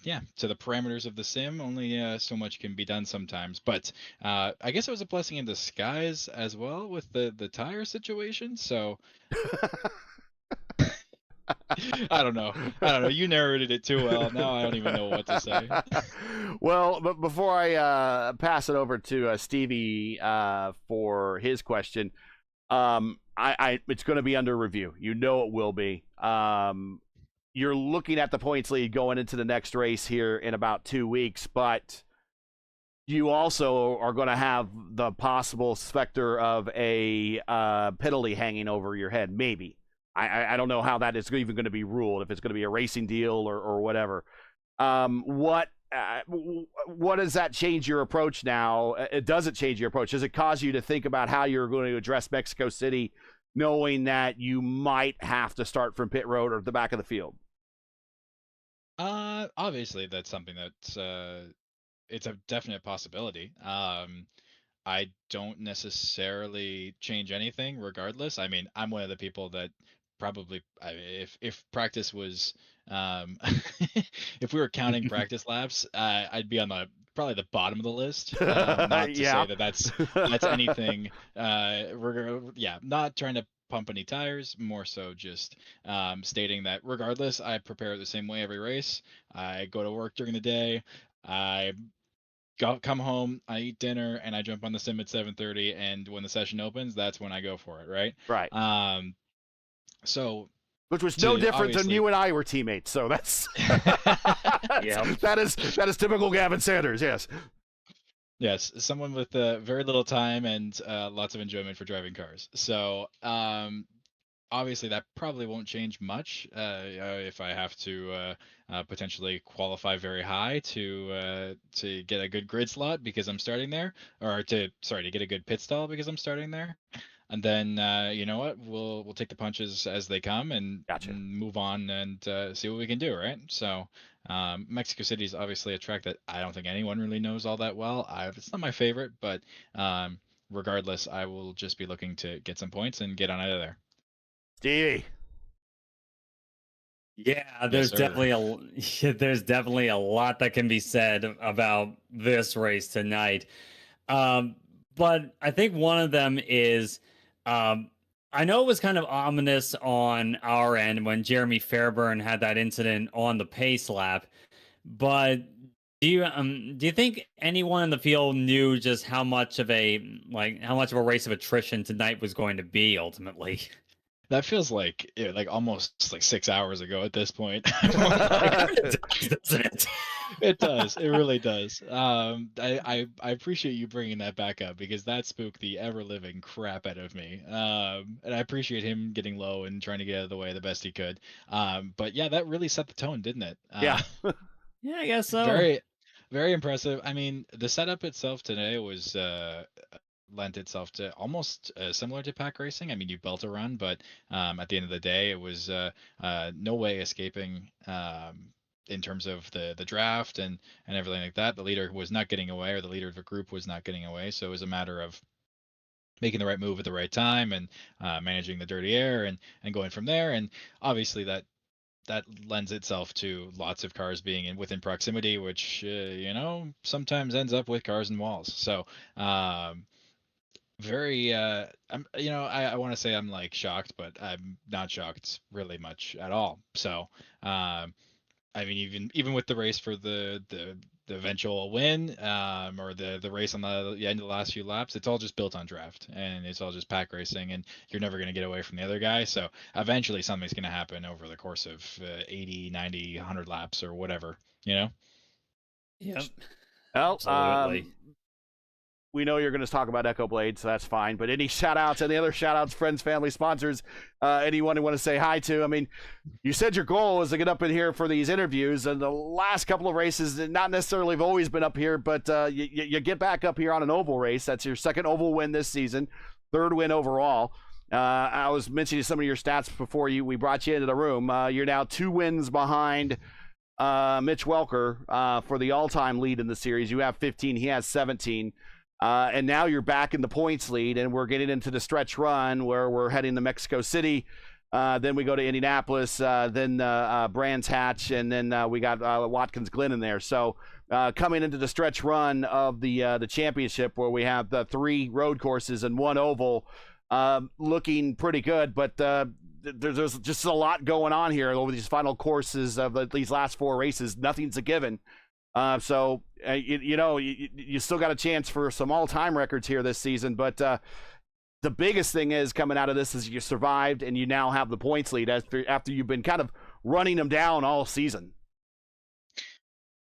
yeah, to the parameters of the sim, only so much can be done sometimes. But I guess it was a blessing in disguise as well with the tire situation. So I don't know. You narrated it too well. Now I don't even know what to say. Well, but before I pass it over to Stevie for his question, it's going to be under review. You know it will be. You're looking at the points lead going into the next race here in about 2 weeks, but you also are going to have the possible specter of a penalty hanging over your head, maybe. I don't know how that is even going to be ruled, if it's going to be a racing deal or whatever. What does that change your approach now? Does it change your approach? Does it cause you to think about how you're going to address Mexico City, knowing that you might have to start from pit road or the back of the field? Obviously that's something that's it's a definite possibility. I don't necessarily change anything regardless. I mean, I'm one of the people that probably, if practice was if we were counting practice laps, I'd be on probably the bottom of the list. Not to say that that's anything. Not trying to pump any tires, more so just stating that regardless, I prepare the same way every race. I go to work during the day. I come home, I eat dinner, and I jump on the sim at 7:30. And when the session opens, that's when I go for it. Right. Right. So. Which was no different than you and I were teammates. So that's that is typical Gavin Sanders. Yes. Yes, someone with very little time and lots of enjoyment for driving cars. So obviously that probably won't change much if I have to potentially qualify very high to get a good grid slot because I'm starting there, or to get a good pit stall because I'm starting there. And then you know what, we'll take the punches as they come and, and move on and see what we can do, right? So Mexico City is obviously a track that I don't think anyone really knows all that well. It's not my favorite, but regardless, I will just be looking to get some points and get on out of there. Stevie. Yeah, there's definitely a lot that can be said about this race tonight. But I think one of them is, I know it was kind of ominous on our end when Jeremy Fairburn had that incident on the pace lap, but do you think anyone in the field knew just how much of a race of attrition tonight was going to be ultimately? That feels like almost like 6 hours ago at this point. Doesn't it? It does. It really does. I appreciate you bringing that back up because that spooked the ever living crap out of me. And I appreciate him getting low and trying to get out of the way the best he could. But yeah, that really set the tone, didn't it? Yeah. Yeah, I guess so. Very, very impressive. I mean, the setup itself today was lent itself to almost similar to pack racing. I mean, you built a run, but at the end of the day, it was no way escaping in terms of the draft and everything like that. The leader was not getting away, or the leader of the group was not getting away. So it was a matter of making the right move at the right time and managing the dirty air and going from there. And obviously that lends itself to lots of cars being within proximity, which sometimes ends up with cars and walls. So very I want to say I'm like shocked, but I'm not shocked really much at all. So I mean, even with the race for the eventual win, or the race on the end of the last few laps, it's all just built on draft, and it's all just pack racing, and you're never going to get away from the other guy. So eventually something's going to happen over the course of 80, 90, 100 laps or whatever, Yep. Well, Absolutely. we know you're going to talk about Echo Blade, so that's fine. But any shout-outs, any other shout-outs, friends, family, sponsors, anyone you want to say hi to? I mean, you said your goal is to get up in here for these interviews, and the last couple of races, not necessarily have always been up here, but you get back up here on an oval race. That's your second oval win this season, third win overall. I was mentioning some of your stats before we brought you into the room. You're now 2 wins behind Mitch Welker for the all-time lead in the series. You have 15, he has 17. And now you're back in the points lead, and we're getting into the stretch run where we're heading to Mexico City. Then we go to Indianapolis, then Brands Hatch, and then we got Watkins Glen in there. So coming into the stretch run of the championship, where we have the 3 road courses and 1 oval, looking pretty good. But there's just a lot going on here over these final courses of these last 4 races. Nothing's a given. So you still got a chance for some all-time records here this season, but the biggest thing is coming out of this is you survived, and you now have the points lead after you've been kind of running them down all season.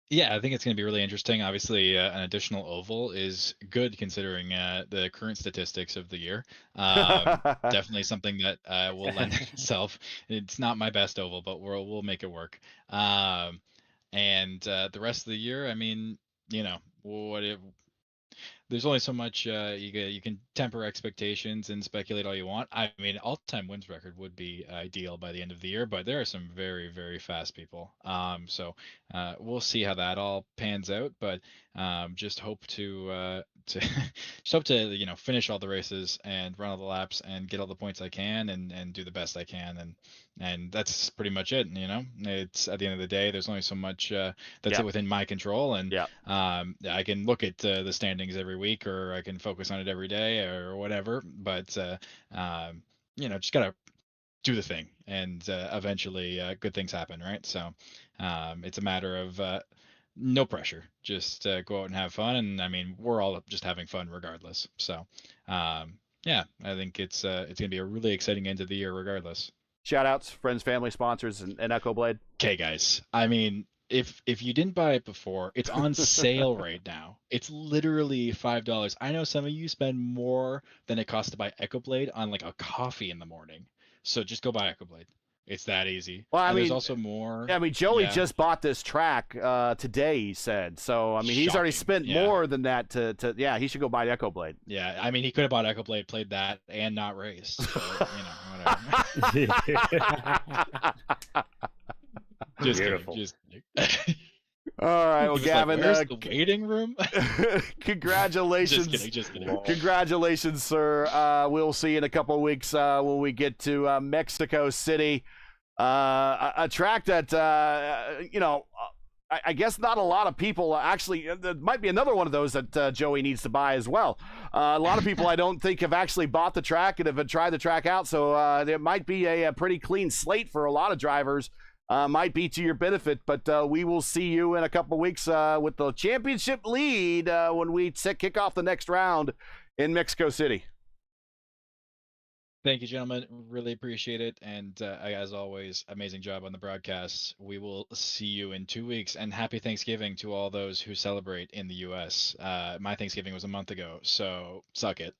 Yeah, I think it's going to be really interesting. Obviously, an additional oval is good considering the current statistics of the year. Definitely something that will lend itself. It's not my best oval, but we'll make it work. And the rest of the year, I mean, there's only so much you can temper expectations and speculate all you want. I mean, all-time wins record would be ideal by the end of the year, but there are some very, very fast people. So we'll see how that all pans out. But just hope to finish all the races and run all the laps and get all the points I can and do the best I can, and that's pretty much it. It's at the end of the day, there's only so much that's within my control, and I can look at the standings every week, or I can focus on it every day or whatever, but just gotta do the thing, and eventually good things happen, right? So it's a matter of no pressure, just go out and have fun. And I mean, we're all just having fun regardless. So I think it's gonna be a really exciting end of the year regardless. Shout outs, friends, family, sponsors, and Echo Blade. Okay, guys, I mean, if you didn't buy it before, it's on sale right now. It's literally $5. I know some of you spend more than it costs to buy Echo Blade on like a coffee in the morning, so just go buy Echo Blade. It's that easy. Well, I mean, there's also more. Yeah, I mean, Joey just bought this track today, he said. So, I mean, he's already spent more than that to he should go buy Echo Blade. Yeah, I mean, he could have bought Echo Blade, played that, and not raced. So, whatever. Just Beautiful. All right, well, Gavin, where's the waiting room? Congratulations. Just kidding. Congratulations, sir. We'll see you in a couple of weeks when we get to Mexico City. A track that, I guess not a lot of people actually, there might be another one of those that Joey needs to buy as well. A lot of people I don't think have actually bought the track and have tried the track out. So there might be a pretty clean slate for a lot of drivers. Might be to your benefit, but we will see you in a couple of weeks with the championship lead when we kick off the next round in Mexico City. Thank you, gentlemen. Really appreciate it. And as always, amazing job on the broadcasts. We will see you in 2 weeks. And happy Thanksgiving to all those who celebrate in the U.S. My Thanksgiving was a month ago, so suck it.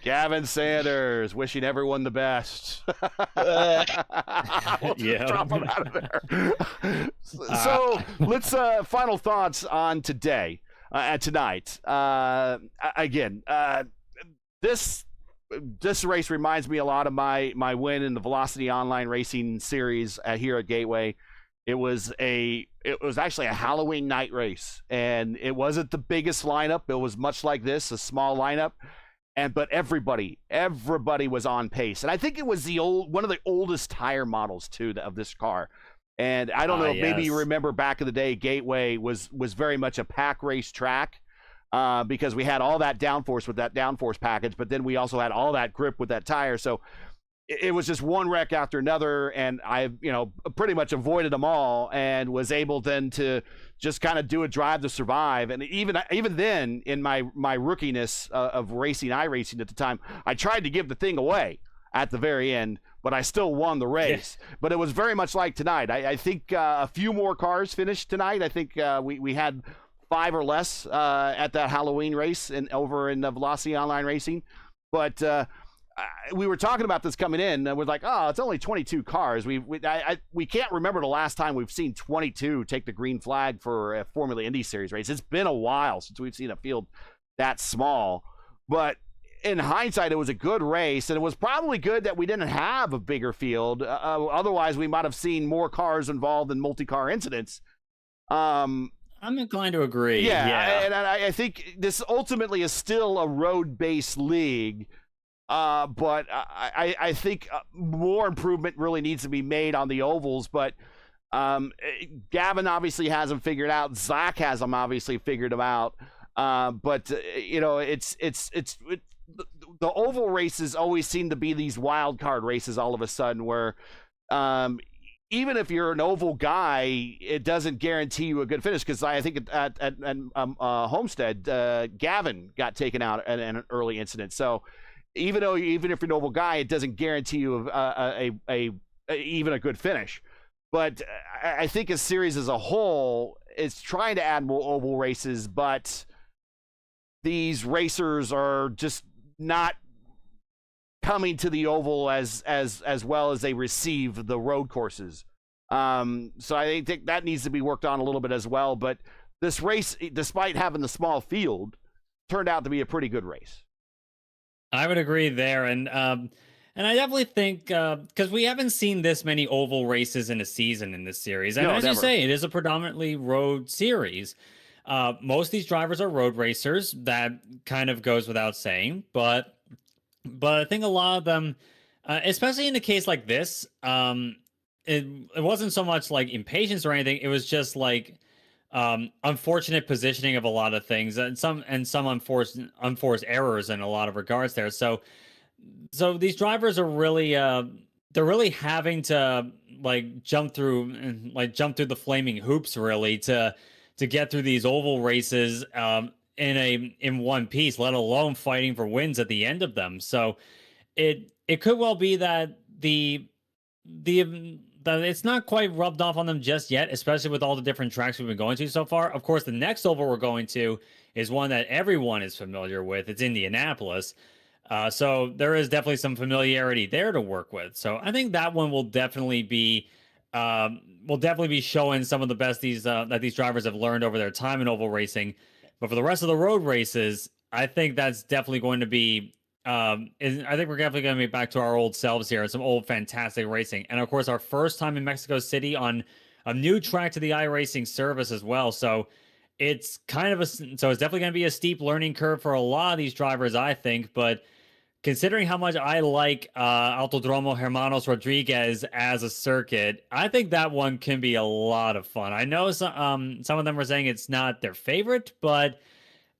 Gavin Sanders wishing everyone the best. We'll just drop him out of there. So let's final thoughts on today, tonight. Again, this race reminds me a lot of my win in the Velocity Online Racing Series here at Gateway. It was actually a Halloween night race, and it wasn't the biggest lineup. It was much like this, a small lineup, but everybody was on pace. And I think it was one of the oldest tire models too of this car. And I don't know, maybe you remember back in the day, Gateway was very much a pack race track. Because we had all that downforce with that downforce package, but then we also had all that grip with that tire. So it was just one wreck after another, and I, pretty much avoided them all, and was able then to just kind of do a drive to survive. And even then, in my rookiness of racing iRacing at the time, I tried to give the thing away at the very end, but I still won the race. Yeah. But it was very much like tonight. I think a few more cars finished tonight. I think we had 5 or less at that Halloween race over in Velocity Online Racing. But we were talking about this coming in, and we're like, oh, it's only 22 cars. We can't remember the last time we've seen 22 take the green flag for a Formula Indy Series race. It's been a while since we've seen a field that small. But in hindsight, it was a good race, and it was probably good that we didn't have a bigger field. Otherwise, we might have seen more cars involved in multi-car incidents. I'm inclined to agree. Yeah. And I think this ultimately is still a road-based league, but I think more improvement really needs to be made on the ovals. But Gavin obviously has them figured out. Zach has them obviously figured them out. But the oval races always seem to be these wild card races all of a sudden, where even if you're an oval guy, it doesn't guarantee you a good finish. Because I think at Homestead, Gavin got taken out in an early incident. So even if you're an oval guy, it doesn't guarantee you even a good finish. But I think a series as a whole is trying to add more oval races, but these racers are just not coming to the oval as well as they receive the road courses. So I think that needs to be worked on a little bit as well. But this race, despite having the small field, turned out to be a pretty good race. I would agree there. And I definitely think, because we haven't seen this many oval races in a season in this series. And as you say, it is a predominantly road series. Most of these drivers are road racers. That kind of goes without saying. But I think a lot of them, especially in a case like this, it wasn't so much like impatience or anything. It was just like unfortunate positioning of a lot of things, and some unforced errors in a lot of regards there. So these drivers are really they're really having to jump through the flaming hoops really to get through these oval races in one piece, let alone fighting for wins at the end of them. So it could well be that that it's not quite rubbed off on them just yet, especially with all the different tracks we've been going to so far. Of course, the next oval we're going to is one that everyone is familiar with. It's Indianapolis. So there is definitely some familiarity there to work with. So I think that one will definitely be showing some of the best that these drivers have learned over their time in oval racing. But for the rest of the road races, I think that's definitely going to be I think we're definitely going to be back to our old selves here. Some old fantastic racing. And of course, our first time in Mexico City on a new track to the iRacing service as well. So it's definitely going to be a steep learning curve for a lot of these drivers, I think. But considering how much I like Autodromo Hermanos Rodriguez as a circuit, I think that one can be a lot of fun. I know some of them are saying it's not their favorite, but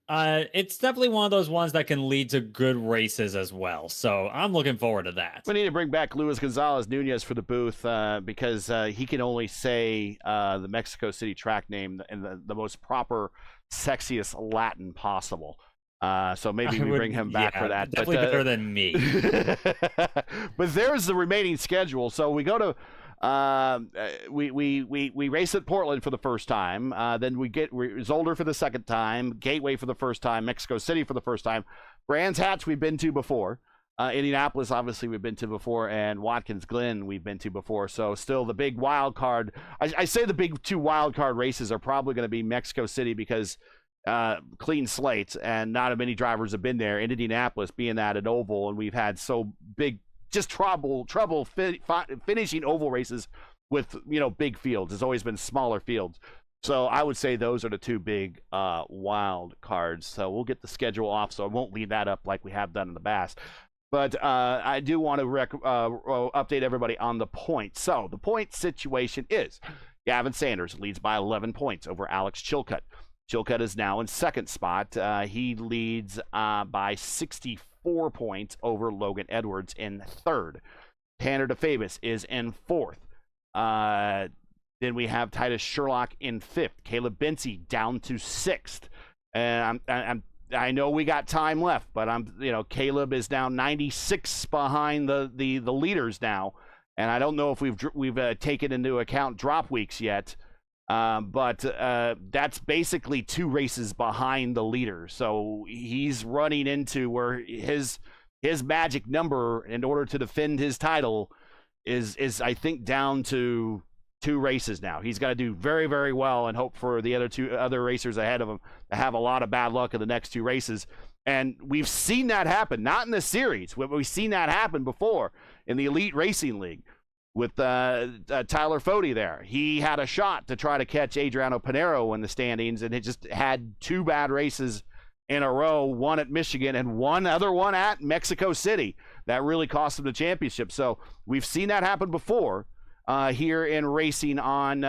it's definitely one of those ones that can lead to good races as well. So I'm looking forward to that. We need to bring back Luis Gonzalez Nunez for the booth because he can only say the Mexico City track name in the most proper, sexiest Latin possible. So maybe we bring him back for that. Definitely better than me. But there's the remaining schedule. So we go to we race at Portland for the first time. Then we get Zolder for the second time, Gateway for the first time, Mexico City for the first time. Brands Hatch we've been to before. Indianapolis, obviously, we've been to before, and Watkins Glen we've been to before. So still the big wild card. I say the big 2 wild card races are probably going to be Mexico City because clean slates and not many drivers have been there. In Indianapolis being that an oval, and we've had so big just trouble finishing oval races with big fields. It's always been smaller fields. So I would say those are the 2 big wild cards. So we'll get the schedule off, so I won't leave that up like we have done in the past. But I do want to update everybody on the points. So the point situation is Gavin Sanders leads by 11 points over Alex Chilcutt. Chilcutt is now in second spot. He leads by 64 points over Logan Edwards in third. Tanner DeFabis is in fourth. Then we have Titus Sherlock in fifth. Caleb Bency down to sixth. And I know we got time left, but Caleb is now 96 behind the leaders now, and I don't know if we've taken into account drop weeks yet. But that's basically 2 races behind the leader, so he's running into where his magic number in order to defend his title is I think down to 2 races now. He's got to do very, very well and hope for the other racers ahead of him to have a lot of bad luck in the next 2 races. And we've seen that happen, not in the series, but we've seen that happen before in the Elite Racing League with Tyler Fode there. He had a shot to try to catch Adriano Pinero in the standings, and it just had 2 bad races in a row, one at Michigan and one at Mexico City. That really cost him the championship. So we've seen that happen before here in racing on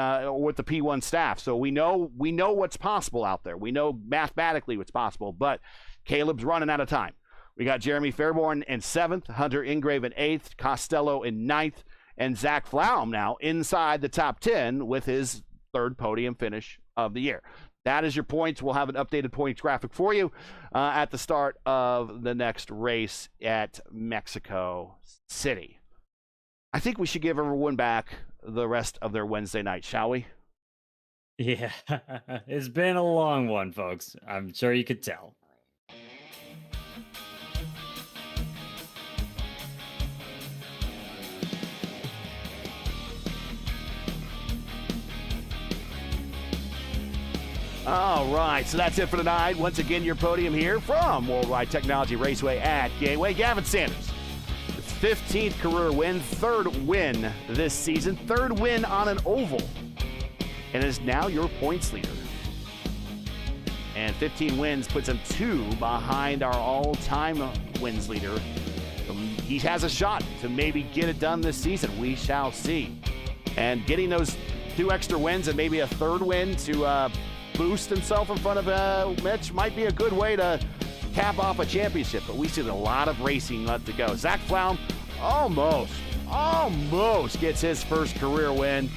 with the P1 staff. So we know what's possible out there. We know mathematically what's possible, but Caleb's running out of time. We got Jeremy Fairborn in 7th, Hunter Ingrave in 8th, Costello in 9th, and Zach Flaum now inside the top 10 with his 3rd podium finish of the year. That is your points. We'll have an updated points graphic for you at the start of the next race at Mexico City. I think we should give everyone back the rest of their Wednesday night, shall we? Yeah, it's been a long one, folks. I'm sure you could tell. All right, so that's it for tonight. Once again, your podium here from Worldwide Technology Raceway at Gateway. Gavin Sanders, his 15th career win, 3rd win this season, 3rd win on an oval, and is now your points leader. And 15 wins puts him 2 behind our all-time wins leader. He has a shot to maybe get it done this season. We shall see. And getting those 2 extra wins and maybe a 3rd win to boost himself in front of Mitch might be a good way to cap off a championship, but we see a lot of racing left to go. Zach Flaum almost gets his first career win.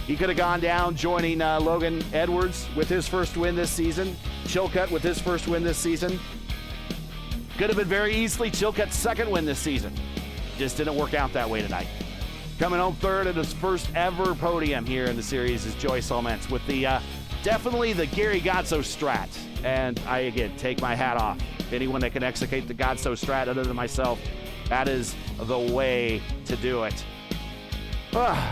He could have gone down joining Logan Edwards with his first win this season, Chilcutt with his first win this season. Could have been very easily Chilcutt's 2nd win this season. Just didn't work out that way tonight. Coming home 3rd at his first ever podium here in the series is Joey Solmentz with the definitely the Gary Godso strat. And I, again, take my hat off. Anyone that can execute the Godso strat other than myself, that is the way to do it.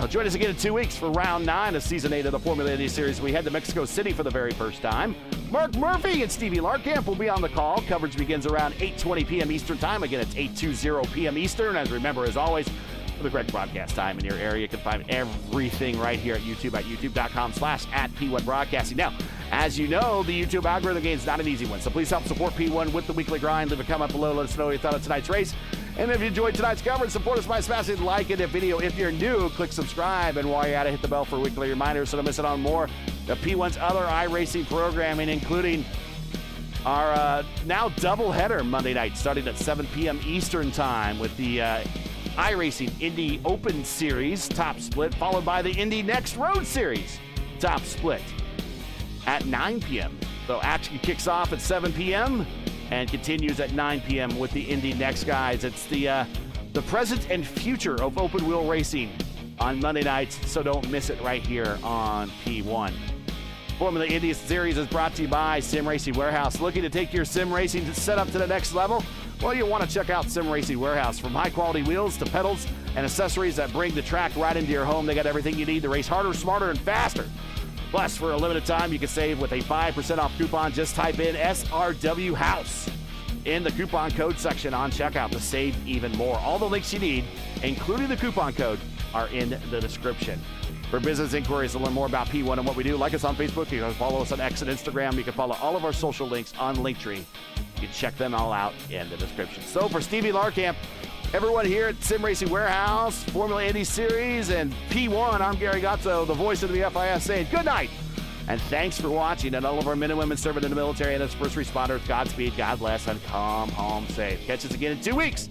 Join us again in 2 weeks for round 9 of season 8 of the Formula Indy Series. We head to Mexico City for the very first time. Mark Murphy and Stevie Larkamp will be on the call. Coverage begins around 8:20 p.m. Eastern Time. Again, it's 8:20 p.m. Eastern. As remember, as always, for the correct broadcast time in your area, you can find everything right here at YouTube at youtube.com/@P1 Broadcasting. Now, as you know, the YouTube algorithm game is not an easy one, so please help support P1 with the weekly grind. Leave a comment below. Let us know what you thought of tonight's race. And if you enjoyed tonight's coverage, support us by smashing the like in the video. If you're new, click subscribe. And while you're at it, hit the bell for weekly reminders so don't miss out on more of P1's other iRacing programming, including our now doubleheader Monday night, starting at 7 p.m. Eastern Time with the iRacing Indy Open Series Top Split, followed by the Indy Next Road Series Top Split at 9 p.m. So action kicks off at 7 p.m. and continues at 9 p.m. with the Indy Next guys. It's the present and future of open wheel racing on Monday nights, so don't miss it right here on P1. Formula Indy Series is brought to you by Sim Racing Warehouse. Looking to take your sim racing setup to the next level? Well, you'll want to check out Sim Racing Warehouse. From high-quality wheels to pedals and accessories that bring the track right into your home, they got everything you need to race harder, smarter, and faster. Plus, for a limited time, you can save with a 5% off coupon. Just type in SRW House in the coupon code section on checkout to save even more. All the links you need, including the coupon code, are in the description. For business inquiries to learn more about P1 and what we do, like us on Facebook. You can follow us on X and Instagram. You can follow all of our social links on Linktree. You can check them all out in the description. So for Stevie Larkamp, everyone here at Sim Racing Warehouse, Formula Indy Series, and P1, I'm Gary Gatto, the voice of the FIS, saying good night. And thanks for watching. And all of our men and women serving in the military and as first responders, Godspeed, God bless, and come home safe. Catch us again in 2 weeks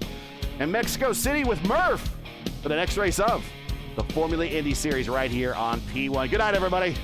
in Mexico City with Murph for the next race of the Formula Indy Series right here on P1. Good night, everybody.